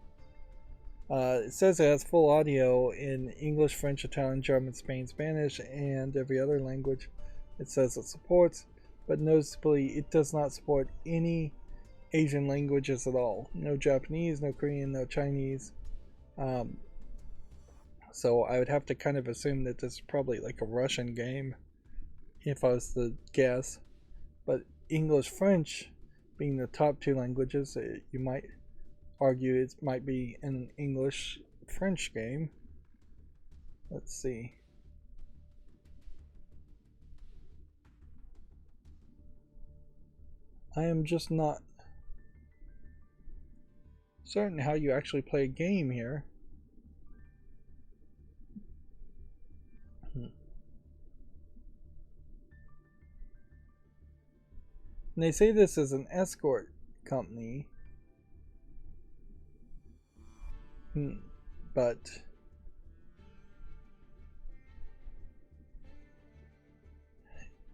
It says it has full audio in English, French, Italian, German, Spain, Spanish, and every other language it says it supports, but noticeably it does not support any Asian languages at all. No Japanese, no Korean, no Chinese. So I would have to kind of assume that this is probably like a Russian game, if I was to guess. But English, French being the top two languages, you might argue it might be an English-French game. Let's see. I am just not certain how you actually play a game here. And they say this is an escort company. But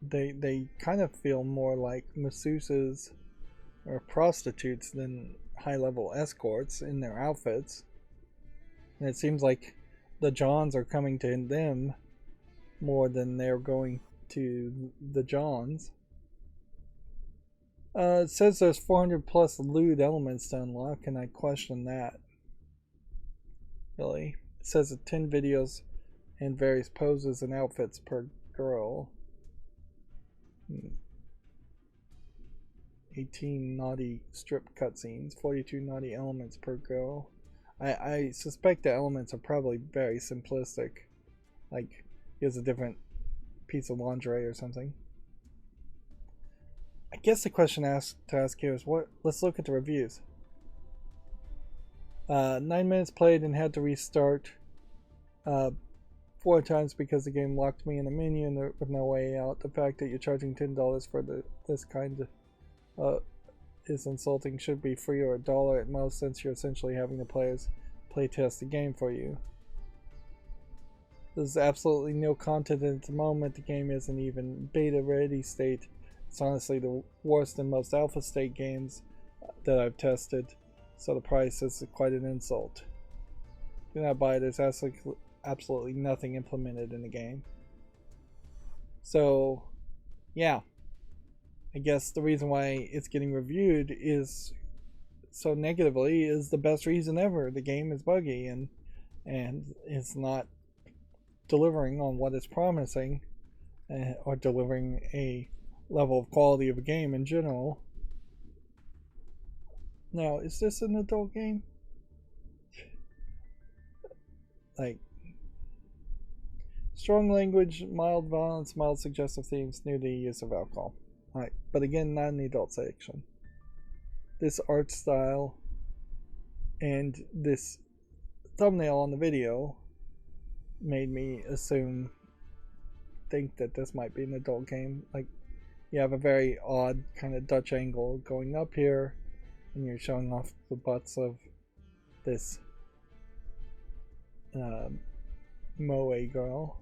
they kind of feel more like masseuses or prostitutes than high-level escorts in their outfits. And it seems like the Johns are coming to them more than they're going to the Johns. It says there's 400 plus lewd elements to unlock, and I question that. Really? It says 10 videos and various poses and outfits per girl. 18 naughty strip cutscenes, 42 naughty elements per girl. I suspect the elements are probably very simplistic. Like, here's a different piece of lingerie or something. I guess the question to ask here is what? Let's look at the reviews. 9 minutes played and had to restart. 4 times because the game locked me in a menu and there was no way out. The fact that you're charging $10 for this kind is insulting. Should be free or $1 at most, since you're essentially having the players play test the game for you. There's absolutely no content at the moment. The game isn't even beta ready state. It's honestly the worst and most alpha state games that I've tested, so the price is quite an insult. Do not buy it. There's absolutely nothing implemented in the game. So yeah, I guess the reason why it's getting reviewed is so negatively is the best reason ever. The game is buggy and it's not delivering on what it's promising, or delivering a level of quality of a game in general. Now, is this an adult game? Like, strong language, mild violence, mild suggestive themes, nudity, use of alcohol. Alright, but again, not in the adult section. This art style and this thumbnail on the video made me think that this might be an adult game. Like, you have a very odd kind of Dutch angle going up here, and you're showing off the butts of this moe girl.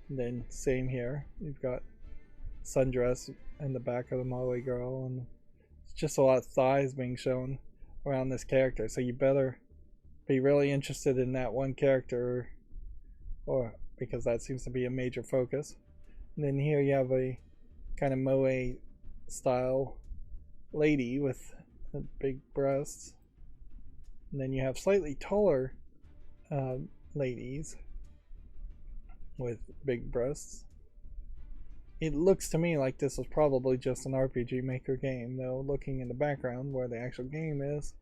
And then same here, you've got sundress in the back of the moe girl, and it's just a lot of thighs being shown around this character, so you better be really interested in that one character, or because that seems to be a major focus. And then here you have a kind of moe style lady with big breasts, and then you have slightly taller ladies with big breasts. It looks to me like this was probably just an RPG Maker game, though, looking in the background where the actual game is.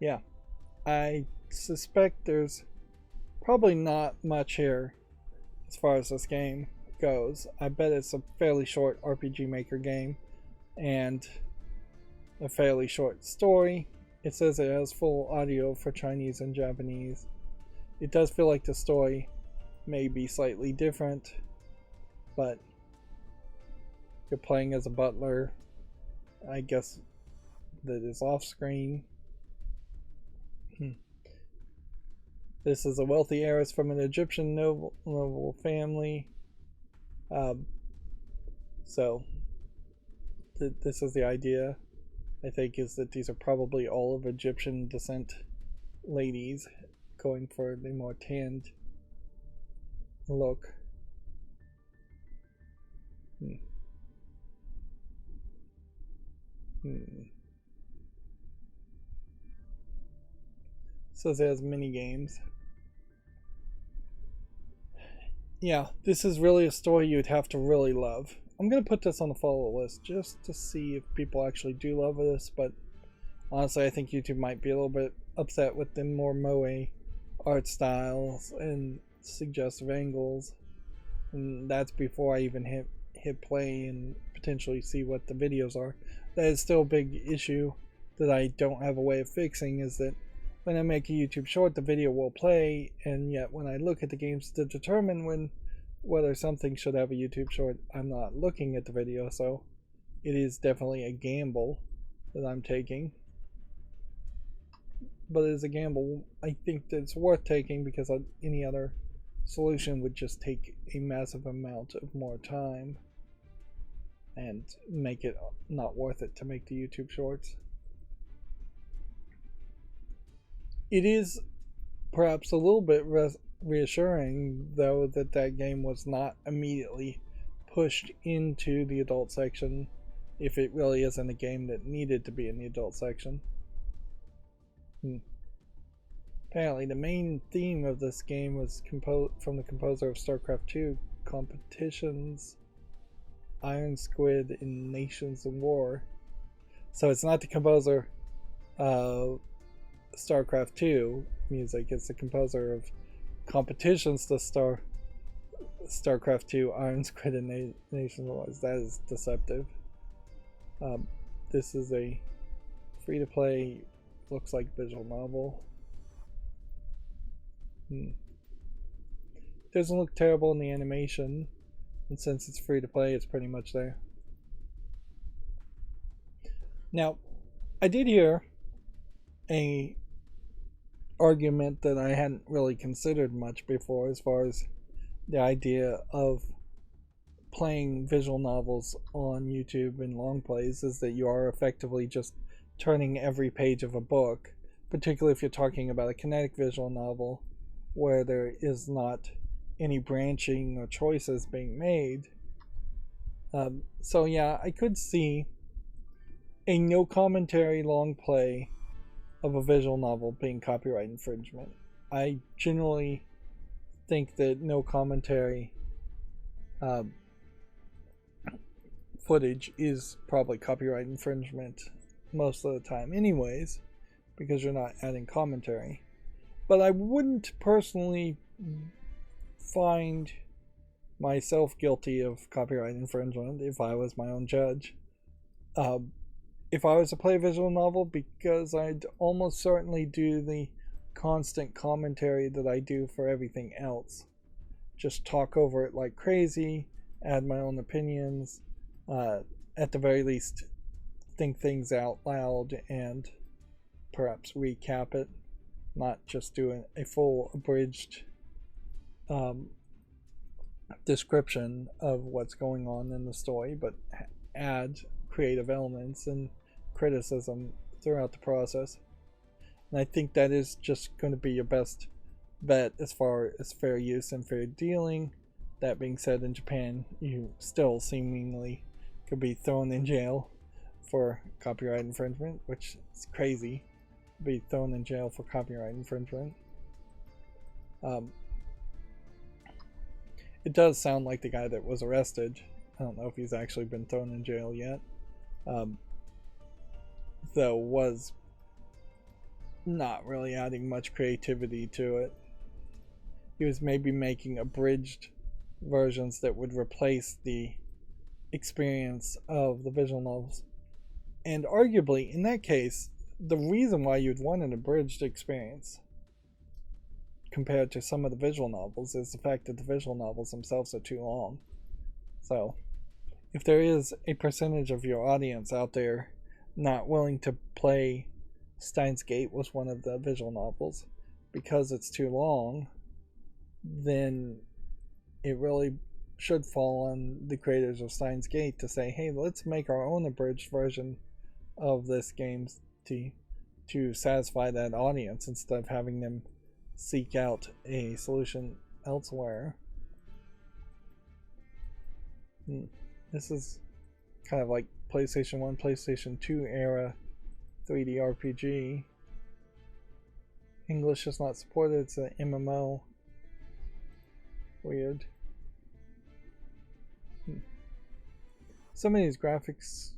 Yeah, I suspect there's probably not much here as far as this game goes. I bet it's a fairly short RPG Maker game and a fairly short story. It says it has full audio for Chinese and Japanese. It does feel like the story may be slightly different, but you're playing as a butler, I guess, that is off screen. This is a wealthy heiress from an Egyptian noble family. So this is the idea, I think, is that these are probably all of Egyptian descent ladies going for the more tanned look. Says it has mini games. Yeah, this is really a story you'd have to really love. I'm going to put this on the follow list just to see if people actually do love this, but honestly I think YouTube might be a little bit upset with the more moe art styles and suggestive angles, and that's before I even hit play and potentially see what the videos are. That is still a big issue that I don't have a way of fixing, is that when I make a YouTube short, the video will play, and yet when I look at the games to determine whether something should have a YouTube short, I'm not looking at the video, so it is definitely a gamble that I'm taking. But it is a gamble I think that it's worth taking, because any other solution would just take a massive amount of more time and make it not worth it to make the YouTube shorts. It is perhaps a little bit reassuring, though, that that game was not immediately pushed into the adult section, if it really isn't a game that needed to be in the adult section. Apparently the main theme of this game was from the composer of StarCraft 2 Competitions, Iron Squid, and Nations of War. So it's not the composer of StarCraft 2 music, it's the composer of Competitions to StarCraft 2 Iron Squid Nation was. That is deceptive. This is a free-to-play, looks like visual novel. Doesn't look terrible in the animation, and since it's free-to-play, it's pretty much there. Now, I did hear a argument that I hadn't really considered much before, as far as the idea of playing visual novels on YouTube in long plays, is that you are effectively just turning every page of a book, particularly if you're talking about a kinetic visual novel where there is not any branching or choices being made. So yeah, I could see a no commentary long play of a visual novel being copyright infringement. I generally think that no commentary footage is probably copyright infringement most of the time anyways, because you're not adding commentary. But I wouldn't personally find myself guilty of copyright infringement if I was my own judge. If I was to play a visual novel, because I'd almost certainly do the constant commentary that I do for everything else. Just talk over it like crazy, add my own opinions, at the very least think things out loud and perhaps recap it, not just do a full abridged description of what's going on in the story, but add creative elements and criticism throughout the process. And I think that is just going to be your best bet as far as fair use and fair dealing. That being said, in Japan, you still seemingly could be thrown in jail for copyright infringement, which is crazy. Be thrown in jail for copyright infringement. It does sound like the guy that was arrested. I don't know if he's actually been thrown in jail yet. Though was not really adding much creativity to it. He was maybe making abridged versions that would replace the experience of the visual novels. And arguably, in that case, the reason why you'd want an abridged experience compared to some of the visual novels is the fact that the visual novels themselves are too long. So, if there is a percentage of your audience out there not willing to play Steins Gate was one of the visual novels because it's too long, then it really should fall on the creators of Steins Gate to say, hey, let's make our own abridged version of this game to satisfy that audience instead of having them seek out a solution elsewhere. This is kind of like PlayStation 1, PlayStation 2 era 3D RPG. English is not supported, it's an MMO. Weird. Some of these graphics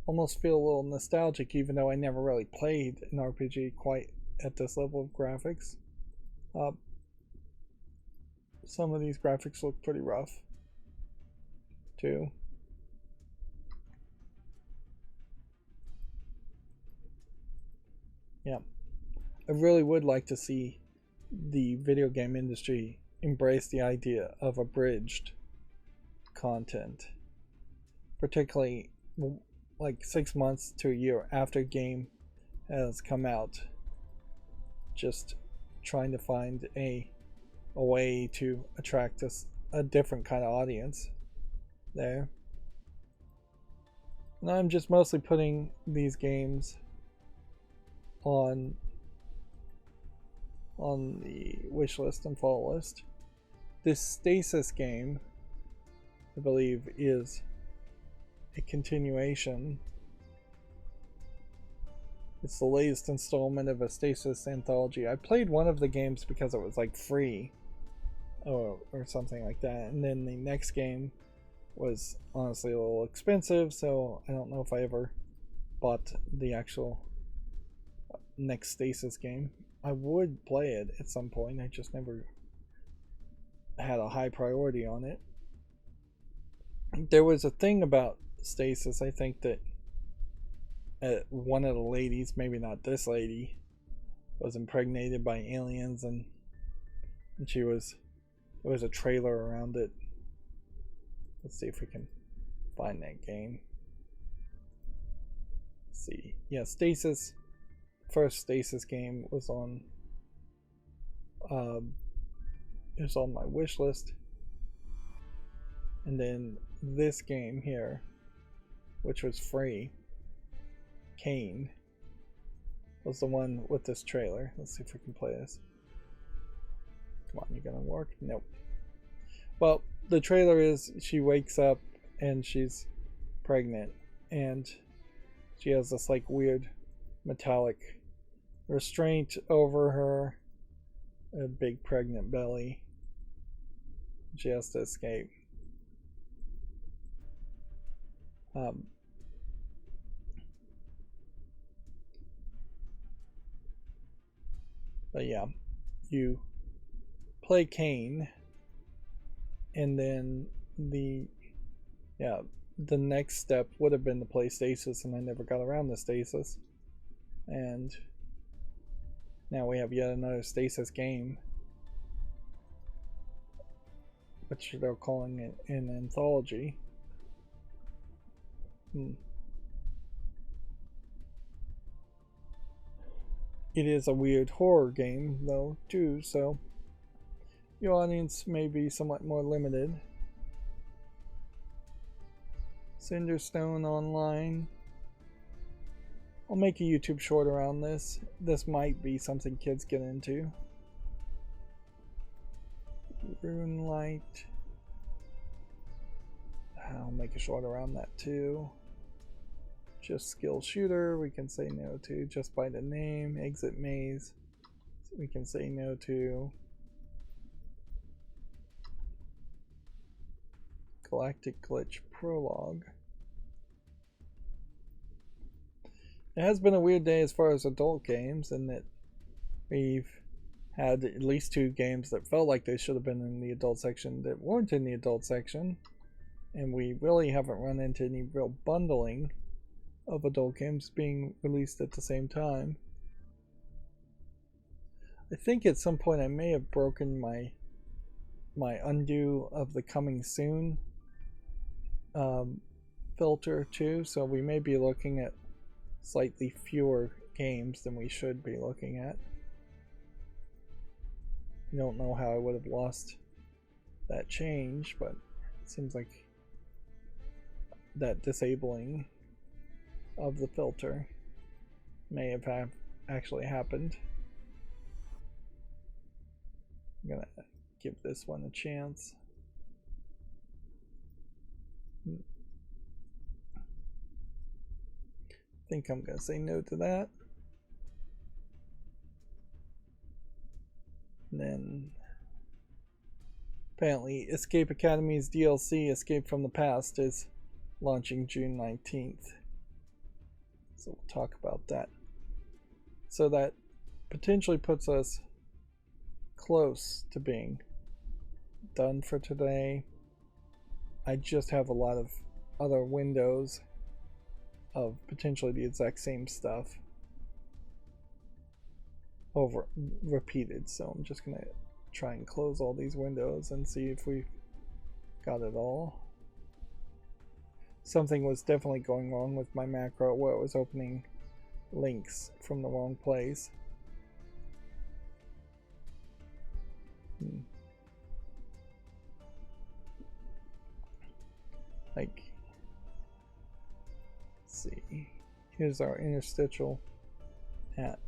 almost feel a little nostalgic, even though I never really played an RPG quite at this level of graphics. Some of these graphics look pretty rough, too. Yeah, I really would like to see the video game industry embrace the idea of abridged content, particularly like 6 months to a year after a game has come out. Just trying to find a way to attract a different kind of audience there. And I'm just mostly putting these games on the wish list and follow list. This Stasis game, I believe, is a continuation. It's the latest installment of a Stasis anthology. I played one of the games because it was like free or something like that, and then the next game was honestly a little expensive, so I don't know if I ever bought the actual next Stasis game. I would play it at some point, I just never had a high priority on it. There was a thing about stasis, I think, that one of the ladies, maybe not this lady, was impregnated by aliens, and there was a trailer around it. Let's see if we can find that game. Let's see. Yeah, Stasis. First Stasis game was on. It was on my wish list, and then this game here, which was free, Kane, was the one with this trailer. Let's see if we can play this. Come on, you gonna work? Nope. Well, the trailer is she wakes up and she's pregnant, and she has this like weird metallic restraint over her, a big pregnant belly. She has to escape. But yeah, you play Kane, and then the next step would have been to play Stasis, and I never got around to Stasis. And now we have yet another Stasis game, which they're calling it an anthology. It is a weird horror game, though, too, so your audience may be somewhat more limited. Cinderstone Online. I'll make a YouTube short around this. This might be something kids get into. Runelight. I'll make a short around that too. Just skill shooter, we can say no to just by the name. Exit maze, we can say no to. Galactic Glitch Prologue. It has been a weird day as far as adult games, in that we've had at least 2 games that felt like they should have been in the adult section that weren't in the adult section, and we really haven't run into any real bundling of adult games being released at the same time. I think at some point I may have broken my undo of the coming soon filter too, so we may be looking at slightly fewer games than we should be looking at. I don't know how I would have lost that change, but it seems like that disabling of the filter may have actually happened. I'm gonna give this one a chance. I think I'm gonna say no to that. And then apparently Escape Academy's DLC Escape from the Past is launching June 19th. So we'll talk about that. So that potentially puts us close to being done for today. I just have a lot of other windows of potentially the exact same stuff over repeated, so I'm just gonna try and close all these windows and see if we got it all. Something was definitely going wrong with my macro where it was opening links from the wrong place. Like, let's see, here's our interstitial at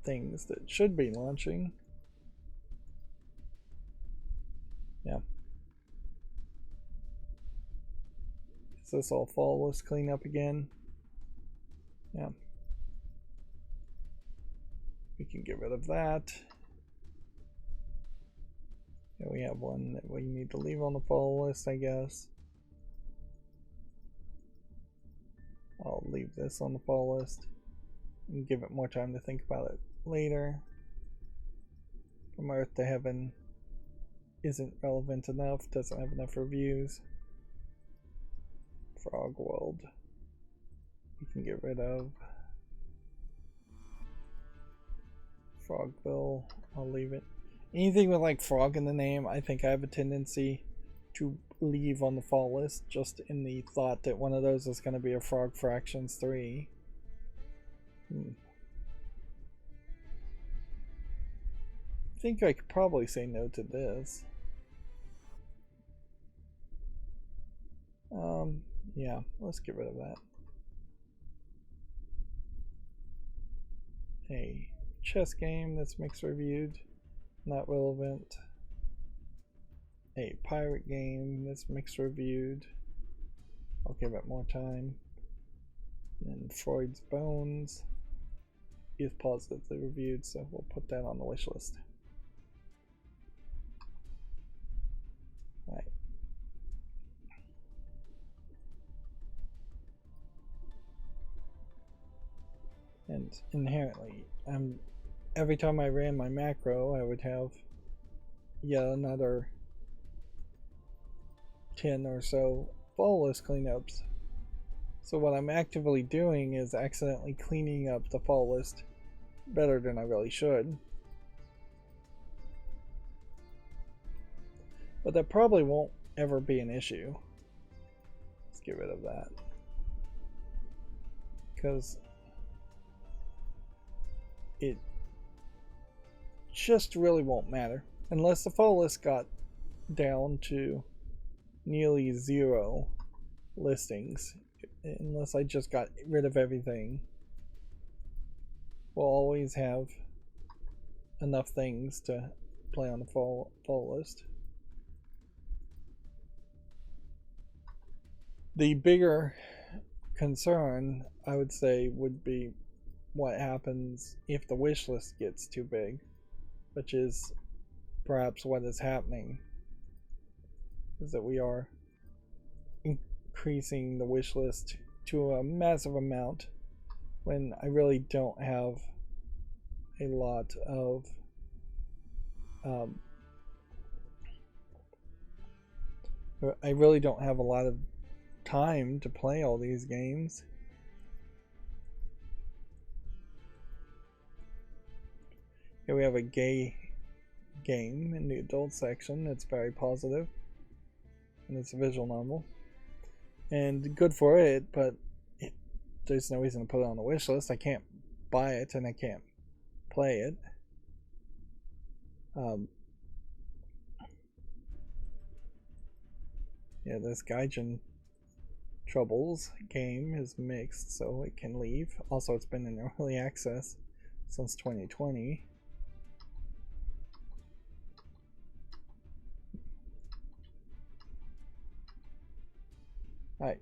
things that should be launching. Yeah. Is this all fall list cleanup again? Yeah. We can get rid of that. Yeah, we have one that we need to leave on the follow list, I guess. I'll leave this on the follow list and give it more time to think about it later. From Earth to Heaven. isn't relevant enough, doesn't have enough reviews. Frog World, we can get rid of. Frogville, I'll leave it. Anything with like frog in the name, I think I have a tendency to leave on the fall list, just in the thought that one of those is going to be a Frog Fractions 3. I think I could probably say no to this. Yeah, let's get rid of that. A chess game that's mixed reviewed, not relevant. A pirate game that's mixed reviewed, I'll give it more time. And Freud's Bones is positively reviewed, so we'll put that on the wish list. Right. And inherently, every time I ran my macro, I would have yet another 10 or so fall list cleanups. So what I'm actively doing is accidentally cleaning up the fall list better than I really should. But that probably won't ever be an issue. Let's get rid of that. Because it just really won't matter. Unless the fall list got down to nearly 0 listings. Unless I just got rid of everything. We'll always have enough things to play on the fall list. The bigger concern, I would say, would be what happens if the wish list gets too big, which is perhaps what is happening, is that we are increasing the wish list to a massive amount when I really don't have a lot of I really don't have a lot of time to play all these games. Here we have a gay game in the adult section. It's very positive, and it's a visual novel, and good for it, but there's no reason to put it on the wish list. I can't buy it and I can't play it. Yeah, this Gaijin Troubles game is mixed, so it can leave. Also, it's been in early access since 2020. Alright,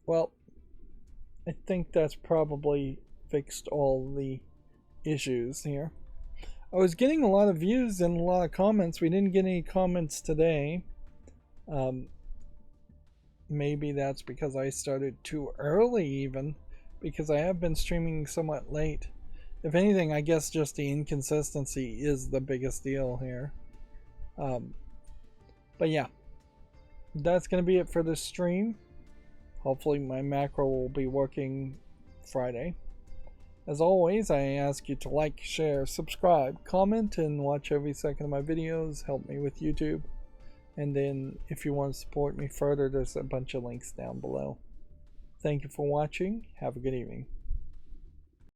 well, I think that's probably fixed all the issues here. I was getting a lot of views and a lot of comments. We didn't get any comments today. Maybe that's because I started too early, even because I have been streaming somewhat late. If anything, I guess just the inconsistency is the biggest deal here. But yeah, that's going to be it for this stream. Hopefully my macro will be working Friday. As always, I ask you to like, share, subscribe, comment, and watch every second of my videos. Help me with YouTube. And then if you want to support me further, there's a bunch of links down below. Thank you for watching. Have a good evening.